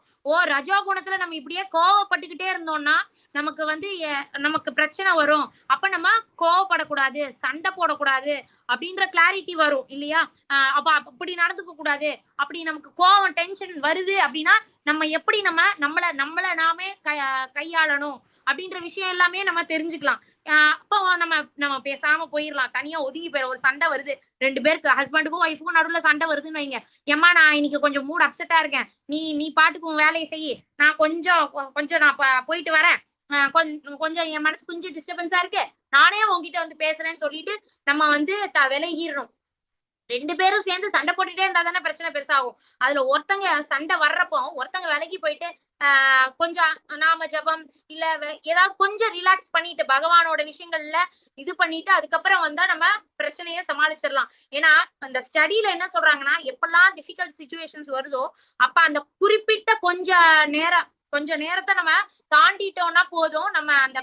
ரஜோகுணத்துல நம்ம இப்படியே கோவப்பட்டுக்கிட்டே இருந்தோம்னா நமக்கு வந்து நமக்கு பிரச்சனை வரும். அப்ப நம்ம கோவப்படக்கூடாது, சண்டை போடக்கூடாது அப்படின்ற கிளாரிட்டி வரும் இல்லையா? அப்ப அப்படி நடந்துக்க கூடாது. அப்படி நமக்கு கோவம், டென்ஷன் வருது அப்படின்னா நம்ம எப்படி நம்மள நாமே கையாளணும் அப்படின்ற விஷயம் எல்லாமே நம்ம தெரிஞ்சுக்கலாம். அப்போ நம்ம பேசாம போயிடலாம், தனியா ஒதுங்கி போயிடும். ஒரு சண்டை வருது, 2 பேருக்கு, ஹஸ்பண்டுக்கும் ஒய்ஃபுக்கும் நடுவுல சண்டை வருதுன்னு வைங்க, ஏம்மா நான் இன்னைக்கு கொஞ்சம் மூட் அப்செட்டா இருக்கேன், நீ பாட்டுக்கும் வேலையை செய்ய, நான் கொஞ்சம் நான் போயிட்டு வரேன், கொஞ்சம் என் மனசு கொஞ்சம் டிஸ்டர்பன்ஸா இருக்கு, நானே உங்ககிட்ட வந்து பேசுறேன்னு சொல்லிட்டு நம்ம வந்து விலகிடணும். 2 பேரும் சேர்ந்து சண்டை போட்டுட்டே இருந்தா தானே பிரச்சனை பெருசாகும். அதுல ஒருத்தங்க சண்டை வர்றப்போ ஒருத்தங்க விலகி போயிட்டு கொஞ்சம் நாம ஜபம் இல்ல ஏதாவது கொஞ்சம் ரிலாக்ஸ் பண்ணிட்டு பகவானோட விஷயங்கள்ல இது பண்ணிட்டு அதுக்கப்புறம் வந்தா நம்ம பிரச்சனையை சமாளிச்சிடலாம். ஏன்னா அந்த ஸ்டடியில என்ன சொல்றாங்கன்னா, எப்பெல்லாம் டிஃபிகல்ட் சிச்சுவேஷன்ஸ் வருதோ அப்ப அந்த குறிப்பிட்ட கொஞ்ச நேரத்தை நம்ம தாண்டிட்டோம்னா போதும், நம்ம அந்த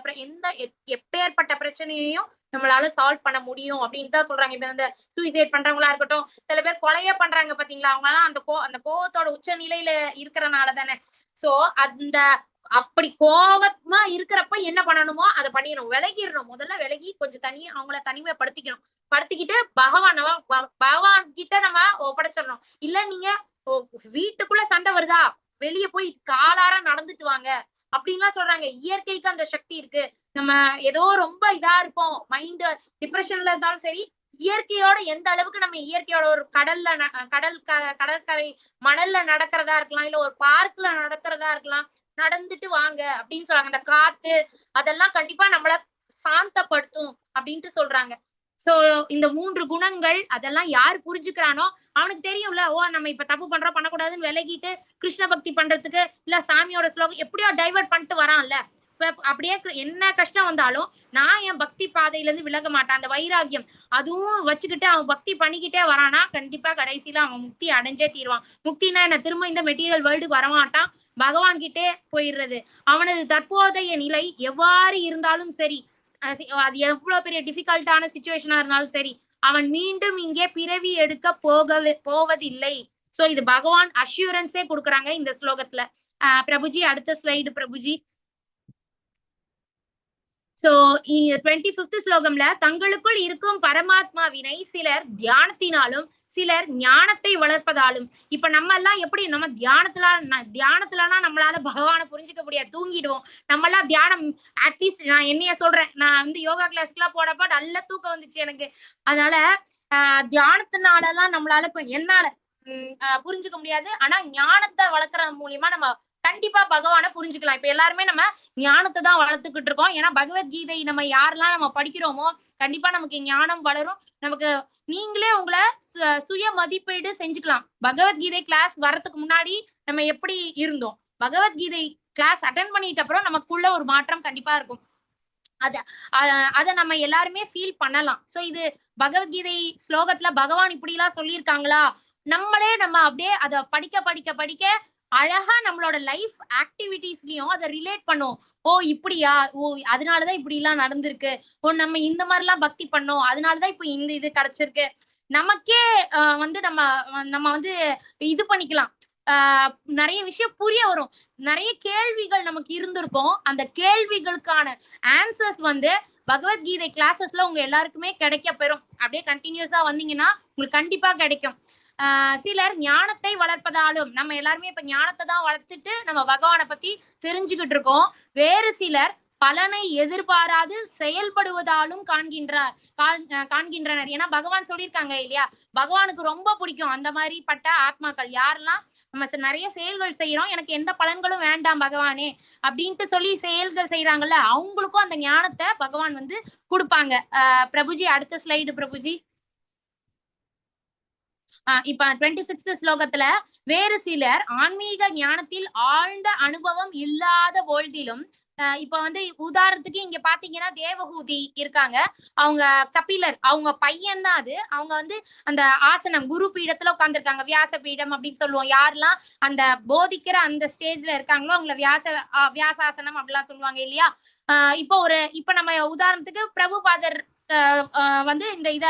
எப்பேற்பட்ட பிரச்சனையையும் நம்மளால சால்வ் பண்ண முடியும் அப்படின்னு தான் சொல்றாங்க. இப்ப இந்த சூசைட் பண்றவங்களா இருக்கட்டும், சில பேர் கொலையே பண்றாங்க பாத்தீங்களா, அவங்க எல்லாம் அந்த கோவத்தோட உச்ச நிலையில இருக்கிறனால தானே. சோ அப்படி கோபமா இருக்கிறப்ப என்ன பண்ணணுமோ அதை பண்ணிடணும், விலகிடணும். முதல்ல விலகி கொஞ்சம் அவங்கள தனிமைப்படுத்திக்கணும். படுத்திக்கிட்டு பகவான் கிட்ட நம்ம ஒப்படைச்சிடணும். இல்ல நீங்க வீட்டுக்குள்ள சண்டை வருதா, வெளியே போய் காலார நடந்துட்டு வாங்க அப்படின்லாம் சொல்றாங்க. இயற்கைக்கு அந்த சக்தி இருக்கு. நம்ம ஏதோ ரொம்ப இதா இருப்போம், மைண்ட் டிப்ரெஷன்ல இருந்தாலும் சரி, இயற்கையோட எந்த அளவுக்கு நம்ம இயற்கையோட ஒரு கடற்கரை மணல்ல நடக்கிறதா இருக்கலாம், இல்ல ஒரு பார்க்ல நடக்கிறதா இருக்கலாம், நடந்துட்டு வாங்க அப்படின்னு சொல்றாங்க. அந்த காத்து அதெல்லாம் கண்டிப்பா நம்மள சாந்தப்படுத்தும் அப்படின்ட்டு சொல்றாங்க. சோ இந்த 3 குணங்கள் அதெல்லாம் யார் புரிஞ்சுக்கிறானோ அவனுக்கு தெரியும்ல, ஓ நம்ம இப்ப தப்பு பண்றோம் பண்ணக்கூடாதுன்னு விலகிட்டு கிருஷ்ண பக்தி பண்றதுக்கு இல்ல சாமியோட ஸ்லோகம் எப்படியோ டைவர்ட் பண்ணிட்டு வரான்ல. அப்படியே என்ன கஷ்டம் வந்தாலும் நான் என் பக்தி பாதையில இருந்து விலக மாட்டேன். அந்த வைராகியம் அதுவும் வச்சுக்கிட்டு அவன் பக்தி பண்ணிக்கிட்டே வரானா கண்டிப்பா கடைசியில அவன் முக்தி அடைஞ்சே தீருவான். முக்தினா என்ன, திரும்ப இந்த மெட்டீரியல் வேர்ல்டுக்கு வரமாட்டான், பகவான் கிட்டே போயிடுறது. அவனது தற்போதைய நிலை எவ்வாறு இருந்தாலும் சரி, அது எவ்வளவு பெரிய டிஃபிகல்ட்டான சிச்சுவேஷனா இருந்தாலும் சரி, அவன் மீண்டும் இங்கே பிறவி எடுக்க போவதில்லை. சோ இது பகவான் அஷ்யூரன்ஸே கொடுக்குறாங்க இந்த ஸ்லோகத்துல. பிரபுஜி அடுத்த ஸ்லைடு பிரபுஜி. சோ 25th ஸ்லோகம்ல தங்களுக்குள் இருக்கும் பரமாத்மாவினை சிலர் தியானத்தினாலும் சிலர் ஞானத்தை வளர்ப்பதாலும். இப்ப நம்ம எல்லாம் எப்படி நம்ம தியானத்துலனா நம்மளால பகவானை புரிஞ்சுக்க முடியாது, தூங்கிடுவோம். நம்ம எல்லாம் தியானம் அட்லீஸ்ட் நான் என்னைய சொல்றேன், நான் வந்து யோகா கிளாஸ்க்கு எல்லாம் போனப்ப நல்ல தூக்கம் வந்துச்சு எனக்கு. அதனால தியானத்தினாலலாம் நம்மளால என்னால புரிஞ்சுக்க முடியாது. ஆனா ஞானத்தை வளர்க்கறது மூலியமா நம்ம கண்டிப்பா பகவானை புரிஞ்சுக்கலாம். இப்ப எல்லாருமே நம்ம ஞானத்தை தான் வளர்த்துக்கிட்டு இருக்கோம். ஏன்னா பகவத்கீதை நம்ம யாரெல்லாம் நம்ம படிக்கிறோமோ கண்டிப்பா நமக்கு ஞானம் வளரும். நமக்கு நீங்களே உங்களை சுய மதிப்பீடு செஞ்சுக்கலாம். பகவத்கீதை கிளாஸ் வரதுக்கு முன்னாடி நம்ம எப்படி இருந்தோம், பகவத்கீதை கிளாஸ் அட்டென்ட் பண்ணிட்ட அப்புறம் நமக்குள்ள ஒரு மாற்றம் கண்டிப்பா இருக்கும். அத நம்ம எல்லாருமே ஃபீல் பண்ணலாம். சோ இது பகவத்கீதை ஸ்லோகத்துல பகவான் இப்படி எல்லாம் சொல்லியிருக்காங்களா, நம்மளே நம்ம அப்படியே அதை படிக்க அழகா நம்மளோட லைஃப் ஆக்டிவிட்டிஸ்லயும் அதை ரிலேட் பண்ணுவோம். ஓ இப்படியா, ஓ அதனாலதான் இப்படி எல்லாம் நடந்திருக்கு, ஓ நம்ம இந்த மாதிரி எல்லாம் பக்தி பண்ணோம், அதனாலதான் இப்ப இந்த இது கிடைச்சிருக்கு. நமக்கே வந்து நம்ம வந்து இது பண்ணிக்கலாம். நிறைய விஷயம் புரிய வரும். நிறைய கேள்விகள் நமக்கு இருந்திருக்கும். அந்த கேள்விகளுக்கான ஆன்சர்ஸ் வந்து பகவத்கீதை கிளாஸஸ்ல உங்க எல்லாருக்குமே கிடைக்க பெறும். அப்படியே கண்டினியூஸா வந்தீங்கன்னா உங்களுக்கு கண்டிப்பா கிடைக்கும். சிலர் ஞானத்தை வளர்ப்பதாலும், நம்ம எல்லாருமே இப்ப ஞானத்தை தான் வளர்த்துட்டு நம்ம பகவானை பத்தி தெரிஞ்சுக்கிட்டு இருக்கோம். வேறு சிலர் பலனை எதிர்பாராது செயல்படுவதாலும் காண்கின்றனர். ஏன்னா பகவான் சொல்லியிருக்காங்க இல்லையா, பகவானுக்கு ரொம்ப பிடிக்கும் அந்த மாதிரி பட்ட ஆத்மாக்கள் யாரெல்லாம் நம்ம நிறைய செயல்கள் செய்யறோம், எனக்கு எந்த பலன்களும் வேண்டாம் பகவானே அப்படின்ட்டு சொல்லி செயல்கள் செய்யறாங்கல்ல, அவங்களுக்கும் அந்த ஞானத்தை பகவான் வந்து கொடுப்பாங்க. பிரபுஜி அடுத்த ஸ்லைடு பிரபுஜி. இப்ப 26th ஸ்லோகத்துல வேறு சிலர் ஆன்மீக ஞானத்தில் ஆழ்ந்த அனுபவம் இல்லாத பொழுதிலும், இப்ப வந்து உதாரணத்துக்கு இங்க பாத்தீங்கன்னா தேவஹூதி இருக்காங்க, அவங்க கபிலர் அவங்க பையன் தான் அது. அவங்க வந்து அந்த ஆசனம் குரு பீடத்துல உட்கார்ந்துருக்காங்க, வியாச பீடம் அப்படின்னு சொல்லுவோம். யாரெல்லாம் அந்த போதிக்கிற அந்த ஸ்டேஜ்ல இருக்காங்களோ அவங்கள வியாசாசனம் அப்படிலாம் சொல்லுவாங்க இல்லையா. இப்ப நம்ம உதாரணத்துக்கு பிரபுபாதர் வந்து இந்த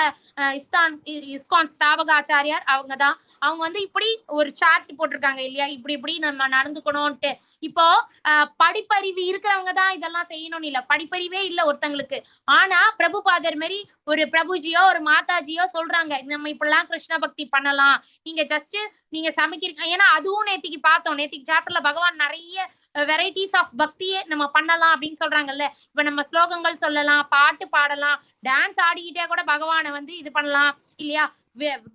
இஸ்கான் ஸ்தாபக ஆச்சாரியார் அவங்கதான். அவங்க வந்து இப்படி ஒரு சார்ட் போட்டிருக்காங்க இல்லையா, இப்படி நம்ம நடந்துக்கணும்ட்டு. இப்போ படிப்பறிவு இருக்கிறவங்க தான் இதெல்லாம் செய்யணும்னு இல்ல, படிப்பறிவே இல்ல ஒருத்தங்களுக்கு. ஆனா பிரபுபாதர் மாதிரி ஒரு பிரபுஜியோ ஒரு மாதாஜியோ சொல்றாங்க நம்ம இப்படிலாம் கிருஷ்ண பக்தி பண்ணலாம், நீங்க ஜஸ்ட் நீங்க சமைக்கிறீங்க. ஏன்னா அதுவும் நேத்திக்கு பார்த்தோம், நேத்திக்கு சாப்டர்ல பகவான் நிறைய வெரைட்டிஸ் ஆஃப் பக்தியே நம்ம பண்ணலாம் அப்படின்னு சொல்றாங்கல்ல. இப்ப நம்ம ஸ்லோகங்கள் சொல்லலாம், பாட்டு பாடலாம், டான்ஸ் ஆடிக்கிட்டே கூட பகவானை வந்து இது பண்ணலாம் இல்லையா.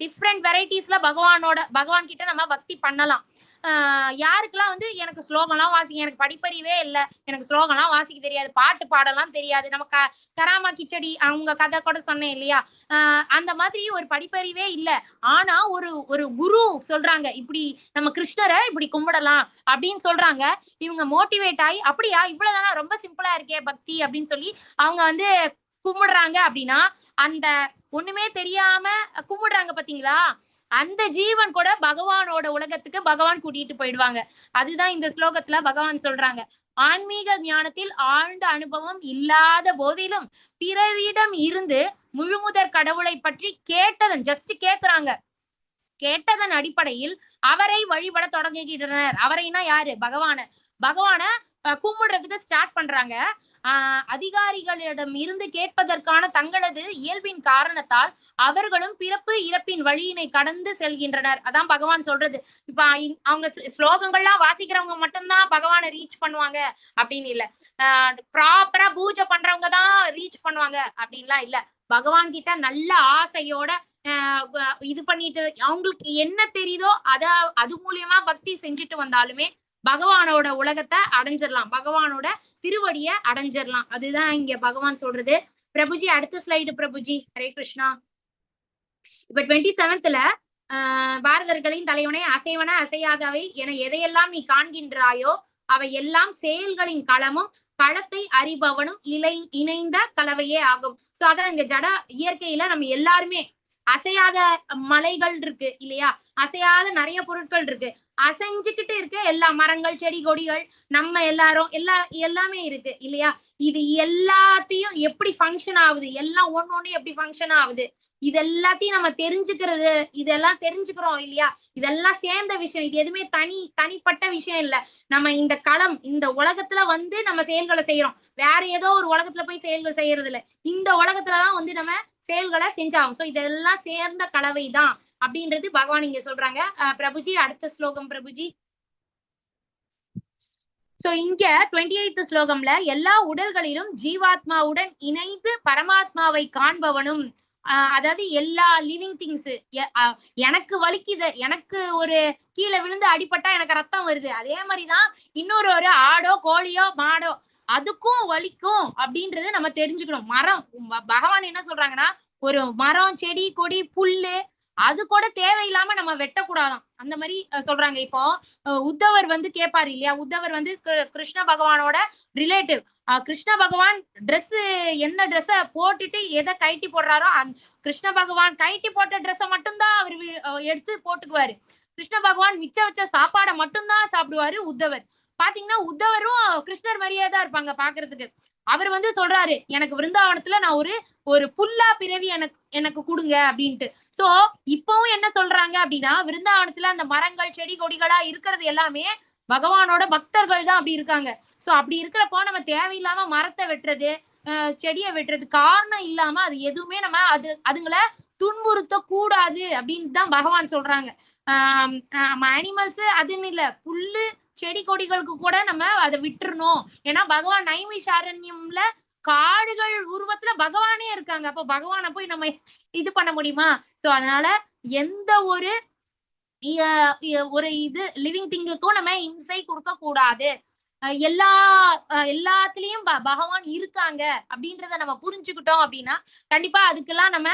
டிஃப்ரெண்ட் வெரைட்டிஸ்ல பகவான் கிட்ட நம்ம பக்தி பண்ணலாம். யாருக்கெல்லாம் வந்து எனக்கு ஸ்லோகம்லாம் வாசிக்க எனக்கு படிப்பறிவே இல்லை, எனக்கு ஸ்லோகம்லாம் வாசிக்க தெரியாது, பாட்டு பாடலாம் தெரியாது, நம்ம கராமா கிச்சடி அவங்க கதை கூட சொன்னேன் இல்லையா, அந்த மாதிரி ஒரு படிப்பறிவே இல்லை. ஆனா ஒரு குரு சொல்றாங்க இப்படி நம்ம கிருஷ்ணரை இப்படி கும்பிடலாம் அப்படின்னு சொல்றாங்க. இவங்க மோட்டிவேட் ஆகி அப்படியா இவ்வளவுதானா, ரொம்ப சிம்பிளா இருக்கே பக்தி அப்படின்னு சொல்லி அவங்க வந்து கும்பிடுறாங்க. அப்படின்னா அந்த ஒண்ணுமே தெரியாம கும்பிடுறாங்க பாத்தீங்களா, அந்த ஜீவன் கூட பகவானோட உலகத்துக்கு பகவான் கூட்டிட்டு போயிடுவாங்க. அதுதான் இந்த ஸ்லோகத்துல பகவான் சொல்றாங்க. ஆன்மீக ஞானத்தில் ஆழ்ந்த அனுபவம் இல்லாத போதிலும் பிறரிடம் இருந்து முழுமுதற் கடவுளை பற்றி கேட்டதன் ஜஸ்ட் கேக்குறாங்க, கேட்டதன் அடிப்படையில் அவரை வழிபட தொடங்குகின்றனர். அவரைனா யாரு, பகவான கும்பிடுறதுக்கு ஸ்டார்ட் பண்றாங்க. அதிகாரிகளிடம் இருந்து கேட்பதற்கான தங்களது இயல்பின் காரணத்தால் அவர்களும் பிறப்பு இறப்பின் வழியினை கடந்து செல்கின்றனர். அதான் பகவான் சொல்றது. இப்ப அவங்க ஸ்லோகங்கள்லாம் வாசிக்கிறவங்க மட்டும்தான் பகவானை ரீச் பண்ணுவாங்க அப்படின்னு இல்ல, ப்ராப்பரா பூஜை பண்றவங்க தான் ரீச் பண்ணுவாங்க அப்படின்லாம் இல்ல. பகவான் கிட்ட நல்ல ஆசையோட இது பண்ணிட்டு அவங்களுக்கு என்ன தெரியுதோ அது மூலியமா பக்தி செஞ்சுட்டு வந்தாலுமே பகவானோட உலகத்தை அடைஞ்சிடலாம், பகவானோட திருவடிய அடைஞ்சிடலாம். அதுதான் இங்க பகவான் சொல்றது. பிரபுஜி அடுத்த ஸ்லைடு பிரபுஜி. ஹரே கிருஷ்ணா. இப்ப 27th பாரதர்களின் தலைவனை அசைவன அசையாதவை என எதையெல்லாம் நீ காண்கின்றாயோ அவை எல்லாம் செயல்களின் களமும் களத்தை அறிபவனும் இணைந்த கலவையே ஆகும். சோ அதான் இந்த ஜட இயற்கையில நம்ம எல்லாருமே அசையாத மலைகள் இருக்கு இல்லையா, அசையாத நிறைய பொருட்கள் இருக்கு, அசைஞ்சுக்கிட்டு இருக்கு எல்லா மரங்கள் செடி கொடிகள் நம்ம எல்லாரும் எல்லாமே இருக்கு இல்லையா. இது எல்லாத்தையும் எப்படி ஃபங்க்ஷன் ஆகுது, எல்லாம் ஒன்னொன்னு எப்படி ஃபங்க்ஷன் ஆகுது, இது எல்லாத்தையும் நம்ம தெரிஞ்சுக்கிறது, இதெல்லாம் தெரிஞ்சுக்கிறோம் இல்லையா. இதெல்லாம் சேர்ந்த விஷயம், இது எதுவுமே தனிப்பட்ட விஷயம் இல்ல. நம்ம இந்த களம் இந்த உலகத்துல வந்து நம்ம செயல்களை செய்யறோம், வேற ஏதோ ஒரு உலகத்துல போய் செயல்கள் செய்யறது இல்ல, இந்த உலகத்துலதான் வந்து நம்ம செயல்களை செஞ்சாகும். சோ இதெல்லாம் சேர்ந்த கலவைதான் அப்படின்றது பகவான் இங்க சொல்றாங்க. பிரபுஜி அடுத்த ஸ்லோகம் பிரபுஜி. சோ இங்க 28th ஸ்லோகம்ல எல்லா உடல்களிலும் ஜீவாத்மாவுடன் இணைந்து பரமாத்மாவை காண்பவனும், அதாவது எல்லா லிவிங் திங்ஸ், எனக்கு வலிக்குது, எனக்கு ஒரு கீழே விழுந்து அடிபட்டா எனக்கு ரத்தம் வருது, அதே மாதிரிதான் இன்னொரு ஆடோ கோழியோ மாடோ அதுக்கும் வலிக்கும் அப்படின்றத நம்ம தெரிஞ்சுக்கணும். மரம் பகவான் என்ன சொல்றாங்கன்னா ஒரு மரம் செடி கொடி புல்லு அது கூட தேவையில்லாம நம்ம வெட்டக்கூடாதாம், அந்த மாதிரி சொல்றாங்க. இப்போ உத்தவர் வந்து கேட்பாரு இல்லையா, உத்தவர் வந்து கிருஷ்ண பகவானோட ரிலேட்டிவ். கிருஷ்ண பகவான் ட்ரெஸ் என்ன ட்ரெஸ்ஸ போட்டுட்டு எதை கைட்டி போடுறாரோ கிருஷ்ண பகவான் கைட்டி போட்ட ட்ரெஸ்ஸை மட்டும்தான் அவர் எடுத்து போட்டுக்குவாரு. கிருஷ்ண பகவான் மிச்ச வச்ச சாப்பாடை மட்டும்தான் சாப்பிடுவாரு உத்தவர். பாத்தீங்கன்னா உத்தவரும் கிருஷ்ணர் மாதிரியே தான் இருப்பாங்க பாக்குறதுக்கு. அவர் வந்து சொல்றாரு எனக்கு விருந்தாவனத்துல நான் ஒரு புல்லா பிறவி எனக்கு கொடுங்க அப்படின்ட்டு. சோ இப்பவும் என்ன சொல்றாங்க அப்படின்னா விருந்தாவனத்துல அந்த மரங்கள் செடி கொடிகளா இருக்கிறது எல்லாமே பகவானோட பக்தர்கள் தான் அப்படி இருக்காங்க. சோ அப்படி இருக்கிறப்போ நம்ம தேவையில்லாம மரத்தை வெட்டுறது செடியை வெட்டுறது காரணம் இல்லாம அது எதுவுமே நம்ம அதுங்களை துன்புறுத்த கூடாது அப்படின்னு தான் பகவான் சொல்றாங்க. அனிமல்ஸ் அதுன்னு இல்ல, புல்லு செடி கொடிகளுக்கு கூட நம்ம அதை விட்டுறணும். ஏன்னா பகவான் நைமிஷாரண்யம்ல காடுகள் உருவத்துல பகவானே இருக்காங்க. அப்ப பகவானை போய் நம்ம இது பண்ண முடியுமா? சோ அதனால எந்த ஒரு இது லிவிங் திங்குக்கும் நம்ம இம்சை கொடுக்க கூடாது. எல்லாத்துலயும் பகவான் இருக்காங்க அப்படின்றத நம்ம புரிஞ்சுக்கிட்டோம் அப்படின்னா கண்டிப்பா அதுக்கெல்லாம் நம்ம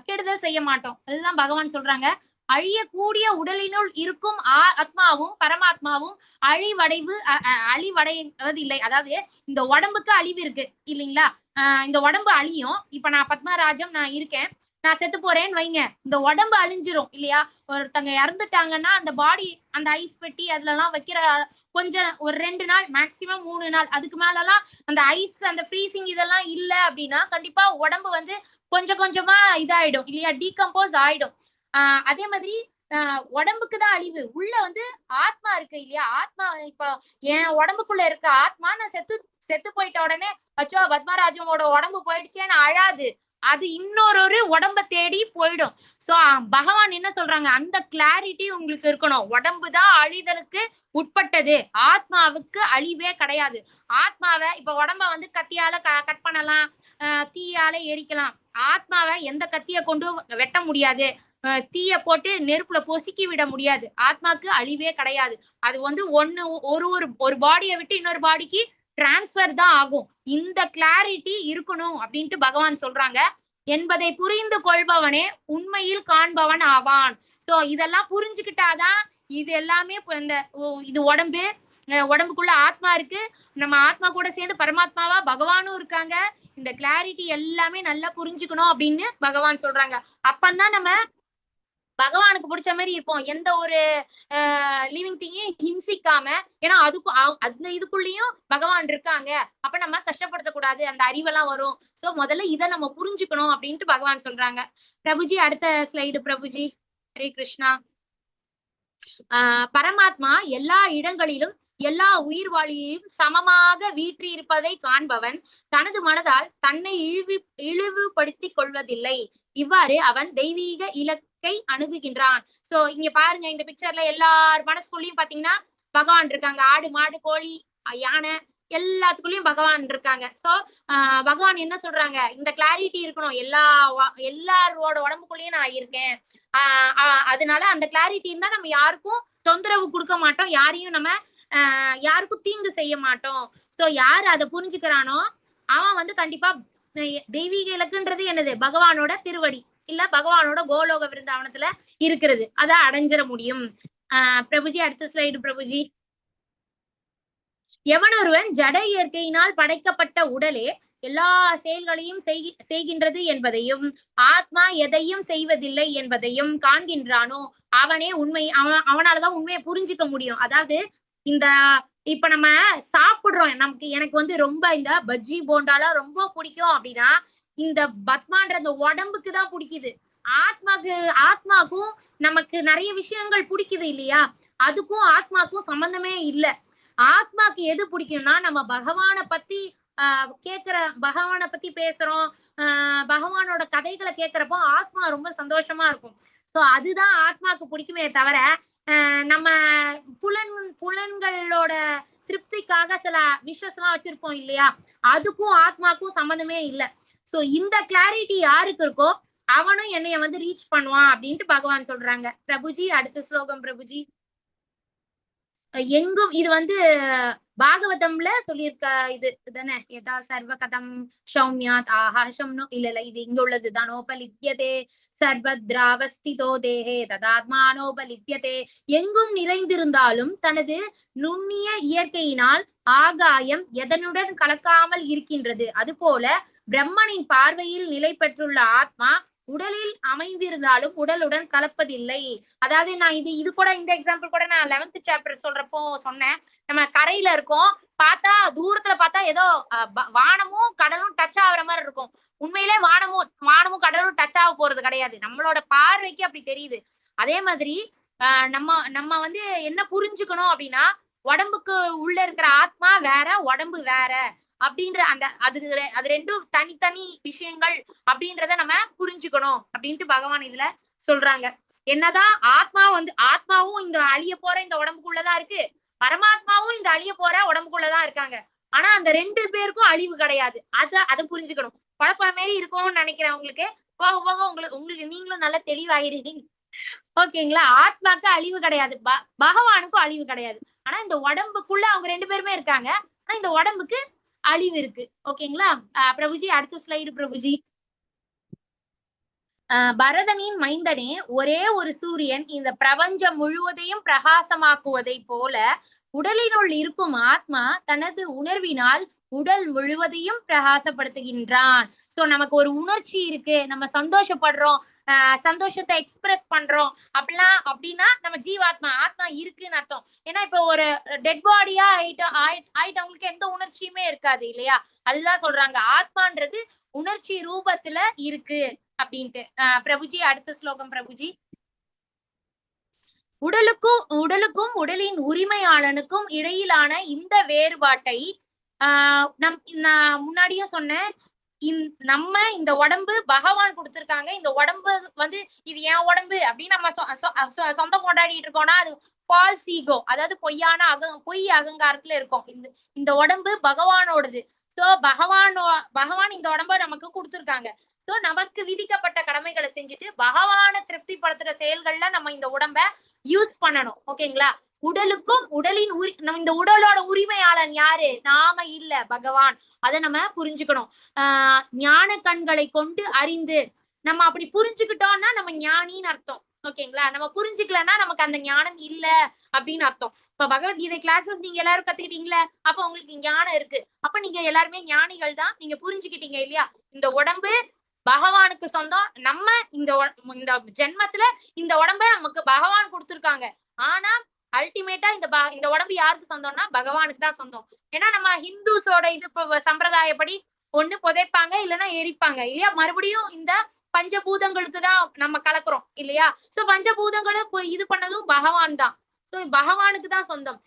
கெடுதல் செய்ய மாட்டோம். அதுதான் பகவான் சொல்றாங்க. அழியக்கூடிய உடலினுள் இருக்கும் ஆத்மாவும் பரமாத்மாவும் அழிவடைவது இல்லை. அதாவது இந்த உடம்புக்கு அழிவு இருக்கு இல்லைங்களா, இந்த உடம்பு அழியும். இப்ப நான் பத்மராஜம் நான் இருக்கேன், நான் செத்து போறேன்னு வைங்க, இந்த உடம்பு அழிஞ்சிரும் இல்லையா. ஒருத்தங்க இறந்துட்டாங்கன்னா அந்த பாடி அந்த ஐஸ் பெட்டி அதுல எல்லாம் வைக்கிற கொஞ்சம் ஒரு 2 நாள் மேக்சிமம் 3 நாள் அதுக்கு மேலலாம் அந்த ஐஸ் அந்த ஃப்ரீசிங் இதெல்லாம் இல்ல அப்படின்னா கண்டிப்பா உடம்பு வந்து கொஞ்சம் கொஞ்சமா இதாயிடும் இல்லையா, டீகம்போஸ் ஆயிடும். அதே மாதிரி உடம்புக்கு தான் அழிவு, உள்ள வந்து ஆத்மா இருக்கு இல்லையா. ஆத்மா இப்போ என் உடம்புக்குள்ள இருக்க ஆத்மா நான் செத்து போயிட்ட உடனே அச்சோ பத்மராஜமோட உடம்பு போயிடுச்சே நான் அழாது. அது இன்னொரு உடம்ப தேடி போயிடும். சோ பகவான் என்ன சொல்றாங்க, அந்த கிளாரிட்டி உங்களுக்கு இருக்கணும். உடம்புதான் அழிதலுக்கு உட்பட்டது, ஆத்மாவுக்கு அழிவே கிடையாது. ஆத்மாவை இப்ப உடம்ப வந்து கத்தியால கட் பண்ணலாம், தீயால எரிக்கலாம். ஆத்மாவை எந்த கத்திய கொண்டு வெட்ட முடியாது, தீய போட்டு நெருப்புல பொசுக்கி விட முடியாது. ஆத்மாக்கு அழிவே கிடையாது. அது வந்து ஒரு பாடியை விட்டு இன்னொரு பாடிக்கு டிரான்ஸ்பர் தான் ஆகும். இந்த கிளாரிட்டி இருக்கணும் அப்படின்ட்டு பகவான் சொல்றாங்க. என்பதை புரிந்து கொள்பவனே உண்மையில் காண்பவன் ஆவான். சோ இதெல்லாம் புரிஞ்சுக்கிட்டாதான் இது எல்லாமே இந்த இது உடம்புக்குள்ள ஆத்மா இருக்கு, நம்ம ஆத்மா கூட சேர்ந்து பரமாத்மாவா பகவானும் இருக்காங்க. இந்த கிளாரிட்டி எல்லாமே நல்லா புரிஞ்சுக்கணும் அப்படின்னு பகவான் சொல்றாங்க. அப்பந்தான் நம்ம பகவானுக்கு பிடிச்ச மாதிரி இருப்போம். எந்த ஒரு லிவிங் திங்கையும் ஹிம்சிக்காம. ஏன்னா அந்த இதுக்குள்ளயும் பகவான் இருக்காங்க, அப்ப நம்ம கஷ்டப்படுத்தக்கூடாது, அந்த அறிவெல்லாம் வரும். சோ முதல்ல இதை நம்ம புரிஞ்சுக்கணும் அப்படின்ட்டு பகவான் சொல்றாங்க. பிரபுஜி அடுத்த ஸ்லைடு பிரபுஜி. ஹரே கிருஷ்ணா. பரமாத்மா எல்லா இடங்களிலும் எல்லா உயிர்வாழியையும் சமமாக வீற்றி இருப்பதை காண்பவன் தனது மனதால் தன்னை இழிவுபடுத்திக் கொள்வதில்லை. இவ்வாறு அவன் தெய்வீக இலக்கை அணுகுகின்றான். சோ இங்க பாருங்க, இந்த பிக்சர்ல எல்லார் மனசுக்குள்ளயும் பாத்தீங்கன்னா பகவான் இருக்காங்க. ஆடு மாடு கோழி யானை எல்லாத்துக்குள்ளயும் பகவான் இருக்காங்க. சோ பகவான் என்ன சொல்றாங்க, இந்த கிளாரிட்டி இருக்கணும், எல்லாரோட உடம்புக்குள்ளயும் நான் இருக்கேன். அதனால அந்த கிளாரிட்டி இருந்தா நம்ம யாருக்கும் தொந்தரவு கொடுக்க மாட்டோம், யாரையும் நம்ம யாருக்கும் தீங்கு செய்ய மாட்டோம். சோ யாரு அதை புரிஞ்சுக்கிறானோ அவன் வந்து கண்டிப்பா தெய்வீக இலக்குன்றது என்னது, பகவானோட திருவடி இல்ல பகவானோட கோலோக விருந்தாவனத்துல இருக்கிறது, அதை அடைஞ்சிட முடியும். பிரபுஜி அடுத்த ஸ்லைடு பிரபுஜி. எவனொருவன் ஜட இயற்கையினால் படைக்கப்பட்ட உடலே எல்லா செயல்களையும் செய்கின்றது என்பதையும் ஆத்மா எதையும் செய்வதில்லை என்பதையும் காண்கின்றானோ அவனே அவனாலதான் உண்மையை புரிஞ்சுக்க முடியும். அதாவது இப்ப நம்ம சாப்பிடுறோம், எனக்கு வந்து ரொம்ப இந்த பஜ்ஜி போண்டாலாம் ரொம்ப பிடிக்கும் அப்படின்னா இந்த பத்மான்ற அந்த உடம்புக்கு தான் பிடிக்குது. ஆத்மாக்கும் நமக்கு நிறைய விஷயங்கள் பிடிக்குது இல்லையா, அதுக்கும் ஆத்மாக்கும் சம்பந்தமே இல்லை. ஆத்மாக்கு எது பிடிக்கும்னா நம்ம பகவானை பத்தி பகவானை பத்தி பேசுறோம், பகவானோட கதைகளை கேட்கிறப்போ ஆத்மா ரொம்ப சந்தோஷமா இருக்கும். சோ அதுதான் ஆத்மாக்கு பிடிக்குமே தவிர நம்ம புலன்களோட திருப்திக்காக சில விஷஸ் எல்லாம் வச்சிருப்போம் இல்லையா, அதுக்கும் ஆத்மாக்கும் சம்மந்தமே இல்லை. சோ இந்த கிளாரிட்டி யாருக்கு இருக்கோ அவனும் என்னைய வந்து ரீச் பண்ணுவான் அப்படின்ட்டு பகவான் சொல்றாங்க. பிரபுஜி அடுத்த ஸ்லோகம் பிரபுஜி. எங்கும் இது வந்து பாகவதம்ல சொல்லியிருக்க இது தானே, யதா சர்வ கதம் சௌமியாத் ஆஹாஷம்னோ இல்ல இது இங்க உள்ளதுதான். நோபலிப்யதே சர்வத்ராவஸ்திதோ தேஹே ததாத்மானோபலிப்யதே. எங்கும் நிறைந்திருந்தாலும் தனது நுண்ணிய இயற்கையினால் ஆகாயம் எதனுடன் கலக்காமல் இருக்கின்றது. அதுபோல பிரம்மனின் பார்வையில் நிலை பெற்றுள்ள ஆத்மா உடலில் அமைந்திருந்தாலும் உடலுடன் கலப்பதில்லை. அதாவது நான் இது கூட இந்த எக்ஸாம்பிள் கூட நான் 11th சாப்டர் சொல்றப்போ சொன்னேன். நம்ம கரையில இருக்கோம், பார்த்தா தூரத்துல பார்த்தா ஏதோ வானமும் கடலும் டச் ஆகுற மாதிரி இருக்கும். உண்மையிலே வானமும் கடலும் டச் ஆக போறது கிடையாது, நம்மளோட பார்வைக்கு அப்படி தெரியுது. அதே மாதிரி நம்ம வந்து என்ன புரிஞ்சுக்கணும் அப்படின்னா, உடம்புக்கு உள்ள இருக்கிற ஆத்மா வேற, உடம்பு வேற அப்படின்ற அது ரெண்டும் தனித்தனி விஷயங்கள் அப்படின்றத நம்ம புரிஞ்சுக்கணும் அப்படின்ட்டு பகவான் இதுல சொல்றாங்க. என்னதான் ஆத்மாவும் இந்த அழிய போற இந்த உடம்புக்குள்ளதான் இருக்கு, பரமாத்மாவும் இந்த அழிய போற உடம்புக்குள்ளதான் இருக்காங்க. ஆனா அந்த 2 பேருக்கும் அழிவு கிடையாது. அதை புரிஞ்சுக்கணும். குழப்பற மாதிரி இருக்கும்னு நினைக்கிறேன். உங்களுக்கு போக போக உங்களுக்கு நீங்களும் நல்லா தெளிவாயிருக்கீங்க. ஓகேங்களா? ஆத்மாக்கு அழிவு கிடையாது, பகவானுக்கும் அழிவு கிடையாது. ஆனா இந்த உடம்புக்குள்ள அவங்க 2 பேருமே இருக்காங்க, ஆனா இந்த உடம்புக்கு அழிவு இருக்கு. ஓகேங்களா? பிரபுஜி அடுத்த ஸ்லைடு பிரபுஜி. பரதனின் மைந்தனே, ஒரே ஒரு சூரியன் இந்த பிரபஞ்சம் முழுவதையும் பிரகாசமாக்குவதை போல உடலினுள் இருக்கும் ஆத்மா தனது உணர்வினால் உடல் முழுவதையும் பிரகாசப்படுத்துகின்றான். சோ நமக்கு ஒரு உணர்ச்சி இருக்கு, நம்ம சந்தோஷப்படுறோம், சந்தோஷத்தை எக்ஸ்பிரஸ் பண்றோம் அப்படின்னா நம்ம ஆத்மா இருக்குன்னு அர்த்தம். ஏன்னா இப்ப ஒரு டெட் பாடியா ஆயிட்டவங்களுக்கு எந்த உணர்ச்சியுமே இருக்காது இல்லையா, அதுதான் சொல்றாங்க ஆத்மான்றது உணர்ச்சி ரூபத்துல இருக்கு அப்படின்ட்டு. பிரபுஜி அடுத்த ஸ்லோகம் பிரபுஜி. உடலுக்கும் உடலின் உரிமையாளனுக்கும் இடையிலான இந்த வேறுபாட்டை நான் முன்னாடியும் சொன்னேன், நம்ம இந்த உடம்பு பகவான் கொடுத்திருக்காங்க. இந்த உடம்பு வந்து இது என் உடம்பு அப்படின்னு நம்ம சொந்தம் கொண்டாடிட்டு இருக்கோம்னா அது ஃபால்ஸ் ஈகோ, அதாவது பொய் அகங்காரத்துல இருக்கும். இந்த உடம்பு பகவானோடது. சோ பகவான் இந்த உடம்ப நமக்கு கொடுத்திருக்காங்க. சோ நமக்கு விதிக்கப்பட்ட கடமைகளை செஞ்சுட்டு பகவானை திருப்திப்படுத்துற செயல்கள்ல நம்ம இந்த உடம்ப யூஸ் பண்ணணும். ஓகேங்களா? உடலுக்கும் நம்ம இந்த உடலோட உரிமையாளன் யாரு? நாம இல்ல, பகவான். அதை நம்ம புரிஞ்சுக்கணும். ஞான கண்களை கொண்டு அறிந்து நம்ம அப்படி புரிஞ்சுக்கிட்டோம்னா நம்ம ஞானின்னு அர்த்தம். ஓகேங்களா? நம்ம புரிஞ்சுக்கலன்னா நமக்கு அந்த ஞானம் இல்ல அப்படின்னு அர்த்தம். இப்ப பகவத்கீதை கிளாஸஸ் நீங்க எல்லாரும் கத்துக்கிட்டீங்களே, அப்ப உங்களுக்கு ஞானம் இருக்கு. அப்ப நீங்க எல்லாருமே ஞானிகள் தான். நீங்க புரிஞ்சுக்கிட்டீங்க இல்லையா? இந்த உடம்பு பகவானுக்கு சொந்தம். நம்ம இந்த ஜென்மத்துல இந்த உடம்ப நமக்கு பகவான் கொடுத்திருக்காங்க. ஆனா அல்டிமேட்டா இந்த உடம்பு யாருக்கு சொந்தம்னா பகவானுக்கு தான் சொந்தம். ஏன்னா நம்ம ஹிந்துஸோட இது சம்பிரதாயப்படி ஒண்ணு புதைப்பாங்க, இல்லைன்னா எரிப்பாங்க இல்லையா? மறுபடியும் இந்த பஞ்சபூதங்களுக்கு தான் நம்ம கலக்குறோம் இல்லையா? சோ பஞ்சபூதங்களை இது பண்ணதும் பகவான் தான். சோ பகவானுக்கு தான் சொந்தம்.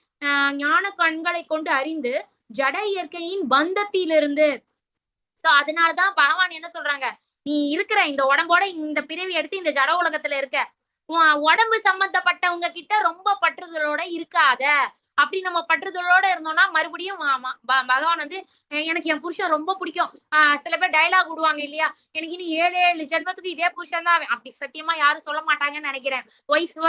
ஞான கண்களை கொண்டு அறிந்து ஜட இயற்கையின் பந்தத்திலிருந்து. சோ அதனாலதான் பகவான் என்ன சொல்றாங்க, நீ இருக்கிற இந்த உடம்போட இந்த பிறவி எடுத்து இந்த ஜட உலகத்துல இருக்க, உடம்பு சம்பந்தப்பட்டவங்க கிட்ட ரொம்ப பற்றுதலோட இருக்காத. அப்படி நம்ம பற்றுதலோட இருந்தோம்னா மறுபடியும் பகவான் வந்து எனக்கு என் புருஷன் ரொம்ப பிடிக்கும். சில பேர் டைலாக் விடுவாங்க இல்லையா, எனக்கு இன்னும் 7 ஜென்மத்துக்கு இதே புருஷன் தான். அப்படி சத்தியமா யாரும் சொல்ல மாட்டாங்கன்னு நினைக்கிறேன். ஒய்ஃபும்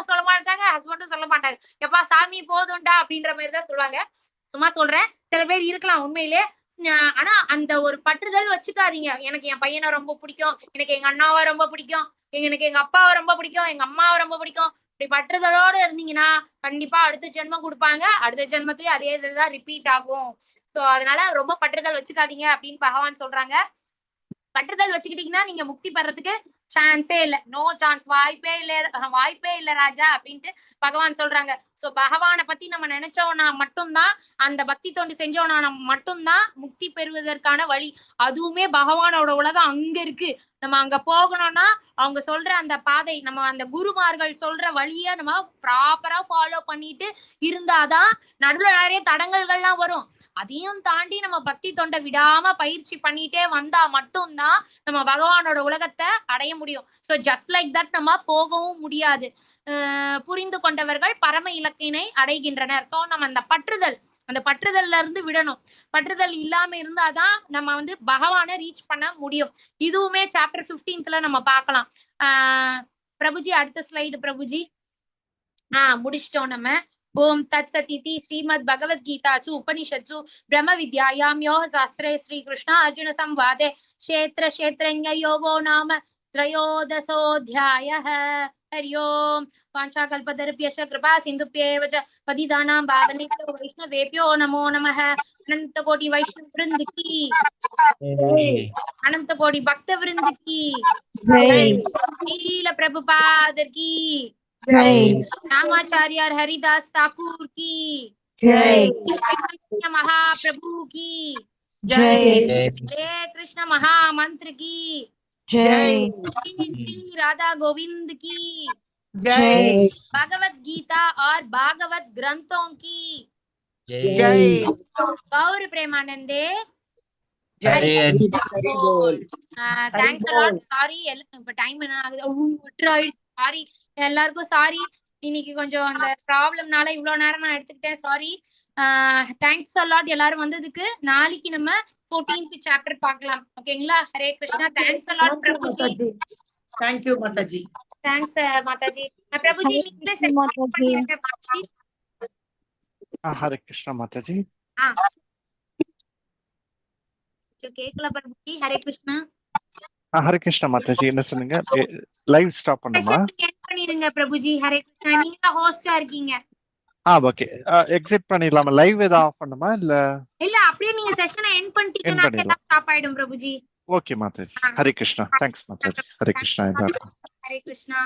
சொல்ல மாட்டாங்க, ஹஸ்பண்டும் சொல்ல மாட்டாங்க. எப்பா சாமி போதும்டா அப்படின்ற மாதிரி தான் சொல்லுவாங்க. சும்மா சொல்றேன், சில பேர் இருக்கலாம் உண்மையிலே. ஆனா அந்த ஒரு பற்றுதல் வச்சுக்காதீங்க. எனக்கு என் பையனை ரொம்ப பிடிக்கும், எனக்கு எங்க அண்ணாவை ரொம்ப பிடிக்கும், எனக்கு எங்க அப்பாவை ரொம்ப பிடிக்கும், எங்க அம்மாவை ரொம்ப பிடிக்கும். இப்படி பற்றுதலோட இருந்தீங்கன்னா கண்டிப்பா அடுத்த ஜென்மம் கொடுப்பாங்க. அடுத்த ஜென்மத்திலேயே அதே இதுதான் ரிப்பீட் ஆகும். சோ அதனால ரொம்ப பற்றுதல் வச்சுக்காதீங்க அப்படின்னு பகவான் சொல்றாங்க. பற்றுதல் வச்சுக்கிட்டீங்கன்னா நீங்க முக்தி பெறதுக்கு சான்ஸே இல்ல. நோ சான்ஸ், வாய்ப்பே இல்ல ராஜா அப்படின்ட்டு பகவான் சொல்றாங்க. சோ பகவானை பத்தி நம்ம நினைச்சோம்னா மட்டும்தான், அந்த பக்தி தொண்டு செஞ்சோம்னா மட்டும்தான் முக்தி பெறுவதற்கான வழி. அதுவுமே பகவானோட உலகம் அங்க இருக்கு. நம்ம அங்க போகணும்னா அவங்க சொல்ற அந்த பாதை, நம்ம அந்த குருமார்கள் சொல்ற வழிய நம்ம ப்ராப்பரா ஃபாலோ பண்ணிட்டு இருந்தாதான். நடுவுல நிறைய தடங்கல்கள்லாம் வரும், அதையும் தாண்டி நம்ம பக்தி தொண்டை விடாம பயிற்சி பண்ணிட்டே வந்தா மட்டும்தான் நம்ம பகவானோட உலகத்தை அடைய முடியும். சோ ஜஸ்ட் லைக் தட் நம்ம போகவும் முடியாது. புரிந்து கொண்டவர்கள் பரம இலக்கினை அடைகின்றனர். சோ நம்ம அந்த பற்றுதல்ல இருந்து விடணும். பற்றுதல் இல்லாம இருந்தாதான் நம்ம வந்து பகவானை ரீச் பண்ண முடியும். இதுவுமே சாப்டர் 15ல நம்ம பார்க்கலாம். பிரபுஜி அடுத்த ஸ்லைடு பிரபுஜி. முடிச்சிட்டோம் நம்ம. ஓம் தத் சதிதி ஸ்ரீமத் பகவத்கீதாசு உபனிஷத்சு பிரம்ம வித்யாயாம் யோக சாஸ்திரே ஸ்ரீ கிருஷ்ண அர்ஜுன சம்வாதே க்ஷேத்ரஞ யோகோ நாம த்ரயோதசோऽध्यायः. हरि ओम. वाञ्छाकल्पतरुभ्यश्च कृपा सिन्धुभ्येव च पतितानां पावनेभ्यो वैष्णवेभ्यो नमो नमः. अनंत कोटि वैष्णव वृंद की, अनंत कोटि भक्त वृंद की, श्रील प्रभुपाद की जय, रामाचार्य हरिदास ठाकुर की जय, महाप्रभु की जय, हरे कृष्ण महामंत्र की जय, श्री राधा गोविंद की जय, भगवत गीता और भागवत ग्रंथों की जय, गौर प्रेमानंदे जय। Thanks a lot. சாரி இப்ப டைம் என்ன ஆகுது, சாரி எல்லாருக்கும் சாரி. இன்னைக்கு கொஞ்சம் அந்த ப்ராப்ளம்னால இவ்வளவு நேரம் நான் எடுத்துக்கிட்டேன், சாரி. தேங்க்ஸ் a lot எல்லாரும் வந்ததுக்கு. நாளைக்கு நம்ம 14th சாப்டர் பார்க்கலாம். ஓகேங்களா? Hare Krishna. Thanks a lot Prabhuji. Thank you Mataji. Thanks Mataji. Prabhuji நீங்களே செட் பண்ணிடுங்க பிரபுஜி. ஹரே கிருஷ்ணா மாதாஜி. கேக்கல பிரபுஜி. ஹரே கிருஷ்ணா. ஹரே கிருஷ்ணா மாதாஜி. என்ன சொன்னீங்க? லைவ் ஸ்டாப் பண்ணுமா? எண்ட் பண்ணிருங்க பிரபுஜி. ஹரே கிருஷ்ணா. நீங்க தான் ஹோஸ்டா இருக்கீங்க. ஓகே. எக்ஸிட் பண்ணிடலாமா? லைவ் ஏதா ஆஃப் பண்ணுமா இல்ல அப்படியே நீங்க செஷனை எண்ட் பண்ணிட்டீங்கன்னா ஸ்டாப் ஆயிடும் பிரபுஜி. ஓகே மாதாஜி. ஹரே கிருஷ்ணா. தேங்க்ஸ் மாதாஜி. ஹரே கிருஷ்ணா. ஹரே கிருஷ்ணா.